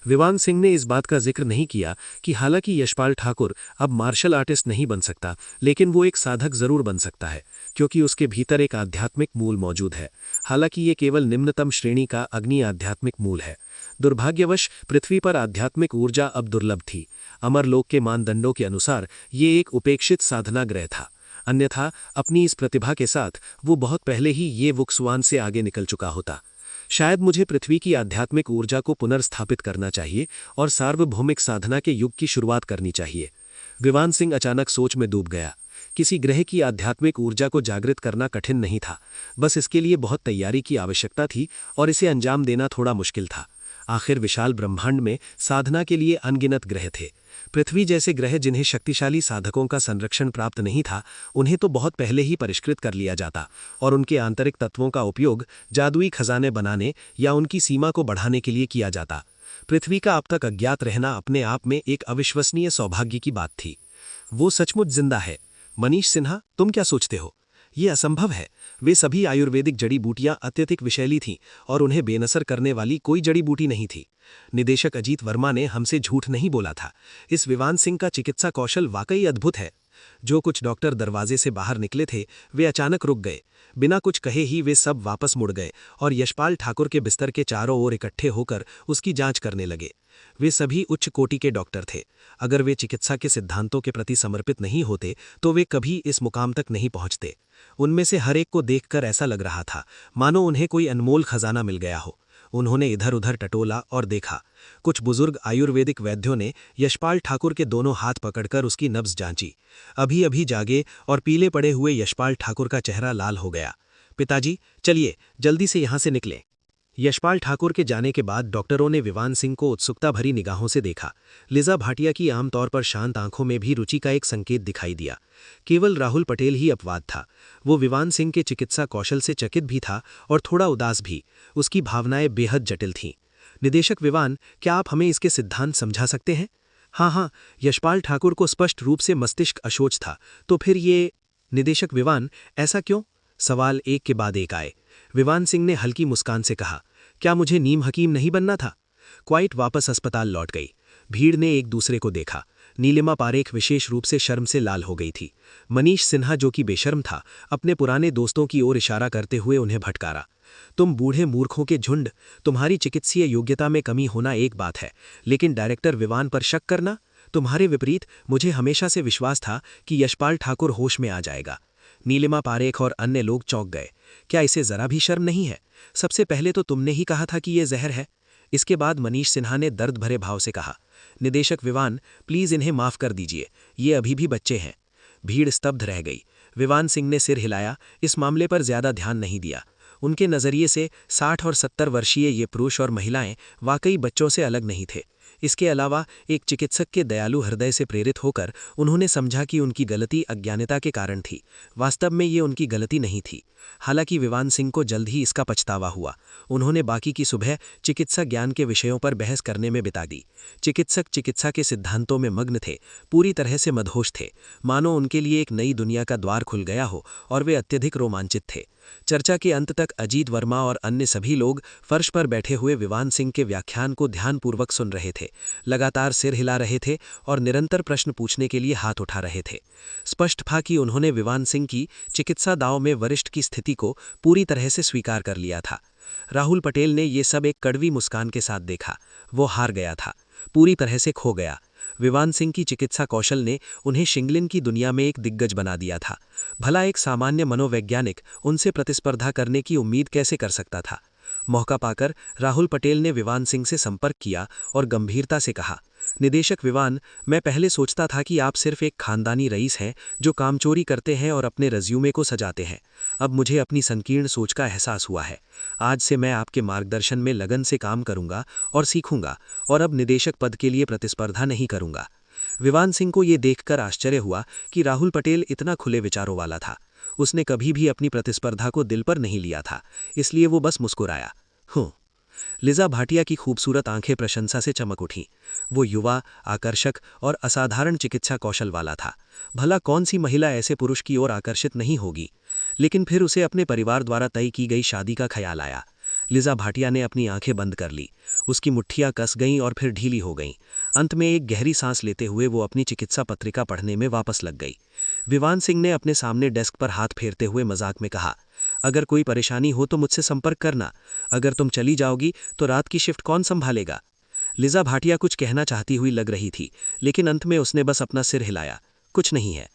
विवान सिंह ने इस बात का जिक्र नहीं किया कि हालांकि यशपाल ठाकुर अब मार्शल आर्टिस्ट नहीं बन सकता, लेकिन वो एक साधक जरूर बन सकता है, क्योंकि उसके भीतर एक आध्यात्मिक मूल मौजूद है। हालांकि ये केवल निम्नतम श्रेणी का अग्नि आध्यात्मिक मूल है। दुर्भाग्यवश पृथ्वी पर आध्यात्मिक ऊर्जा अब दुर्लभ थी। अमरलोक के मानदंडों के अनुसार ये एक उपेक्षित साधना ग्रह था, अन्यथा अपनी इस प्रतिभा के साथ वो बहुत पहले ही ये वुक्सुआन से आगे निकल चुका होता। शायद मुझे पृथ्वी की आध्यात्मिक ऊर्जा को पुनर्स्थापित करना चाहिए और सार्वभौमिक साधना के युग की शुरुआत करनी चाहिए। विवान सिंह अचानक सोच में डूब गया। किसी ग्रह की आध्यात्मिक ऊर्जा को जागृत करना कठिन नहीं था, बस इसके लिए बहुत तैयारी की आवश्यकता थी और इसे अंजाम देना थोड़ा मुश्किल था। आखिर विशाल ब्रह्मांड में साधना के लिए अनगिनत ग्रह थे। पृथ्वी जैसे ग्रह जिन्हें शक्तिशाली साधकों का संरक्षण प्राप्त नहीं था, उन्हें तो बहुत पहले ही परिष्कृत कर लिया जाता और उनके आंतरिक तत्वों का उपयोग जादुई खजाने बनाने या उनकी सीमा को बढ़ाने के लिए किया जाता। पृथ्वी का अब तक अज्ञात रहना अपने आप में एक अविश्वसनीय सौभाग्य की बात थी। वो सचमुच जिंदा है। मनीष सिन्हा, तुम क्या सोचते हो? ये असंभव है। वे सभी आयुर्वेदिक जड़ी बूटियां अत्यधिक विषैली थीं और उन्हें बेनसर करने वाली कोई जड़ी बूटी नहीं थी। निदेशक अजीत वर्मा ने हमसे झूठ नहीं बोला था। इस विवान सिंह का चिकित्सा कौशल वाकई अद्भुत है। जो कुछ डॉक्टर दरवाजे से बाहर निकले थे वे अचानक रुक गए। बिना कुछ कहे ही वे सब वापस मुड़ गए और यशपाल ठाकुर के बिस्तर के चारों ओर इकट्ठे होकर उसकी जांच करने लगे। वे सभी उच्च कोटि के डॉक्टर थे। अगर वे चिकित्सा के सिद्धांतों के प्रति समर्पित नहीं होते तो वे कभी इस मुकाम तक नहीं पहुंचते। उनमें से हर एक को देखकर ऐसा लग रहा था मानो उन्हें कोई अनमोल खजाना मिल गया हो। उन्होंने इधर उधर टटोला और देखा। कुछ बुजुर्ग आयुर्वेदिक वैद्यों ने यशपाल ठाकुर के दोनों हाथ पकड़कर उसकी नब्ज जांची। अभी अभी जागे और पीले पड़े हुए यशपाल ठाकुर का चेहरा लाल हो गया। पिताजी, चलिए जल्दी से यहाँ से निकलें। यशपाल ठाकुर के जाने के बाद डॉक्टरों ने विवान सिंह को उत्सुकता भरी निगाहों से देखा। लिजा भाटिया की आमतौर पर शांत आंखों में भी रुचि का एक संकेत दिखाई दिया। केवल राहुल पटेल ही अपवाद था। वो विवान सिंह के चिकित्सा कौशल से चकित भी था और थोड़ा उदास भी। उसकी भावनाएं बेहद जटिल थीं। निदेशक विवान, क्या आप हमें इसके सिद्धांत समझा सकते हैं? हाँ, यशपाल ठाकुर को स्पष्ट रूप से मस्तिष्क अशोच था। तो फिर ये निदेशक विवान, ऐसा क्यों? सवाल एक के बाद एक आए। विवान सिंह ने हल्की मुस्कान से कहा, क्या मुझे नीम हकीम नहीं बनना था? क्वाइट वापस अस्पताल लौट गई। भीड़ ने एक दूसरे को देखा। नीलिमा पारेख विशेष रूप से शर्म से लाल हो गई थी। मनीष सिन्हा, जो कि बेशर्म था, अपने पुराने दोस्तों की ओर इशारा करते हुए उन्हें भटकारा। तुम बूढ़े मूर्खों के झुंड, तुम्हारी चिकित्सीय योग्यता में कमी होना एक बात है, लेकिन डायरेक्टर विवान पर शक करना? तुम्हारे विपरीत मुझे हमेशा से विश्वास था कि यशपाल ठाकुर होश में आ जाएगा। नीलिमा पारेख और अन्य लोग चौंक गए। क्या इसे जरा भी शर्म नहीं है? सबसे पहले तो तुमने ही कहा था कि यह जहर है। इसके बाद मनीष सिन्हा ने दर्द भरे भाव से कहा, निदेशक विवान, प्लीज इन्हें माफ कर दीजिए, ये अभी भी बच्चे हैं। भीड़ स्तब्ध रह गई। विवान सिंह ने सिर हिलाया, इस मामले पर ज्यादा ध्यान नहीं दिया। उनके नजरिए से 60 और 70 वर्षीय ये पुरुष और महिलाएं वाकई बच्चों से अलग नहीं थे। इसके अलावा एक चिकित्सक के दयालु हृदय से प्रेरित होकर उन्होंने समझा कि उनकी गलती अज्ञानता के कारण थी। वास्तव में ये उनकी गलती नहीं थी। हालांकि विवान सिंह को जल्द ही इसका पछतावा हुआ। उन्होंने बाकी की सुबह चिकित्सा ज्ञान के विषयों पर बहस करने में बिता दी। चिकित्सक चिकित्सा के सिद्धांतों में मग्न थे, पूरी तरह से मदहोश थे, मानो उनके लिए एक नई दुनिया का द्वार खुल गया हो, और वे अत्यधिक रोमांचित थे। चर्चा के अंत तक अजीत वर्मा और अन्य सभी लोग फर्श पर बैठे हुए विवान सिंह के व्याख्यान को ध्यानपूर्वक सुन रहे थे, लगातार सिर हिला रहे थे और निरंतर प्रश्न पूछने के लिए हाथ उठा रहे थे। स्पष्ट था कि उन्होंने विवान सिंह की चिकित्सा दांव में वरिष्ठ की स्थिति को पूरी तरह से स्वीकार कर लिया था। राहुल पटेल ने ये सब एक कड़वी मुस्कान के साथ देखा। वो हार गया था, पूरी तरह से खो गया। विवान सिंह की चिकित्सा कौशल ने उन्हें शिंगलिन की दुनिया में एक दिग्गज बना दिया था। भला एक सामान्य मनोवैज्ञानिक उनसे प्रतिस्पर्धा करने की उम्मीद कैसे कर सकता था? मौका पाकर राहुल पटेल ने विवान सिंह से संपर्क किया और गंभीरता से कहा, निदेशक विवान, मैं पहले सोचता था कि आप सिर्फ एक खानदानी रईस हैं जो कामचोरी करते हैं और अपने रिज्यूमे को सजाते हैं। अब मुझे अपनी संकीर्ण सोच का एहसास हुआ है। आज से मैं आपके मार्गदर्शन में लगन से काम करूंगा और सीखूंगा, और अब निदेशक पद के लिए प्रतिस्पर्धा नहीं करूंगा। विवान सिंह को ये देखकर आश्चर्य हुआ कि राहुल पटेल इतना खुले विचारों वाला था। उसने कभी भी अपनी प्रतिस्पर्धा को दिल पर नहीं लिया था, इसलिए वो बस मुस्कुराया। लिजा भाटिया की खूबसूरत आंखें प्रशंसा से चमक उठीं। वो युवा, आकर्षक और असाधारण चिकित्सा कौशल वाला था। भला कौन सी महिला ऐसे पुरुष की ओर आकर्षित नहीं होगी? लेकिन फिर उसे अपने परिवार द्वारा तय की गई शादी का ख्याल आया। लिजा भाटिया ने अपनी आंखें बंद कर ली। उसकी मुट्ठियां कस गईं और फिर ढीली हो गईं। अंत में एक गहरी सांस लेते हुए वो अपनी चिकित्सा पत्रिका पढ़ने में वापस लग गई। विवान सिंह ने अपने सामने डेस्क पर हाथ फेरते हुए मजाक में कहा, अगर कोई परेशानी हो तो मुझसे संपर्क करना। अगर तुम चली जाओगी तो रात की शिफ्ट कौन संभालेगा? लिजा भाटिया कुछ कहना चाहती हुई लग रही थी, लेकिन अंत में उसने बस अपना सिर हिलाया। कुछ नहीं है।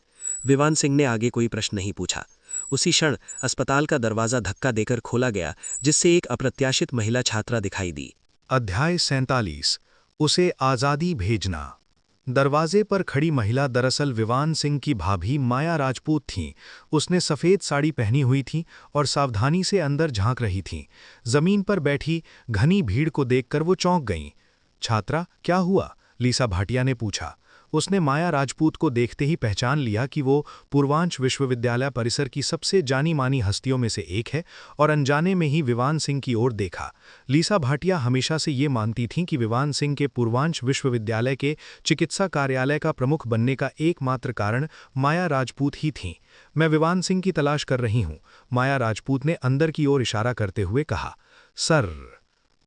विवान सिंह ने आगे कोई प्रश्न नहीं पूछा। उसी क्षण अस्पताल का दरवाजा धक्का देकर खोला गया, जिससे एक अप्रत्याशित महिला छात्रा दिखाई दी। अध्याय 47, उसे आज़ादी भेजना। दरवाजे पर खड़ी महिला दरअसल विवान सिंह की भाभी माया राजपूत थीं। उसने सफ़ेद साड़ी पहनी हुई थी और सावधानी से अंदर झांक रही थीं। ज़मीन पर बैठी घनी भीड़ को देखकर वो चौंक गईं। छात्रा, क्या हुआ? लीसा भाटिया ने पूछा। उसने माया राजपूत को देखते ही पहचान लिया कि वो पूर्वांच विश्वविद्यालय परिसर की सबसे जानी मानी हस्तियों में से एक है, और अनजाने में ही विवान सिंह की ओर देखा। लीसा भाटिया हमेशा से ये मानती थीं कि विवान सिंह के पूर्वांच विश्वविद्यालय के चिकित्सा कार्यालय का प्रमुख बनने का एकमात्र कारण माया राजपूत ही थीं। मैं विवान सिंह की तलाश कर रही हूँ, माया राजपूत ने अंदर की ओर इशारा करते हुए कहा। सर।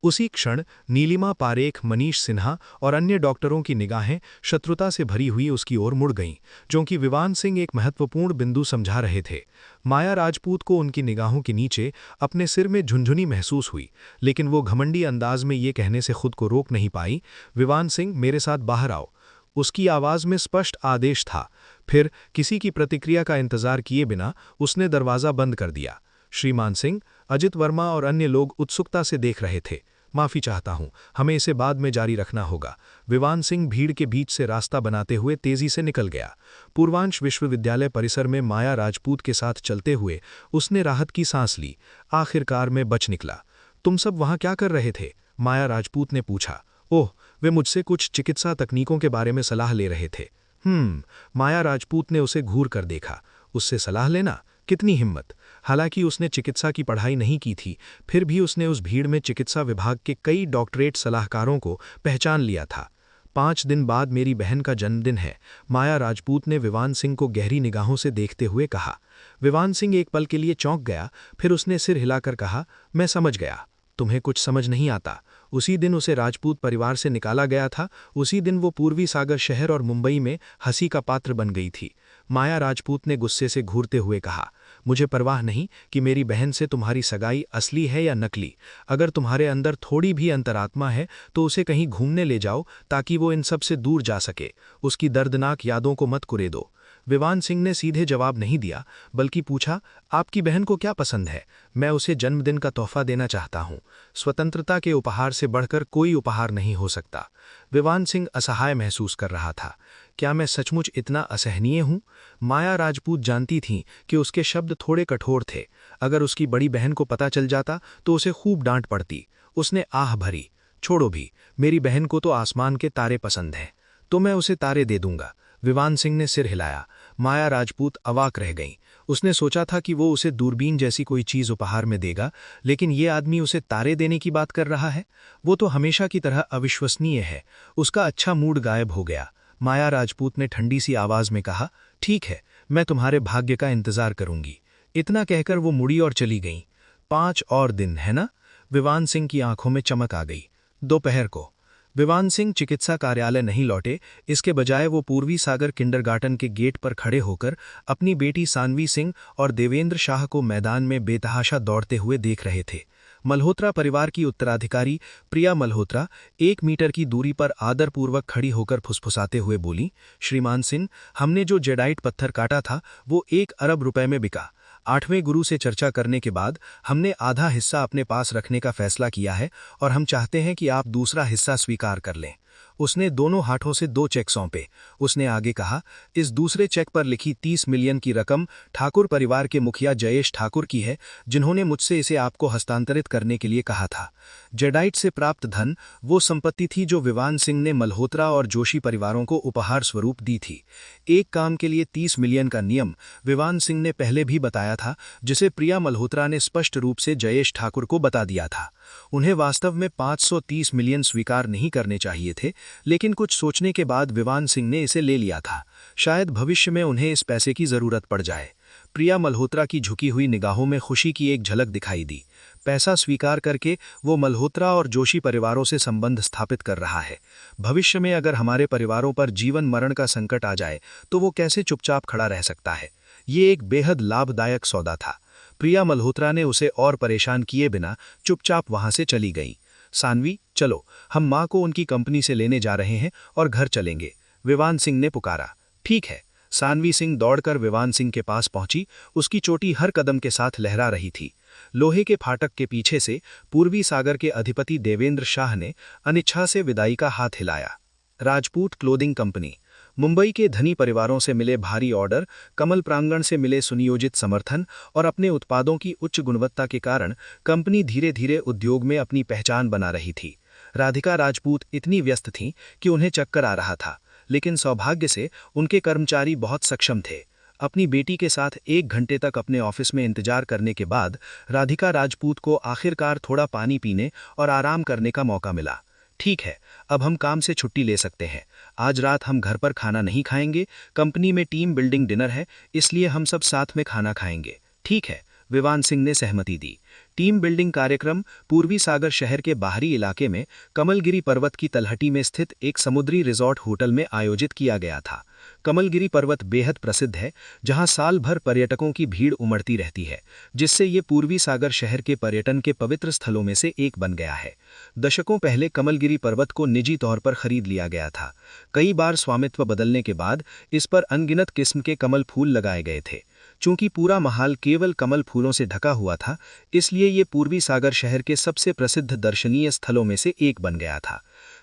उसी क्षण नीलिमा पारेख, मनीष सिन्हा और अन्य डॉक्टरों की निगाहें शत्रुता से भरी हुई उसकी ओर मुड़ गईं, जो कि विवान सिंह एक महत्वपूर्ण बिंदु समझा रहे थे। माया राजपूत को उनकी निगाहों के नीचे अपने सिर में झुंझुनी महसूस हुई, लेकिन वो घमंडी अंदाज में ये कहने से खुद को रोक नहीं पाई, विवान सिंह, मेरे साथ बाहर आओ। उसकी आवाज़ में स्पष्ट आदेश था। फिर किसी की प्रतिक्रिया का इंतजार किए बिना उसने दरवाज़ा बंद कर दिया। श्रीमान सिंह, अजित वर्मा और अन्य लोग उत्सुकता से देख रहे थे। माफ़ी चाहता हूँ, हमें इसे बाद में जारी रखना होगा। विवान सिंह भीड़ के बीच से रास्ता बनाते हुए तेजी से निकल गया। पूर्वांच विश्वविद्यालय परिसर में माया राजपूत के साथ चलते हुए उसने राहत की सांस ली। आखिरकार में बच निकला। तुम सब वहां क्या कर रहे थे? माया राजपूत ने पूछा। ओह, वे मुझसे कुछ चिकित्सा तकनीकों के बारे में सलाह ले रहे थे। माया राजपूत ने उसे घूर कर देखा। उससे सलाह लेना? कितनी हिम्मत! हालांकि उसने चिकित्सा की पढ़ाई नहीं की थी, फिर भी उसने उस भीड़ में चिकित्सा विभाग के कई डॉक्टरेट सलाहकारों को पहचान लिया था। 5 दिन बाद मेरी बहन का जन्मदिन है, माया राजपूत ने विवान सिंह को गहरी निगाहों से देखते हुए कहा। विवान सिंह एक पल के लिए चौंक गया, फिर उसने सिर हिलाकर कहा, मैं समझ गया। तुम्हें कुछ समझ नहीं आता। उसी दिन उसे राजपूत परिवार से निकाला गया था, उसी दिन वो पूर्वी सागर शहर और मुंबई में हंसी का पात्र बन गई थी। माया राजपूत ने गुस्से से घूरते हुए कहा, मुझे परवाह नहीं कि मेरी बहन से तुम्हारी सगाई असली है या नकली। अगर तुम्हारे अंदर थोड़ी भी अंतरात्मा है तो उसे कहीं घूमने ले जाओ ताकि वो इन सब से दूर जा सके। उसकी दर्दनाक यादों को मत कुरेदो। विवान सिंह ने सीधे जवाब नहीं दिया, बल्कि पूछा, आपकी बहन को क्या पसंद है? मैं उसे जन्मदिन का तोहफा देना चाहता हूँ। स्वतंत्रता के उपहार से बढ़कर कोई उपहार नहीं हो सकता। विवान सिंह असहाय महसूस कर रहा था। क्या मैं सचमुच इतना असहनीय हूँ? माया राजपूत जानती थीं कि उसके शब्द थोड़े कठोर थे। अगर उसकी बड़ी बहन को पता चल जाता तो उसे खूब डांट पड़ती। उसने आह भरी, छोड़ो भी, मेरी बहन को तो आसमान के तारे पसंद हैं, तो मैं उसे तारे दे दूंगा। विवान सिंह ने सिर हिलाया। माया राजपूत अवाक रह गईं। उसने सोचा था कि वो उसे दूरबीन जैसी कोई चीज उपहार में देगा, लेकिन ये आदमी उसे तारे देने की बात कर रहा है। वो तो हमेशा की तरह अविश्वसनीय है। उसका अच्छा मूड गायब हो गया। माया राजपूत ने ठंडी सी आवाज में कहा, ठीक है, मैं तुम्हारे भाग्य का इंतजार करूंगी। इतना कहकर वो मुड़ी और चली गईं। 5 और दिन, है ना? विवान सिंह की आंखों में चमक आ गई। दोपहर को विवान सिंह चिकित्सा कार्यालय नहीं लौटे। इसके बजाय वो पूर्वी सागर किंडरगार्टन के गेट पर खड़े होकर अपनी बेटी सानवी सिंह और देवेंद्र शाह को मैदान में बेतहाशा दौड़ते हुए देख रहे थे। मल्होत्रा परिवार की उत्तराधिकारी प्रिया मल्होत्रा 1 मीटर की दूरी पर आदरपूर्वक खड़ी होकर फुसफुसाते हुए बोली, श्रीमान सिंह, हमने जो जेडाइट पत्थर काटा था वो 1 अरब रुपए में बिका। 8वें गुरु से चर्चा करने के बाद हमने आधा हिस्सा अपने पास रखने का फैसला किया है और हम चाहते हैं कि आप दूसरा हिस्सा स्वीकार कर लें। उसने दोनों हाथों से 2 चेक सौंपे। उसने आगे कहा, इस दूसरे चेक पर लिखी 30 मिलियन की रकम ठाकुर परिवार के मुखिया जयेश ठाकुर की है, जिन्होंने मुझसे इसे आपको हस्तांतरित करने के लिए कहा था। जेडाइट से प्राप्त धन वो संपत्ति थी जो विवान सिंह ने मल्होत्रा और जोशी परिवारों को उपहार स्वरूप दी थी। एक काम के लिए 30 मिलियन का नियम विवान सिंह ने पहले भी बताया था, जिसे प्रिया मल्होत्रा ने स्पष्ट रूप से जयेश ठाकुर को बता दिया था। उन्हें वास्तव में 530 मिलियन स्वीकार नहीं करने चाहिए थे, लेकिन कुछ सोचने के बाद विवान सिंह ने इसे ले लिया था। शायद भविष्य में उन्हें इस पैसे की जरूरत पड़ जाए। प्रिया मल्होत्रा की झुकी हुई निगाहों में खुशी की एक झलक दिखाई दी। पैसा स्वीकार करके वो मल्होत्रा और जोशी परिवारों से संबंध स्थापित कर रहा है। भविष्य में अगर हमारे परिवारों पर जीवन मरण का संकट आ जाए तो वो कैसे चुपचाप खड़ा रह सकता है? ये एक बेहद लाभदायक सौदा था। प्रिया मल्होत्रा ने उसे और परेशान किए बिना चुपचाप वहां से चली गई। सानवी, चलो, हम माँ को उनकी कंपनी से लेने जा रहे हैं और घर चलेंगे, विवान सिंह ने पुकारा। ठीक है। सानवी सिंह दौड़कर विवान सिंह के पास पहुंची। उसकी चोटी हर कदम के साथ लहरा रही थी। लोहे के फाटक के पीछे से पूर्वी सागर के अधिपति देवेंद्र शाह ने अनिच्छा से विदाई का हाथ हिलाया। Rajput clothing company. मुंबई के धनी परिवारों से मिले भारी ऑर्डर, कमल प्रांगण से मिले सुनियोजित समर्थन और अपने उत्पादों की उच्च गुणवत्ता के कारण कंपनी धीरे धीरे उद्योग में अपनी पहचान बना रही थी। राधिका राजपूत इतनी व्यस्त थीं कि उन्हें चक्कर आ रहा था, लेकिन सौभाग्य से उनके कर्मचारी बहुत सक्षम थे। अपनी बेटी के साथ 1 घंटे तक अपने ऑफिस में इंतजार करने के बाद राधिका राजपूत को आखिरकार थोड़ा पानी पीने और आराम करने का मौका मिला। ठीक है, अब हम काम से छुट्टी ले सकते हैं। आज रात हम घर पर खाना नहीं खाएंगे, कंपनी में टीम बिल्डिंग डिनर है, इसलिए हम सब साथ में खाना खाएंगे। ठीक है, विवान सिंह ने सहमति दी। टीम बिल्डिंग कार्यक्रम पूर्वी सागर शहर के बाहरी इलाके में कमलगिरी पर्वत की तलहटी में स्थित एक समुद्री रिजॉर्ट होटल में आयोजित किया गया था। कमलगिरी पर्वत बेहद प्रसिद्ध है, जहां साल भर पर्यटकों की भीड़ उमड़ती रहती है, जिससे ये पूर्वी सागर शहर के पर्यटन के पवित्र स्थलों में से एक बन गया है। दशकों पहले कमलगिरी पर्वत को निजी तौर पर खरीद लिया गया था। कई बार स्वामित्व बदलने के बाद इस पर अनगिनत किस्म के कमल फूल लगाए गए थे। चूंकि पूरा महाल केवल कमल फूलों से ढका हुआ था, इसलिए ये पूर्वी सागर शहर के सबसे प्रसिद्ध दर्शनीय स्थलों में से एक बन गया था।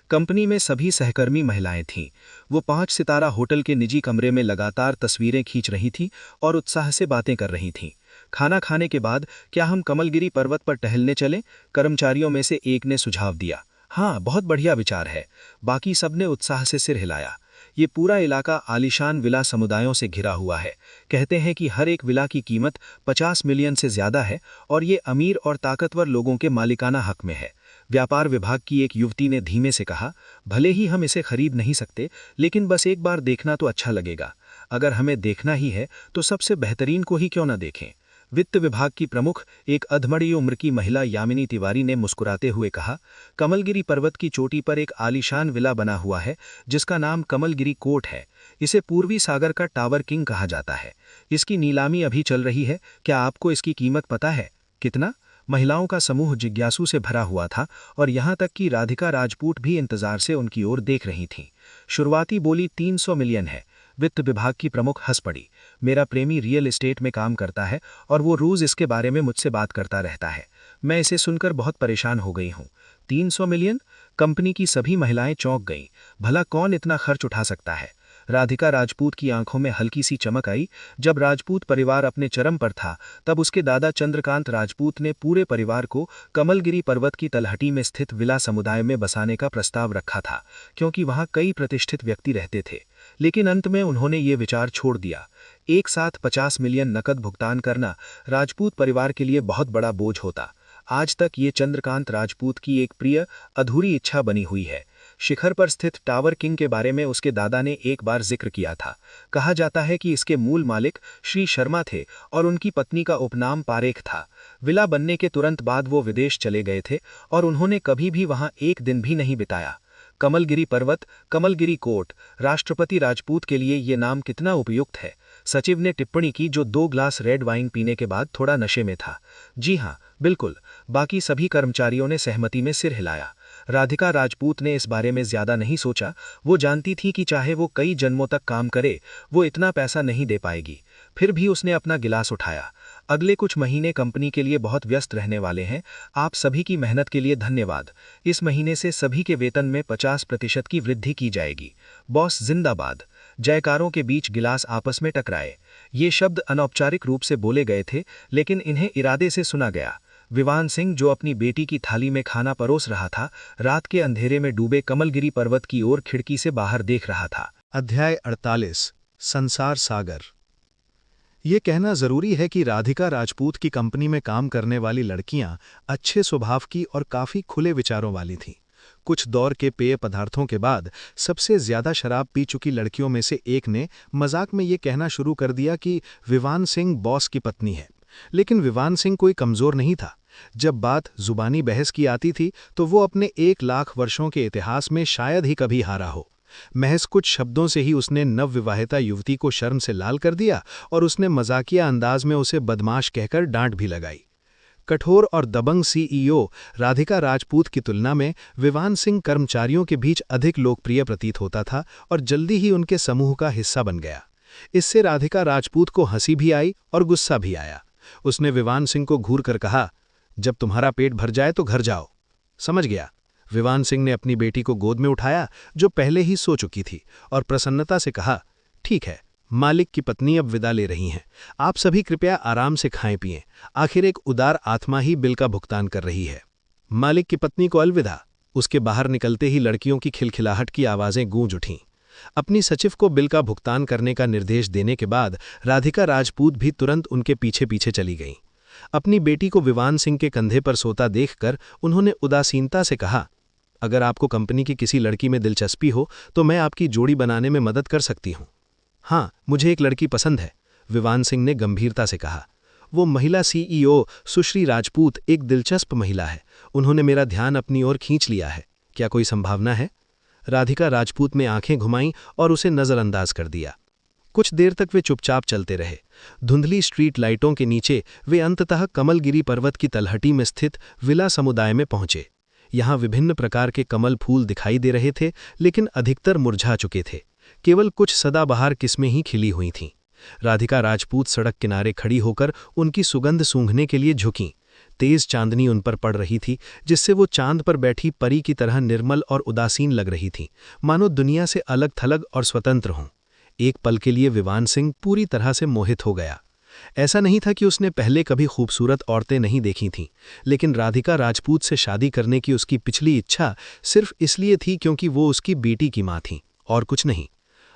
कंपनी में सभी सहकर्मी महिलाएं थीं। वो 5 सितारा होटल के निजी कमरे में लगातार तस्वीरें खींच रही थीं और उत्साह से बातें कर रही थीं। खाना खाने के बाद क्या हम कमलगिरी पर्वत पर टहलने चलें? कर्मचारियों में से एक ने सुझाव दिया। हाँ, बहुत बढ़िया विचार है। बाकी सबने उत्साह से सिर हिलाया। ये पूरा इलाका आलीशान विला समुदायों से घिरा हुआ है। कहते हैं कि हर एक विला की कीमत 50 मिलियन से ज्यादा है और ये अमीर और ताकतवर लोगों के मालिकाना हक में है। व्यापार विभाग की एक युवती ने धीमे से कहा, भले ही हम इसे खरीद नहीं सकते, लेकिन बस एक बार देखना तो अच्छा लगेगा। अगर हमें देखना ही है तो सबसे बेहतरीन को ही क्यों न देखें। वित्त विभाग की प्रमुख, एक अधमड़ी उम्र की महिला यामिनी तिवारी ने मुस्कुराते हुए कहा, कमलगिरी पर्वत की चोटी पर एक आलीशान विला बना हुआ है जिसका नाम कमलगिरी कोर्ट है। इसे पूर्वी सागर का टावर किंग कहा जाता है। इसकी नीलामी अभी चल रही है। क्या आपको इसकी कीमत पता है? कितना? महिलाओं का समूह जिज्ञासु से भरा हुआ था और यहाँ तक कि राधिका राजपूत भी इंतजार से उनकी ओर देख रही थीं। शुरुआती बोली 300 मिलियन है। वित्त विभाग की प्रमुख हंस पड़ी। मेरा प्रेमी रियल एस्टेट में काम करता है और वो रोज इसके बारे में मुझसे बात करता रहता है। मैं इसे सुनकर बहुत परेशान हो गई हूँ। 300 मिलियन? कंपनी की सभी महिलाएं चौंक गईं। भला कौन इतना खर्च उठा सकता है? राधिका राजपूत की आंखों में हल्की सी चमक आई। जब राजपूत परिवार अपने चरम पर था, तब उसके दादा चंद्रकांत राजपूत ने पूरे परिवार को कमलगिरी पर्वत की तलहटी में स्थित विला समुदाय में बसाने का प्रस्ताव रखा था, क्योंकि वहां कई प्रतिष्ठित व्यक्ति रहते थे। लेकिन अंत में उन्होंने ये विचार छोड़ दिया। एक साथ 50 मिलियन नकद भुगतान करना राजपूत परिवार के लिए बहुत बड़ा बोझ होता। आज तक ये चंद्रकांत राजपूत की एक प्रिय अधूरी इच्छा बनी हुई है। शिखर पर स्थित टावर किंग के बारे में उसके दादा ने एक बार जिक्र किया था। कहा जाता है कि इसके मूल मालिक श्री शर्मा थे और उनकी पत्नी का उपनाम पारेख था। विला बनने के तुरंत बाद वो विदेश चले गए थे और उन्होंने कभी भी वहां एक दिन भी नहीं बिताया। कमलगिरी पर्वत, कमलगिरी कोर्ट, राष्ट्रपति राजपूत के लिए ये नाम कितना उपयुक्त है। सचिव ने टिप्पणी की, जो 2 ग्लास रेड वाइन पीने के बाद थोड़ा नशे में था। जी हाँ, बिल्कुल। बाकी सभी कर्मचारियों ने सहमति में सिर हिलाया। राधिका राजपूत ने इस बारे में ज्यादा नहीं सोचा। वो जानती थी कि चाहे वो कई जन्मों तक काम करे, वो इतना पैसा नहीं दे पाएगी। फिर भी उसने अपना गिलास उठाया। अगले कुछ महीने कंपनी के लिए बहुत व्यस्त रहने वाले हैं। आप सभी की मेहनत के लिए धन्यवाद। इस महीने से सभी के वेतन में 50% की वृद्धि की जाएगी। बॉस जिंदाबाद। जयकारों के बीच गिलास आपस में टकराए। ये शब्द अनौपचारिक रूप से बोले गए थे, लेकिन इन्हें इरादे से सुना गया। विवान सिंह, जो अपनी बेटी की थाली में खाना परोस रहा था, रात के अंधेरे में डूबे कमलगिरी पर्वत की ओर खिड़की से बाहर देख रहा था। अध्याय 48 संसार सागर। ये कहना जरूरी है कि राधिका राजपूत की कंपनी में काम करने वाली लड़कियां अच्छे स्वभाव की और काफी खुले विचारों वाली थीं। कुछ दौर के पेय पदार्थों के बाद सबसे ज्यादा शराब पी चुकी लड़कियों में से एक ने मजाक में ये कहना शुरू कर दिया कि विवान सिंह बॉस की पत्नी है। लेकिन विवान सिंह कोई कमजोर नहीं था। जब बात जुबानी बहस की आती थी तो वो अपने 1 लाख वर्षों के इतिहास में शायद ही कभी हारा हो। महज कुछ शब्दों से ही उसने नवविवाहिता युवती को शर्म से लाल कर दिया और उसने मजाकिया अंदाज में उसे बदमाश कहकर डांट भी लगाई। कठोर और दबंग सीईओ राधिका राजपूत की तुलना में विवान सिंह कर्मचारियों के बीच अधिक लोकप्रिय प्रतीत होता था और जल्दी ही उनके समूह का हिस्सा बन गया। इससे राधिका राजपूत को हंसी भी आई और गुस्सा भी आया। उसने विवान सिंह को घूर कर कहा, जब तुम्हारा पेट भर जाए तो घर जाओ। समझ गया। विवान सिंह ने अपनी बेटी को गोद में उठाया, जो पहले ही सो चुकी थी, और प्रसन्नता से कहा, ठीक है, मालिक की पत्नी अब विदा ले रही हैं। आप सभी कृपया आराम से खाएं पिएं। आखिर एक उदार आत्मा ही बिल का भुगतान कर रही है। मालिक की पत्नी को अलविदा। उसके बाहर निकलते ही लड़कियों की खिलखिलाहट की आवाजें गूंज उठीं। अपनी सचिव को बिल का भुगतान करने का निर्देश देने के बाद राधिका राजपूत भी तुरंत उनके पीछे पीछे चली गईं। अपनी बेटी को विवान सिंह के कंधे पर सोता देखकर उन्होंने उदासीनता से कहा, अगर आपको कंपनी की किसी लड़की में दिलचस्पी हो तो मैं आपकी जोड़ी बनाने में मदद कर सकती हूं। हाँ, मुझे एक लड़की पसंद है, विवान सिंह ने गंभीरता से कहा। वो महिला सीईओ सुश्री राजपूत एक दिलचस्प महिला है। उन्होंने मेरा ध्यान अपनी ओर खींच लिया है। क्या कोई संभावना है? राधिका राजपूत ने आंखें घुमाईं और उसे नजरअंदाज कर दिया। कुछ देर तक वे चुपचाप चलते रहे। धुंधली स्ट्रीट लाइटों के नीचे वे अंततः कमलगिरी पर्वत की तलहटी में स्थित विला समुदाय में पहुंचे। यहाँ विभिन्न प्रकार के कमल फूल दिखाई दे रहे थे, लेकिन अधिकतर मुरझा चुके थे। केवल कुछ सदाबहार किस्में ही खिली हुई थीं। राधिका राजपूत सड़क किनारे खड़ी होकर उनकी सुगंध सूंघने के लिए झुकीं। तेज चांदनी उन पर पड़ रही थी, जिससे वो चांद पर बैठी परी की तरह निर्मल और उदासीन लग रही थीं, मानो दुनिया से अलग थलग और स्वतंत्र हों। एक पल के लिए विवान सिंह पूरी तरह से मोहित हो गया। ऐसा नहीं था कि उसने पहले कभी खूबसूरत औरतें नहीं देखी थीं, लेकिन राधिका राजपूत से शादी करने की उसकी पिछली इच्छा सिर्फ इसलिए थी क्योंकि वो उसकी बेटी की माँ थी, और कुछ नहीं।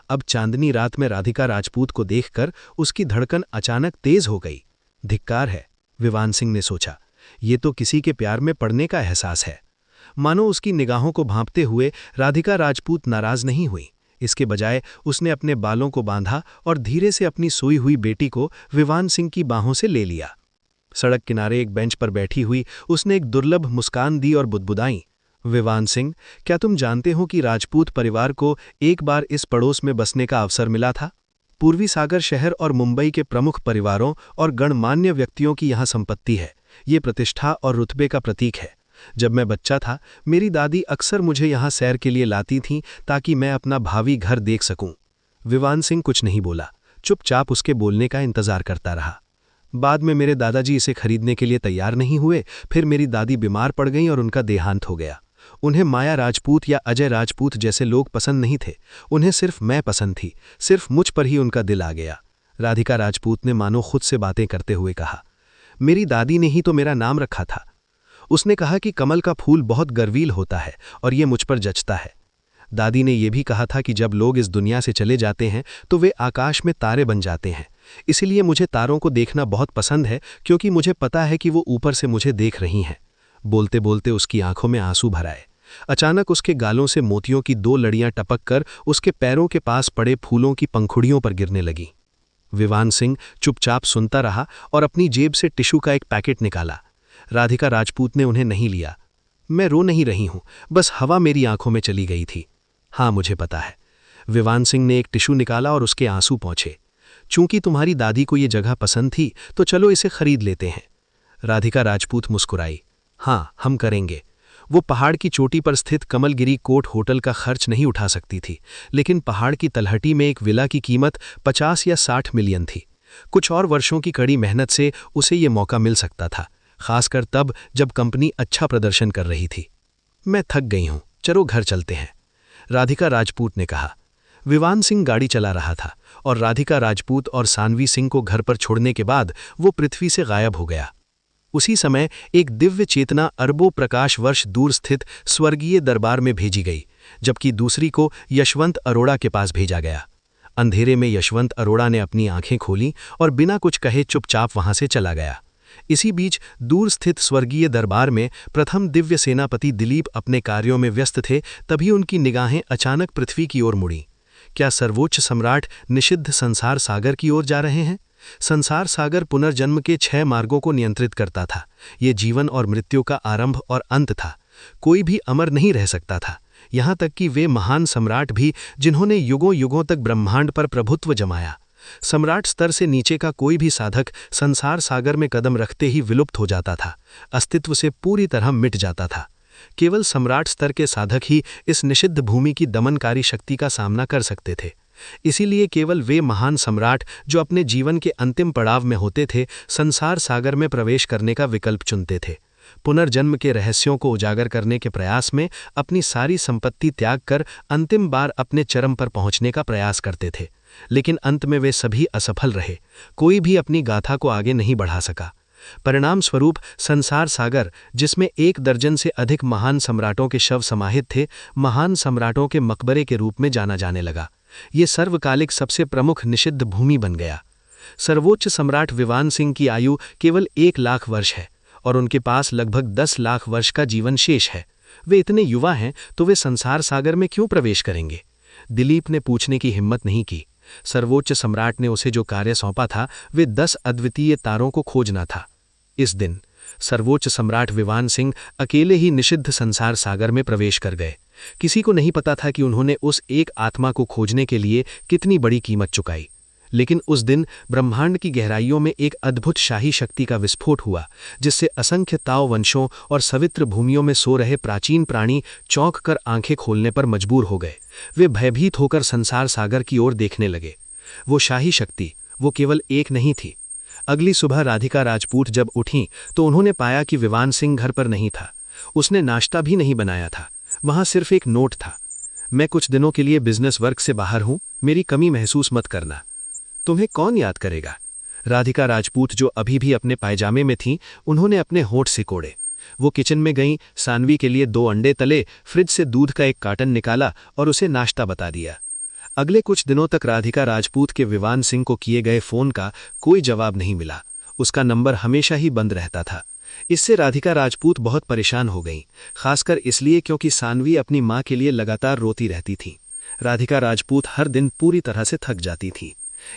अब चांदनी रात में राधिका राजपूत को देखकर उसकी धड़कन अचानक तेज हो गई। धिक्कार है, विवान सिंह ने सोचा, ये तो किसी के प्यार में पड़ने का एहसास है। मानो उसकी निगाहों को भांपते हुए राधिका राजपूत नाराज नहीं हुई। इसके बजाय उसने अपने बालों को बांधा और धीरे से अपनी सोई हुई बेटी को विवान सिंह की बाहों से ले लिया। सड़क किनारे एक बेंच पर बैठी हुई उसने एक दुर्लभ मुस्कान दी और बुदबुदाई, विवान सिंह, क्या तुम जानते हो कि राजपूत परिवार को एक बार इस पड़ोस में बसने का अवसर मिला था? पूर्वी सागर शहर और मुंबई के प्रमुख परिवारों और गणमान्य व्यक्तियों की यहाँ संपत्ति है। ये प्रतिष्ठा और रुतबे का प्रतीक है। जब मैं बच्चा था, मेरी दादी अक्सर मुझे यहाँ सैर के लिए लाती थीं ताकि मैं अपना भावी घर देख सकूं। विवान सिंह कुछ नहीं बोला, चुपचाप उसके बोलने का इंतजार करता रहा। बाद में मेरे दादाजी इसे खरीदने के लिए तैयार नहीं हुए, फिर मेरी दादी बीमार पड़ गईं और उनका देहांत हो गया। उन्हें माया राजपूत या अजय राजपूत जैसे लोग पसंद नहीं थे, उन्हें सिर्फ मैं पसंद थी, सिर्फ मुझ पर ही उनका दिल आ गया। राधिका राजपूत ने मानो खुद से बातें करते हुए कहा, मेरी दादी ने ही तो मेरा नाम रखा था। उसने कहा कि कमल का फूल बहुत गर्वील होता है और ये मुझ पर जचता है। दादी ने यह भी कहा था कि जब लोग इस दुनिया से चले जाते हैं तो वे आकाश में तारे बन जाते हैं। इसीलिए मुझे तारों को देखना बहुत पसंद है, क्योंकि मुझे पता है कि वो ऊपर से मुझे देख रही हैं। बोलते बोलते उसकी आंखों में आंसू भर आए। अचानक उसके गालों से मोतियों की 2 लड़ियां टपक कर उसके पैरों के पास पड़े फूलों की पंखुड़ियों पर गिरने लगी। विवान सिंह चुपचाप सुनता रहा और अपनी जेब से टिश्यू का एक पैकेट निकाला। राधिका राजपूत ने उन्हें नहीं लिया। मैं रो नहीं रही हूं, बस हवा मेरी आंखों में चली गई थी। हाँ, मुझे पता है। विवान सिंह ने एक टिश्यू निकाला और उसके आंसू पहुंचे। चूंकि तुम्हारी दादी को ये जगह पसंद थी तो चलो इसे खरीद लेते हैं। राधिका राजपूत मुस्कुराई। हाँ, हम करेंगे। वो पहाड़ की चोटी पर स्थित कमलगिरी कोर्ट होटल का खर्च नहीं उठा सकती थी, लेकिन पहाड़ की तलहटी में एक विला की कीमत 50 या 60 मिलियन थी। कुछ और वर्षों की कड़ी मेहनत से उसे ये मौका मिल सकता था, खासकर तब जब कंपनी अच्छा प्रदर्शन कर रही थी। मैं थक गई हूं, चलो घर चलते हैं, राधिका राजपूत ने कहा। विवान सिंह गाड़ी चला रहा था और राधिका राजपूत और सानवी सिंह को घर पर छोड़ने के बाद वो पृथ्वी से गायब हो गया। उसी समय एक दिव्य चेतना अरबों प्रकाश वर्ष दूर स्थित स्वर्गीय दरबार में भेजी गई, जबकि दूसरी को यशवंत अरोड़ा के पास भेजा गया। अंधेरे में यशवंत अरोड़ा ने अपनी आंखें खोलीं और बिना कुछ कहे चुपचाप वहां से चला गया। इसी बीच दूर स्थित स्वर्गीय दरबार में प्रथम दिव्य सेनापति दिलीप अपने कार्यों में व्यस्त थे। तभी उनकी निगाहें अचानक पृथ्वी की ओर मुड़ी। क्या सर्वोच्च सम्राट निषिद्ध संसार सागर की ओर जा रहे हैं? संसार सागर पुनर्जन्म के 6 मार्गों को नियंत्रित करता था। ये जीवन और मृत्यु का आरंभ और अंत था। कोई भी अमर नहीं रह सकता था, यहाँ तक कि वे महान सम्राट भी जिन्होंने युगों युगों तक ब्रह्मांड पर प्रभुत्व जमाया। सम्राट स्तर से नीचे का कोई भी साधक संसार सागर में कदम रखते ही विलुप्त हो जाता था, अस्तित्व से पूरी तरह मिट जाता था। केवल सम्राट स्तर के साधक ही इस निषिद्ध भूमि की दमनकारी शक्ति का सामना कर सकते थे। इसीलिए केवल वे महान सम्राट जो अपने जीवन के अंतिम पड़ाव में होते थे, संसार सागर में प्रवेश करने का विकल्प चुनते थे। पुनर्जन्म के रहस्यों को उजागर करने के प्रयास में अपनी सारी संपत्ति त्याग कर अंतिम बार अपने चरम पर पहुंचने का प्रयास करते थे, लेकिन अंत में वे सभी असफल रहे। कोई भी अपनी गाथा को आगे नहीं बढ़ा सका। परिणाम स्वरूप संसार सागर, जिसमें 1 दर्जन से अधिक महान सम्राटों के शव समाहित थे, महान सम्राटों के मकबरे के रूप में जाना जाने लगा। ये सर्वकालिक सबसे प्रमुख निषिद्ध भूमि बन गया। सर्वोच्च सम्राट विवान सिंह की आयु केवल 1 लाख वर्ष है और उनके पास लगभग 10 लाख वर्ष का जीवन शेष है। वे इतने युवा हैं तो वे संसार सागर में क्यों प्रवेश करेंगे? दिलीप ने पूछने की हिम्मत नहीं की। सर्वोच्च सम्राट ने उसे जो कार्य सौंपा था वे 10 अद्वितीय तारों को खोजना था। इस दिन सर्वोच्च सम्राट विवान सिंह अकेले ही निषिद्ध संसार सागर में प्रवेश कर गए। किसी को नहीं पता था कि उन्होंने उस एक आत्मा को खोजने के लिए कितनी बड़ी कीमत चुकाई। लेकिन उस दिन ब्रह्मांड की गहराइयों में एक अद्भुत शाही शक्ति का विस्फोट हुआ, जिससे असंख्य ताव वंशों और सवित्र भूमियों में सो रहे प्राचीन प्राणी चौंक कर आंखें खोलने पर मजबूर हो गए। वे भयभीत होकर संसार सागर की ओर देखने लगे। वो शाही शक्ति, वो केवल एक नहीं थी। अगली सुबह राधिका राजपूत जब उठीं तो उन्होंने पाया कि विवान सिंह घर पर नहीं था। उसने नाश्ता भी नहीं बनाया था, वहां सिर्फ एक नोट था। मैं कुछ दिनों के लिए बिजनेस वर्क से बाहर हूं, मेरी कमी महसूस मत करना। तुम्हें कौन याद करेगा? राधिका राजपूत जो अभी भी अपने पायजामे में थीं, उन्होंने अपने होंठ सिकोड़े। वो किचन में गईं, सानवी के लिए 2 अंडे तले, फ्रिज से दूध का एक कार्टन निकाला और उसे नाश्ता बता दिया। अगले कुछ दिनों तक राधिका राजपूत के विवान सिंह को किए गए फोन का कोई जवाब नहीं मिला। उसका नंबर हमेशा ही बंद रहता था। इससे राधिका राजपूत बहुत परेशान हो गईं, खासकर इसलिए क्योंकि सानवी अपनी मां के लिए लगातार रोती रहती थी। राधिका राजपूत हर दिन पूरी तरह से थक जाती थी।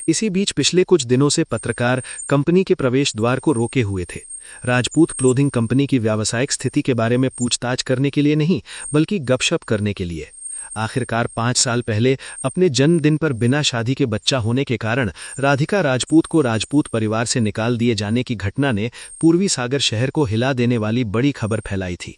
इसी बीच पिछले कुछ दिनों से पत्रकार कंपनी के प्रवेश द्वार को रोके हुए थे। राजपूत क्लोथिंग कंपनी की व्यावसायिक स्थिति के बारे में पूछताछ करने के लिए नहीं, बल्कि गपशप करने के लिए। आखिरकार 5 साल पहले अपने जन्मदिन पर बिना शादी के बच्चा होने के कारण राधिका राजपूत को राजपूत परिवार से निकाल दिए जाने की घटना ने पूर्वी सागर शहर को हिला देने वाली बड़ी खबर फैलाई थी।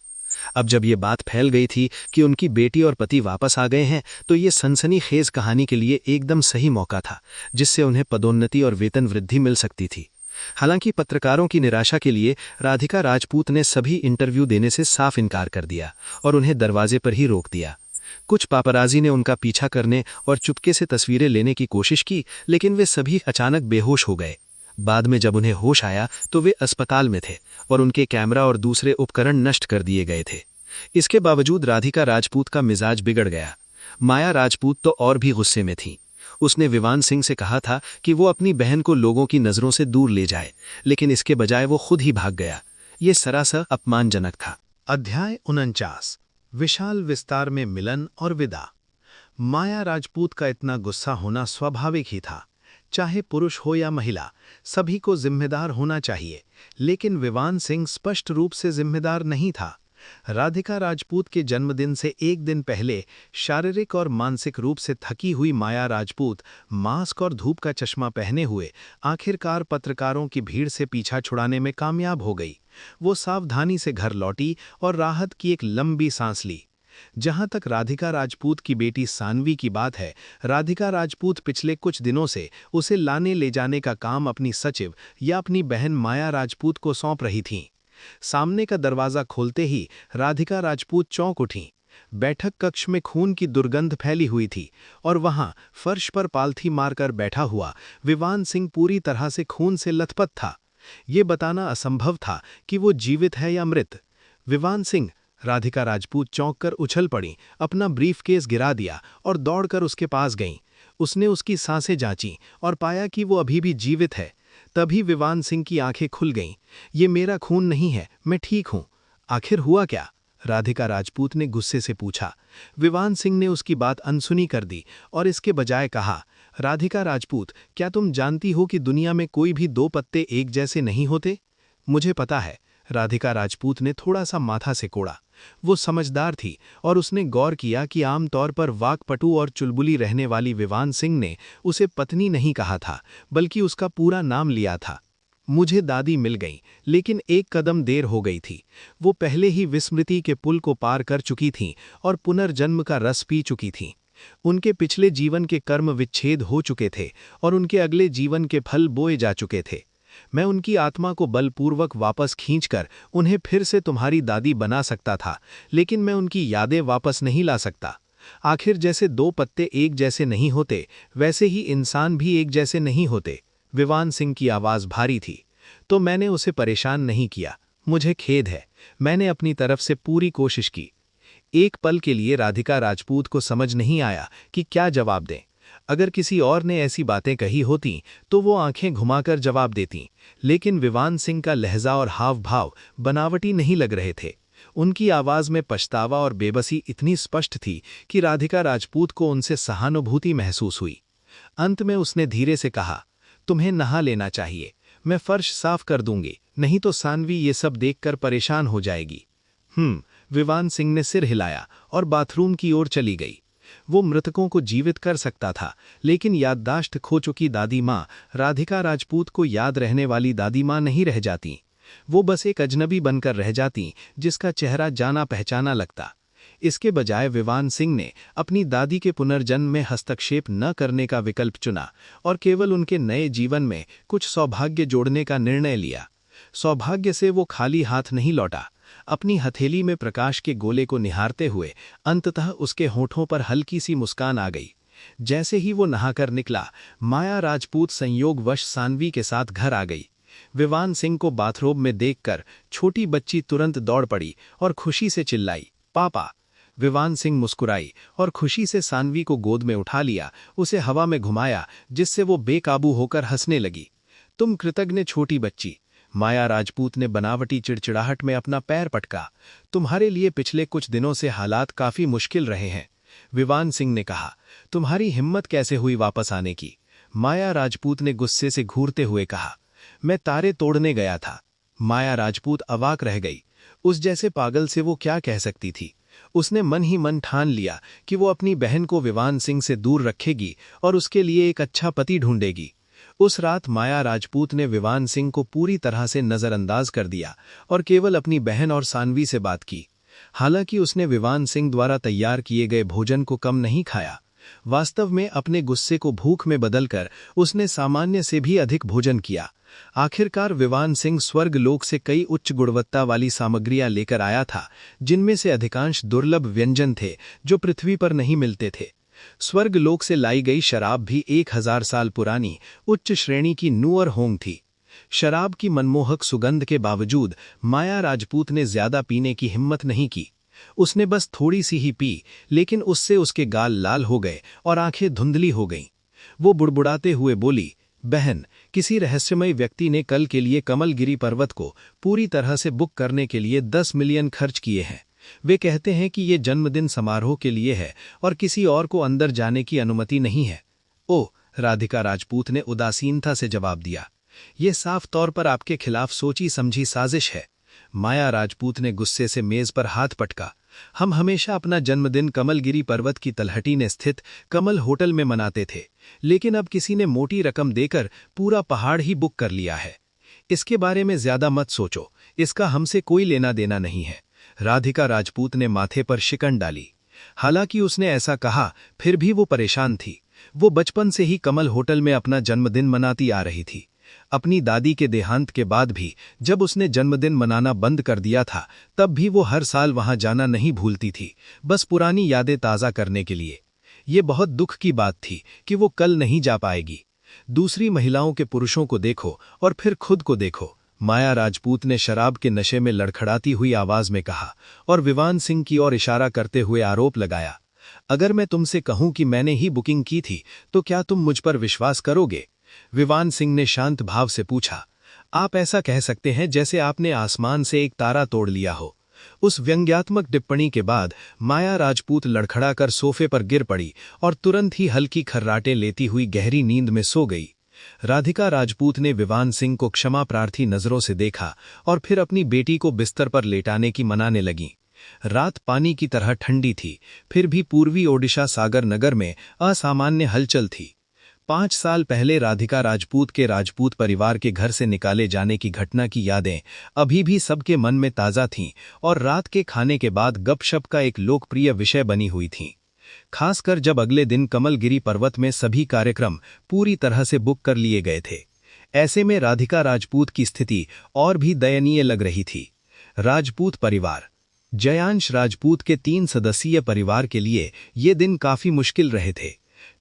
अब जब ये बात फैल गई थी कि उनकी बेटी और पति वापस आ गए हैं, तो ये सनसनीखेज कहानी के लिए एकदम सही मौका था, जिससे उन्हें पदोन्नति और वेतन वृद्धि मिल सकती थी। हालांकि पत्रकारों की निराशा के लिए राधिका राजपूत ने सभी इंटरव्यू देने से साफ इनकार कर दिया और उन्हें दरवाजे पर ही रोक दिया। कुछ पापराजी ने उनका पीछा करने और चुपके से तस्वीरें लेने की कोशिश की, लेकिन वे सभी अचानक बेहोश हो गए। बाद में जब उन्हें होश आया तो वे अस्पताल में थे और उनके कैमरा और दूसरे उपकरण नष्ट कर दिए गए थे। इसके बावजूद राधिका राजपूत का मिजाज बिगड़ गया। माया राजपूत तो और भी गुस्से में थी। उसने विवान सिंह से कहा था कि वो अपनी बहन को लोगों की नज़रों से दूर ले जाए, लेकिन इसके बजाय वो खुद ही भाग गया। ये सरासर अपमानजनक था। अध्याय 49। विशाल विस्तार में मिलन और विदा। माया राजपूत का इतना गुस्सा होना स्वाभाविक ही था। चाहे पुरुष हो या महिला, सभी को जिम्मेदार होना चाहिए, लेकिन विवान सिंह स्पष्ट रूप से जिम्मेदार नहीं था। राधिका राजपूत के जन्मदिन से एक दिन पहले शारीरिक और मानसिक रूप से थकी हुई माया राजपूत मास्क और धूप का चश्मा पहने हुए आखिरकार पत्रकारों की भीड़ से पीछा छुड़ाने में कामयाब हो गई। वो सावधानी से घर लौटी और राहत की एक लंबी सांस ली। जहां तक राधिका राजपूत की बेटी सानवी की बात है, राधिका राजपूत पिछले कुछ दिनों से उसे लाने ले जाने का काम अपनी सचिव या अपनी बहन माया राजपूत को सौंप रही थीं। सामने का दरवाजा खोलते ही राधिका राजपूत चौंक उठीं। बैठक कक्ष में खून की दुर्गंध फैली हुई थी और वहां फर्श पर पालथी मारकर बैठा हुआ विवान सिंह पूरी तरह से खून से लथपथ था। ये बताना असंभव था कि वो जीवित है या मृत। विवान सिंह, राधिका राजपूत चौंककर उछल पड़ी, अपना ब्रीफकेस गिरा दिया और दौड़कर उसके पास गईं। उसने उसकी सांसें जांची और पाया कि वो अभी भी जीवित है। तभी विवान सिंह की आंखें खुल गईं। ये मेरा खून नहीं है, मैं ठीक हूं। आखिर हुआ क्या? राधिका राजपूत ने गुस्से से पूछा। विवान सिंह ने उसकी बात अनसुनी कर दी और इसके बजाय कहा, राधिका राजपूत, क्या तुम जानती हो कि दुनिया में कोई भी 2 पत्ते एक जैसे नहीं होते? मुझे पता है। राधिका राजपूत ने थोड़ा सा माथा सिकोड़ा। वो समझदार थी और उसने गौर किया कि आमतौर पर वाकपटु और चुलबुली रहने वाली विवान सिंह ने उसे पत्नी नहीं कहा था, बल्कि उसका पूरा नाम लिया था। मुझे दादी मिल गई, लेकिन एक कदम देर हो गई थी। वो पहले ही विस्मृति के पुल को पार कर चुकी थीं और पुनर्जन्म का रस पी चुकी थीं। उनके पिछले जीवन के कर्म विच्छेद हो चुके थे और उनके अगले जीवन के फल बोए जा चुके थे। मैं उनकी आत्मा को बलपूर्वक वापस खींचकर उन्हें फिर से तुम्हारी दादी बना सकता था, लेकिन मैं उनकी यादें वापस नहीं ला सकता। आखिर जैसे 2 पत्ते एक जैसे नहीं होते, वैसे ही इंसान भी एक जैसे नहीं होते। विवान सिंह की आवाज़ भारी थी। तो मैंने उसे परेशान नहीं किया। मुझे खेद है। मैंने अपनी तरफ से पूरी कोशिश की। एक पल के लिए राधिका राजपूत को समझ नहीं आया कि क्या जवाब दें। अगर किसी और ने ऐसी बातें कही होती तो वो आंखें घुमाकर जवाब देती, लेकिन विवान सिंह का लहजा और हाव भाव बनावटी नहीं लग रहे थे। उनकी आवाज़ में पछतावा और बेबसी इतनी स्पष्ट थी कि राधिका राजपूत को उनसे सहानुभूति महसूस हुई। अंत में उसने धीरे से कहा, तुम्हें नहा लेना चाहिए। मैं फर्श साफ कर दूंगी, नहीं तो सानवी ये सब देखकर परेशान हो जाएगी। विवान सिंह ने सिर हिलाया और बाथरूम की ओर चली गई। वो मृतकों को जीवित कर सकता था, लेकिन याददाश्त खो चुकी दादी माँ राधिका राजपूत को याद रहने वाली दादी माँ नहीं रह जाती। वो बस एक अजनबी बनकर रह जाती, जिसका चेहरा जाना पहचाना लगता। इसके बजाय विवान सिंह ने अपनी दादी के पुनर्जन्म में हस्तक्षेप न करने का विकल्प चुना और केवल उनके नए जीवन में कुछ सौभाग्य जोड़ने का निर्णय लिया। सौभाग्य से वो खाली हाथ नहीं लौटा। अपनी हथेली में प्रकाश के गोले को निहारते हुए अंततः उसके होठों पर हल्की सी मुस्कान आ गई। जैसे ही वो नहाकर निकला, माया राजपूत संयोगवश सानवी के साथ घर आ गई। विवान सिंह को बाथरूम में देखकर छोटी बच्ची तुरंत दौड़ पड़ी और खुशी से चिल्लाई, पापा। विवान सिंह मुस्कुराई और खुशी से सानवी को गोद में उठा लिया, उसे हवा में घुमाया, जिससे वो बेकाबू होकर हंसने लगी। तुम कृतज्ञ छोटी बच्ची, माया राजपूत ने बनावटी चिड़चिड़ाहट में अपना पैर पटका। तुम्हारे लिए पिछले कुछ दिनों से हालात काफी मुश्किल रहे हैं। विवान सिंह ने कहा, तुम्हारी हिम्मत कैसे हुई वापस आने की? माया राजपूत ने गुस्से से घूरते हुए कहा, मैं तारे तोड़ने गया था। माया राजपूत अवाक रह गई। उस जैसे पागल से वो क्या कह सकती थी? उसने मन ही मन ठान लिया कि वो अपनी बहन को विवान सिंह से दूर रखेगी और उसके लिए एक अच्छा पति ढूंढेगी। उस रात माया राजपूत ने विवान सिंह को पूरी तरह से नजरअंदाज कर दिया और केवल अपनी बहन और सानवी से बात की। हालांकि उसने विवान सिंह द्वारा तैयार किए गए भोजन को कम नहीं खाया। वास्तव में अपने गुस्से को भूख में बदलकर उसने सामान्य से भी अधिक भोजन किया। आखिरकार विवान सिंह स्वर्ग लोक से कई उच्च गुणवत्ता वाली सामग्रियां लेकर आया था, जिनमें से अधिकांश दुर्लभ व्यंजन थे जो पृथ्वी पर नहीं मिलते थे। स्वर्ग लोक से लाई गई शराब भी 1000 साल पुरानी उच्च श्रेणी की नूअर होंग थी। शराब की मनमोहक सुगंध के बावजूद माया राजपूत ने ज्यादा पीने की हिम्मत नहीं की। उसने बस थोड़ी सी ही पी, लेकिन उससे उसके गाल लाल हो गए और आंखें धुंधली हो गईं। वो बुड़बुड़ाते हुए बोली, बहन, किसी रहस्यमय व्यक्ति ने कल के लिए कमलगिरी पर्वत को पूरी तरह से बुक करने के लिए 10 मिलियन खर्च किए हैं। वे कहते हैं कि ये जन्मदिन समारोह के लिए है और किसी और को अंदर जाने की अनुमति नहीं है। ओह, राधिका राजपूत ने उदासीनता से जवाब दिया, ये साफ तौर पर आपके खिलाफ सोची समझी साजिश है। माया राजपूत ने गुस्से से मेज पर हाथ पटका। हम हमेशा अपना जन्मदिन कमलगिरी पर्वत की तलहटी में स्थित कमल होटल में मनाते थे, लेकिन अब किसी ने मोटी रकम देकर पूरा पहाड़ ही बुक कर लिया है। इसके बारे में ज्यादा मत सोचो, इसका हमसे कोई लेना देना नहीं है। राधिका राजपूत ने माथे पर शिकन डाली। हालांकि उसने ऐसा कहा, फिर भी वो परेशान थी। वो बचपन से ही कमल होटल में अपना जन्मदिन मनाती आ रही थी। अपनी दादी के देहांत के बाद भी जब उसने जन्मदिन मनाना बंद कर दिया था, तब भी वो हर साल वहां जाना नहीं भूलती थी, बस पुरानी यादें ताज़ा करने के लिए। ये बहुत दुख की बात थी कि वो कल नहीं जा पाएगी। दूसरी महिलाओं के पुरुषों को देखो और फिर खुद को देखो, माया राजपूत ने शराब के नशे में लड़खड़ाती हुई आवाज में कहा और विवान सिंह की ओर इशारा करते हुए आरोप लगाया, अगर मैं तुमसे कहूं कि मैंने ही बुकिंग की थी तो क्या तुम मुझ पर विश्वास करोगे? विवान सिंह ने शांत भाव से पूछा। आप ऐसा कह सकते हैं जैसे आपने आसमान से एक तारा तोड़ लिया हो। उस व्यंग्यात्मक टिप्पणी के बाद माया राजपूत लड़खड़ाकर सोफे पर गिर पड़ी और तुरंत ही हल्की खर्राटे लेती हुई गहरी नींद में सो गई। राधिका राजपूत ने विवान सिंह को क्षमा प्रार्थी नजरों से देखा और फिर अपनी बेटी को बिस्तर पर लेटाने की मनाने लगी। रात पानी की तरह ठंडी थी, फिर भी पूर्वी ओडिशा सागर नगर में असामान्य हलचल थी। 5 साल पहले राधिका राजपूत के राजपूत परिवार के घर से निकाले जाने की घटना की यादें अभी भी सबके मन में ताज़ा थीं और रात के खाने के बाद गपशप का एक लोकप्रिय विषय बनी हुई थीं। खासकर जब अगले दिन कमलगिरी पर्वत में सभी कार्यक्रम पूरी तरह से बुक कर लिए गए थे। ऐसे में राधिका राजपूत की स्थिति और भी दयनीय लग रही थी। राजपूत परिवार। जयांश राजपूत के 3 सदस्यीय परिवार के लिए ये दिन काफी मुश्किल रहे थे।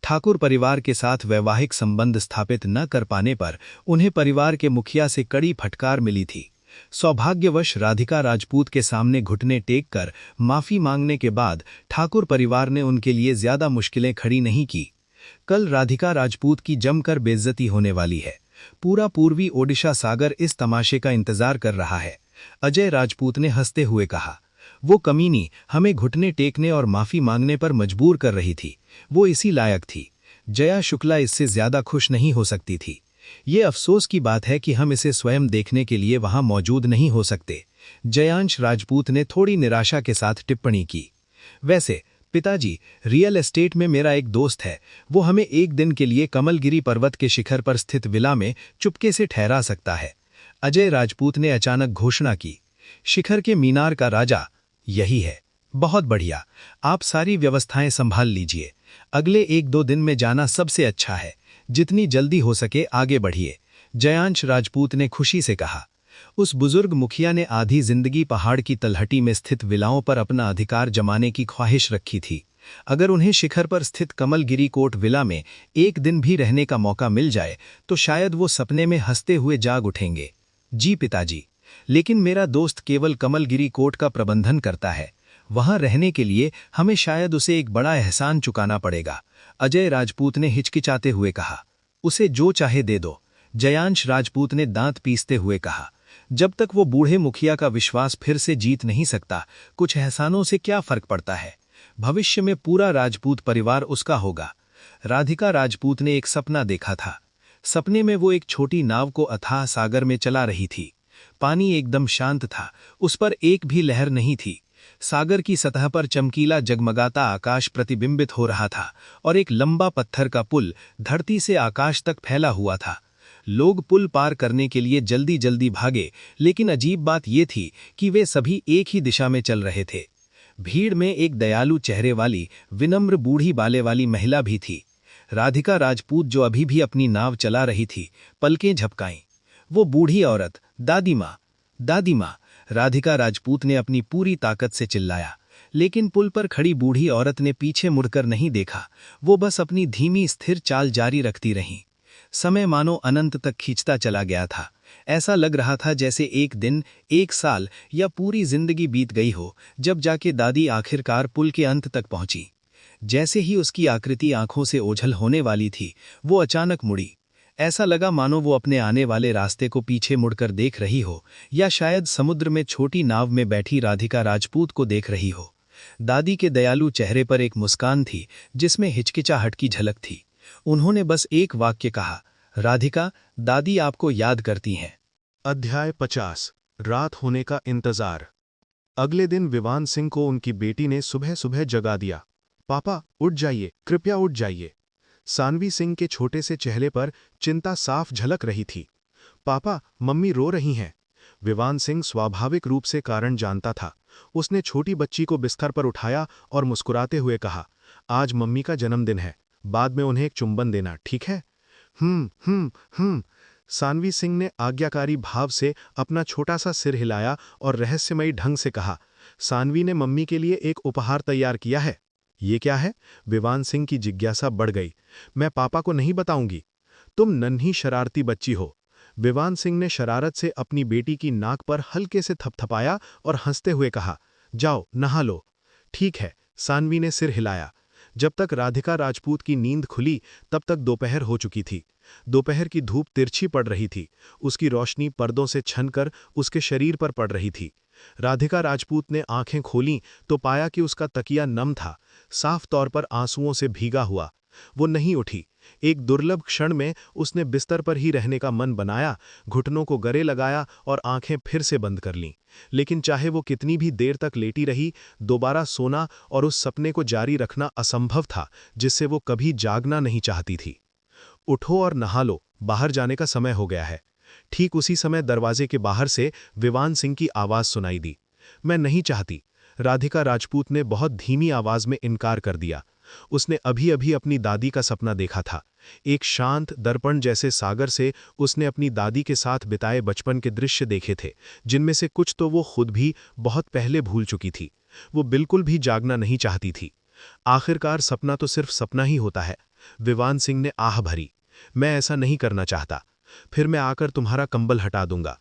ठाकुर परिवार के साथ वैवाहिक संबंध स्थापित न कर पाने पर उन्हें परिवार के मुखिया से कड़ी फटकार मिली थी। सौभाग्यवश राधिका राजपूत के सामने घुटने टेक कर माफी मांगने के बाद ठाकुर परिवार ने उनके लिए ज्यादा मुश्किलें खड़ी नहीं की। कल राधिका राजपूत की जमकर बेइज्जती होने वाली है। पूरा पूर्वी ओडिशा सागर इस तमाशे का इंतजार कर रहा है। अजय राजपूत ने हंसते हुए कहा, वो कमीनी हमें घुटने टेकने और माफी मांगने पर मजबूर कर रही थी। वो इसी लायक थी। जया शुक्ला इससे ज्यादा खुश नहीं हो सकती थी। ये अफसोस की बात है कि हम इसे स्वयं देखने के लिए वहां मौजूद नहीं हो सकते। जयांश राजपूत ने थोड़ी निराशा के साथ टिप्पणी की। वैसे पिताजी, रियल एस्टेट में मेरा एक दोस्त है, वो हमें एक दिन के लिए कमलगिरी पर्वत के शिखर पर स्थित विला में चुपके से ठहरा सकता है। अजय राजपूत ने अचानक घोषणा की। शिखर के मीनार का राजा यही है। बहुत बढ़िया, आप सारी व्यवस्थाएं संभाल लीजिए। अगले 1-2 दिन में जाना सबसे अच्छा है। जितनी जल्दी हो सके आगे बढ़िए, जयांश राजपूत ने खुशी से कहा। उस बुजुर्ग मुखिया ने आधी जिंदगी पहाड़ की तलहटी में स्थित विलाओं पर अपना अधिकार जमाने की ख्वाहिश रखी थी। अगर उन्हें शिखर पर स्थित कमलगिरी कोर्ट विला में एक दिन भी रहने का मौका मिल जाए तो शायद वो सपने में हंसते हुए जाग उठेंगे। जी पिताजी, लेकिन मेरा दोस्त केवल कमलगिरी कोर्ट का प्रबंधन करता है। वहां रहने के लिए हमें शायद उसे एक बड़ा एहसान चुकाना पड़ेगा, अजय राजपूत ने हिचकिचाते हुए कहा। उसे जो चाहे दे दो, जयांश राजपूत ने दांत पीसते हुए कहा। जब तक वो बूढ़े मुखिया का विश्वास फिर से जीत नहीं सकता, कुछ एहसानों से क्या फर्क पड़ता है। भविष्य में पूरा राजपूत परिवार उसका होगा। राधिका राजपूत ने एक सपना देखा था। सपने में वो एक छोटी नाव को अथाह सागर में चला रही थी। पानी एकदम शांत था, उस पर एक भी लहर नहीं थी। सागर की सतह पर चमकीला जगमगाता आकाश प्रतिबिंबित हो रहा था और एक लंबा पत्थर का पुल धरती से आकाश तक फैला हुआ था। लोग पुल पार करने के लिए जल्दी जल्दी भागे, लेकिन अजीब बात यह थी कि वे सभी एक ही दिशा में चल रहे थे। भीड़ में एक दयालु चेहरे वाली, विनम्र बूढ़ी बाले वाली महिला भी थी। राधिका राजपूत, जो अभी भी अपनी नाव चला रही थी, पलकें झपकाईं। वो बूढ़ी औरत, दादी माँ, दादी माँ, राधिका राजपूत ने अपनी पूरी ताकत से चिल्लाया। लेकिन पुल पर खड़ी बूढ़ी औरत ने पीछे मुड़कर नहीं देखा। वो बस अपनी धीमी स्थिर चाल जारी रखती रहीं। समय मानो अनंत तक खींचता चला गया था। ऐसा लग रहा था जैसे एक दिन, एक साल या पूरी जिंदगी बीत गई हो, जब जाके दादी आखिरकार पुल के अंत तक पहुंची। जैसे ही उसकी आकृति आंखों से ओझल होने वाली थी, वो अचानक मुड़ी। ऐसा लगा मानो वो अपने आने वाले रास्ते को पीछे मुड़कर देख रही हो, या शायद समुद्र में छोटी नाव में बैठी राधिका राजपूत को देख रही हो। दादी के दयालु चेहरे पर एक मुस्कान थी जिसमें हिचकिचाहट की झलक थी। उन्होंने बस एक वाक्य कहा, राधिका, दादी आपको याद करती हैं। अध्याय 50, रात होने का इंतजार। अगले दिन विवान सिंह को उनकी बेटी ने सुबह सुबह जगा दिया। पापा, उठ जाइए, कृपया उठ जाइए। सानवी सिंह के छोटे से चेहरे पर चिंता साफ झलक रही थी। पापा, मम्मी रो रही हैं। विवान सिंह स्वाभाविक रूप से कारण जानता था। उसने छोटी बच्ची को बिस्तर पर उठाया और मुस्कुराते हुए कहा, आज मम्मी का जन्मदिन है, बाद में उन्हें एक चुंबन देना, ठीक है? सानवी सिंह ने आज्ञाकारी भाव से अपना छोटा सा सिर हिलाया और रहस्यमयी ढंग से कहा, सानवी ने मम्मी के लिए एक उपहार तैयार किया है। ये क्या है? विवान सिंह की जिज्ञासा बढ़ गई। मैं पापा को नहीं बताऊंगी। तुम नन्ही शरारती बच्ची हो। विवान सिंह ने शरारत से अपनी बेटी की नाक पर हल्के से थपथपाया और हंसते हुए कहा, जाओ नहा लो। ठीक है, सानवी ने सिर हिलाया। जब तक राधिका राजपूत की नींद खुली तब तक दोपहर हो चुकी थी। दोपहर की धूप तिरछी पड़ रही थी। उसकी रोशनी पर्दों से छनकर उसके शरीर पर पड़ रही थी। राधिका राजपूत ने आंखें खोलीं तो पाया कि उसका तकिया नम था, साफ तौर पर आंसुओं से भीगा हुआ। वो नहीं उठी। एक दुर्लभ क्षण में उसने बिस्तर पर ही रहने का मन बनाया, घुटनों को गले लगाया और आंखें फिर से बंद कर लीं। लेकिन चाहे वो कितनी भी देर तक लेटी रही, दोबारा सोना और उस सपने को जारी रखना असंभव था जिससे वो कभी जागना नहीं चाहती थी। उठो और नहा लो, बाहर जाने का समय हो गया है। ठीक उसी समय दरवाजे के बाहर से विवान सिंह की आवाज सुनाई दी। मैं नहीं चाहती, राधिका राजपूत ने बहुत धीमी आवाज में इनकार कर दिया। उसने अभी अभी अपनी दादी का सपना देखा था। एक शांत दर्पण जैसे सागर से उसने अपनी दादी के साथ बिताए बचपन के दृश्य देखे थे, जिनमें से कुछ तो वो खुद भी बहुत पहले भूल चुकी थी। वो बिल्कुल भी जागना नहीं चाहती थी। आखिरकार सपना तो सिर्फ सपना ही होता है। विवान सिंह ने आह भरी। मैं ऐसा नहीं करना चाहता। फिर मैं आकर तुम्हारा कंबल हटा दूंगा।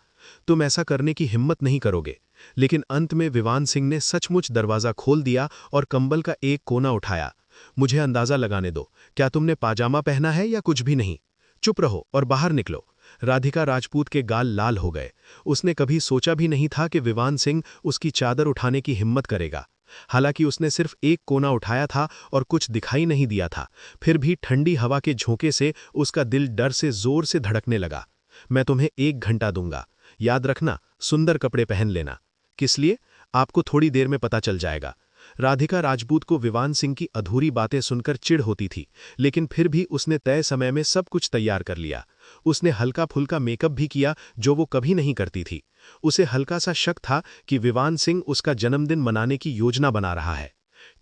तुम ऐसा करने की हिम्मत नहीं करोगे। लेकिन अंत में विवान सिंह ने सचमुच दरवाजा खोल दिया और कंबल का एक कोना उठाया। मुझे अंदाजा लगाने दो, क्या तुमने पाजामा पहना है या कुछ भी नहीं? चुप रहो और बाहर निकलो। राधिका राजपूत के गाल लाल हो गए। उसने कभी सोचा भी नहीं था कि विवान सिंह उसकी चादर उठाने की हिम्मत करेगा। हालांकि उसने सिर्फ एक कोना उठाया था और कुछ दिखाई नहीं दिया था, फिर भी ठंडी हवा के झोंके से उसका दिल डर से जोर से धड़कने लगा। मैं तुम्हें 1 घंटा दूंगा। याद रखना, सुंदर कपड़े पहन लेना। किस लिए? आपको थोड़ी देर में पता चल जाएगा। राधिका राजपूत को विवान सिंह की अधूरी बातें सुनकर चिढ़ होती थी, लेकिन फिर भी उसने तय समय में सब कुछ तैयार कर लिया। उसने हल्का फुल्का मेकअप भी किया, जो वो कभी नहीं करती थी। उसे हल्का सा शक था कि विवान सिंह उसका जन्मदिन मनाने की योजना बना रहा है।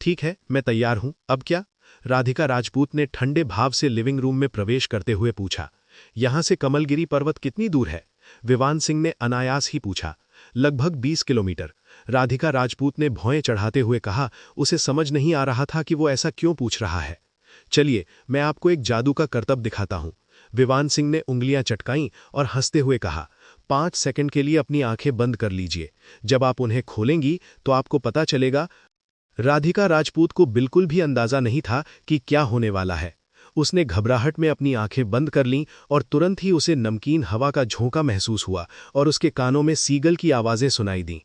ठीक है, मैं तैयार हूं, अब क्या? राधिका राजपूत ने ठंडे भाव से लिविंग रूम में प्रवेश करते हुए पूछा। यहां से कमलगिरी पर्वत कितनी दूर है? विवान सिंह ने अनायास ही पूछा। लगभग 20 किलोमीटर। राधिका राजपूत ने भौएं चढ़ाते हुए कहा, उसे समझ नहीं आ रहा था कि वो ऐसा क्यों पूछ रहा है। चलिए, मैं आपको एक जादू का करतब दिखाता हूं। विवान सिंह ने उंगलियां चटकाईं और हंसते हुए कहा, 5 सेकंड के लिए अपनी आंखें बंद कर लीजिए। जब आप उन्हें खोलेंगी तो आपको पता चलेगा। राधिका राजपूत को बिल्कुल भी अंदाजा नहीं था कि क्या होने वाला है। उसने घबराहट में अपनी आंखें बंद कर लीं और तुरंत ही उसे नमकीन हवा का झोंका महसूस हुआ और उसके कानों में सीगल की आवाजें सुनाई दीं।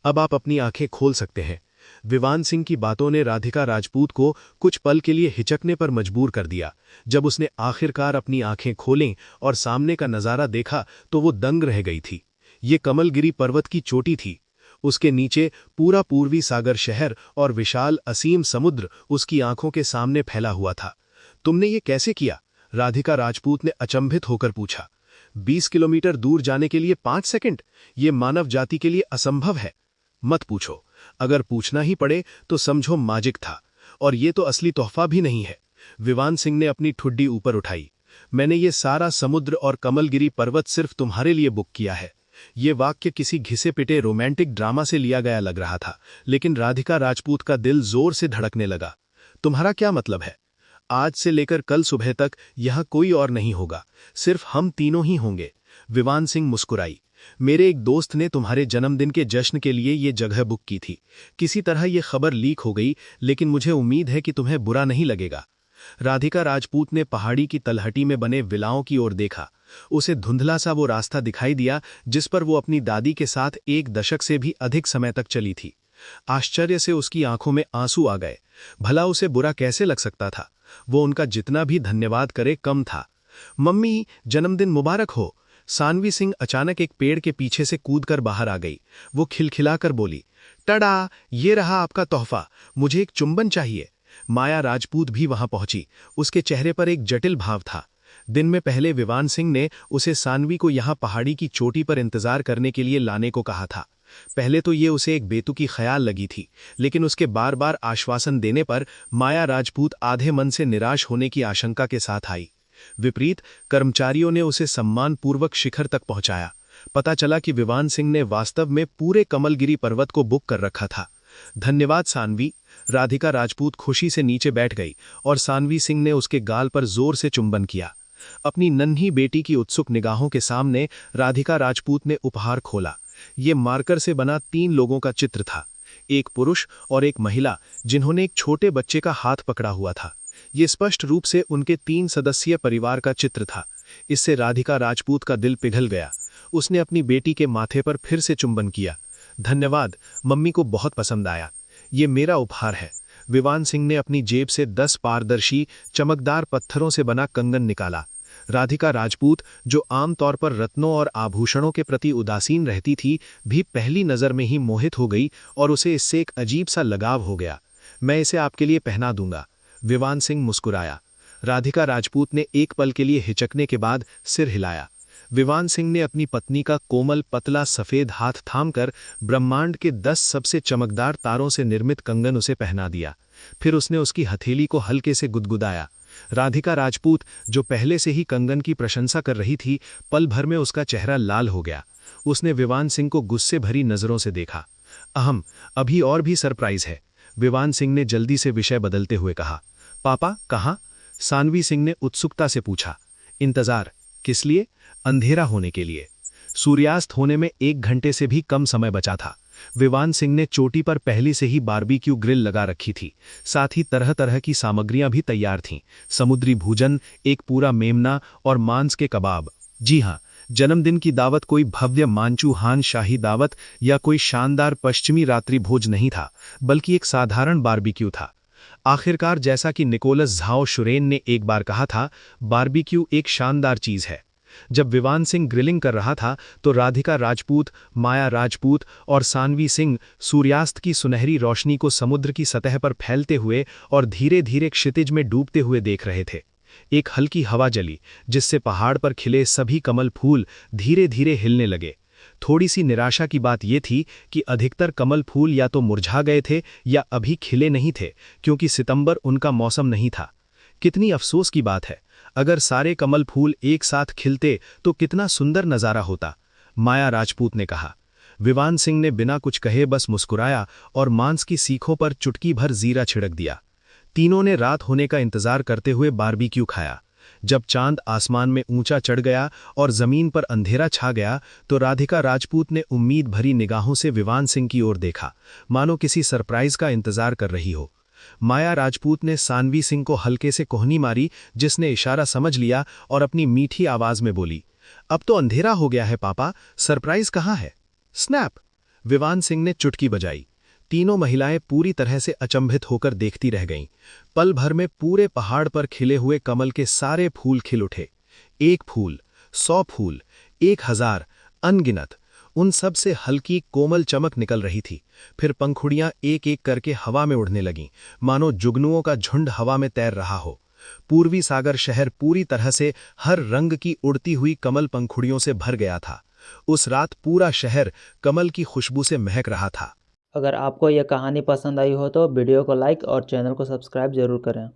अब आप अपनी आंखें खोल सकते हैं। विवान सिंह की बातों ने राधिका राजपूत को कुछ पल के लिए हिचकने पर मजबूर कर दिया। जब उसने आखिरकार अपनी आंखें खोलें और सामने का नजारा देखा तो वो दंग रह गई थी। ये कमलगिरी पर्वत की चोटी थी। उसके नीचे पूरा पूर्वी सागर शहर और विशाल असीम समुद्र उसकी आंखों के सामने फैला हुआ था। तुमने ये कैसे किया? राधिका राजपूत ने अचंभित होकर पूछा। 20 किलोमीटर दूर जाने के लिए 5 सेकंड? ये मानव जाति के लिए असंभव है। मत पूछो। अगर पूछना ही पड़े तो समझो मैजिक था। और ये तो असली तोहफा भी नहीं है। विवान सिंह ने अपनी ठुड्डी ऊपर उठाई। मैंने ये सारा समुद्र और कमलगिरी पर्वत सिर्फ तुम्हारे लिए बुक किया है। ये वाक्य किसी घिसे पिटे रोमांटिक ड्रामा से लिया गया लग रहा था, लेकिन राधिका राजपूत का दिल जोर से धड़कने लगा। तुम्हारा क्या मतलब है? आज से लेकर कल सुबह तक यहां कोई और नहीं होगा, सिर्फ हम तीनों ही होंगे। विवान सिंह मुस्कुराई। मेरे एक दोस्त ने तुम्हारे जन्मदिन के जश्न के लिए ये जगह बुक की थी। किसी तरह ये खबर लीक हो गई, लेकिन मुझे उम्मीद है कि तुम्हें बुरा नहीं लगेगा। राधिका राजपूत ने पहाड़ी की तलहटी में बने विलाओं की ओर देखा। उसे धुंधला सा वो रास्ता दिखाई दिया जिस पर वो अपनी दादी के साथ 1 दशक से भी अधिक समय तक चली थी। आश्चर्य से उसकी आंखों में आंसू आ गए। भला उसे बुरा कैसे लग सकता था? वो उनका जितना भी धन्यवाद करे कम था। मम्मी, जन्मदिन मुबारक हो। सानवी सिंह अचानक एक पेड़ के पीछे से कूदकर बाहर आ गई। वो खिलखिलाकर बोली, टड़ा, ये रहा आपका तोहफा। मुझे एक चुंबन चाहिए। माया राजपूत भी वहां पहुंची। उसके चेहरे पर एक जटिल भाव था। दिन में पहले विवान सिंह ने उसे सानवी को यहां पहाड़ी की चोटी पर इंतजार करने के लिए लाने को कहा था। पहले तो ये उसे एक बेतुकी ख्याल लगी थी, लेकिन उसके बार बार आश्वासन देने पर माया राजपूत आधे मन से निराश होने की आशंका के साथ आई। विपरीत, कर्मचारियों ने उसे सम्मानपूर्वक शिखर तक पहुंचाया। पता चला कि विवान सिंह ने वास्तव में पूरे कमलगिरी पर्वत को बुक कर रखा था। धन्यवाद सानवी। राधिका राजपूत खुशी से नीचे बैठ गई और सानवी सिंह ने उसके गाल पर जोर से चुंबन किया। अपनी नन्ही बेटी की उत्सुक निगाहों के सामने राधिका राजपूत ने उपहार खोला। ये मार्कर से बना 3 लोगों का चित्र था, एक पुरुष और एक महिला, जिन्होंने एक छोटे बच्चे का हाथ पकड़ा हुआ था। ये स्पष्ट रूप से उनके 3 सदस्यीय परिवार का चित्र था। इससे राधिका राजपूत का दिल पिघल गया। उसने अपनी बेटी के माथे पर फिर से चुंबन किया। धन्यवाद, मम्मी को बहुत पसंद आया। ये मेरा उपहार है। विवान सिंह ने अपनी जेब से 10 पारदर्शी चमकदार पत्थरों से बना कंगन निकाला। राधिका राजपूत, जो आमतौर पर रत्नों और आभूषणों के प्रति उदासीन रहती थी, भी पहली नज़र में ही मोहित हो गई और उसे इससे एक अजीब सा लगाव हो गया। मैं इसे आपके लिए पहना दूंगा। विवान सिंह मुस्कुराया। राधिका राजपूत ने एक पल के लिए हिचकने के बाद सिर हिलाया। विवान सिंह ने अपनी पत्नी का कोमल पतला सफेद हाथ थामकर ब्रह्मांड के 10 सबसे चमकदार तारों से निर्मित कंगन उसे पहना दिया। फिर उसने उसकी हथेली को हल्के से गुदगुदाया। राधिका राजपूत, जो पहले से ही कंगन की प्रशंसा कर रही थी, पल भर में उसका चेहरा लाल हो गया। उसने विवान सिंह को गुस्से भरी नजरों से देखा। अभी और भी सरप्राइज है। विवान सिंह ने जल्दी से विषय बदलते हुए कहा। पापा कहाँ? सानवी सिंह ने उत्सुकता से पूछा। इंतजार किस लिए? अंधेरा होने के लिए। सूर्यास्त होने में 1 घंटे से भी कम समय बचा था। विवान सिंह ने चोटी पर पहले से ही बारबेक्यू ग्रिल लगा रखी थी। साथ ही तरह तरह की सामग्रियां भी तैयार थीं। समुद्री भोजन, एक पूरा मेमना और मांस के कबाब। जी हाँ, जन्मदिन की दावत कोई भव्य मांचूहान शाही दावत या कोई शानदार पश्चिमी रात्रि भोज नहीं था, बल्कि एक साधारण बारबेक्यू था। आखिरकार, जैसा कि निकोलस झाओ शुरेन ने एक बार कहा था, बारबेक्यू एक शानदार चीज है। जब विवान सिंह ग्रिलिंग कर रहा था तो राधिका राजपूत, माया राजपूत और सानवी सिंह सूर्यास्त की सुनहरी रोशनी को समुद्र की सतह पर फैलते हुए और धीरे धीरे क्षितिज में डूबते हुए देख रहे थे। एक हल्की हवा चली, जिससे पहाड़ पर खिले सभी कमल फूल धीरे धीरे हिलने लगे। थोड़ी सी निराशा की बात यह थी कि अधिकतर कमल फूल या तो मुरझा गए थे या अभी खिले नहीं थे, क्योंकि सितंबर उनका मौसम नहीं था। कितनी अफसोस की बात है। अगर सारे कमल फूल एक साथ खिलते तो कितना सुंदर नजारा होता, माया राजपूत ने कहा। विवान सिंह ने बिना कुछ कहे बस मुस्कुराया और मांस की सीखों पर चुटकी भर जीरा छिड़क दिया। तीनों ने रात होने का इंतजार करते हुए बारबेक्यू खाया। जब चांद आसमान में ऊंचा चढ़ गया और जमीन पर अंधेरा छा गया तो राधिका राजपूत ने उम्मीद भरी निगाहों से विवान सिंह की ओर देखा, मानो किसी सरप्राइज का इंतजार कर रही हो। माया राजपूत ने सानवी सिंह को हल्के से कोहनी मारी, जिसने इशारा समझ लिया और अपनी मीठी आवाज में बोली, अब तो अंधेरा हो गया है पापा, सरप्राइज कहाँ है? स्नैप! विवान सिंह ने चुटकी बजाई। तीनों महिलाएं पूरी तरह से अचंभित होकर देखती रह गईं। पल भर में पूरे पहाड़ पर खिले हुए कमल के सारे फूल खिल उठे। 1 फूल, 100 फूल, 1000, अनगिनत। उन सब से हल्की कोमल चमक निकल रही थी। फिर पंखुड़ियां एक एक करके हवा में उड़ने लगीं, मानो जुगनुओं का झुंड हवा में तैर रहा हो। पूर्वी सागर शहर पूरी तरह से हर रंग की उड़ती हुई कमल पंखुड़ियों से भर गया था। उस रात पूरा शहर कमल की खुशबू से महक रहा था। अगर आपको यह कहानी पसंद आई हो तो वीडियो को लाइक और चैनल को सब्सक्राइब जरूर करें।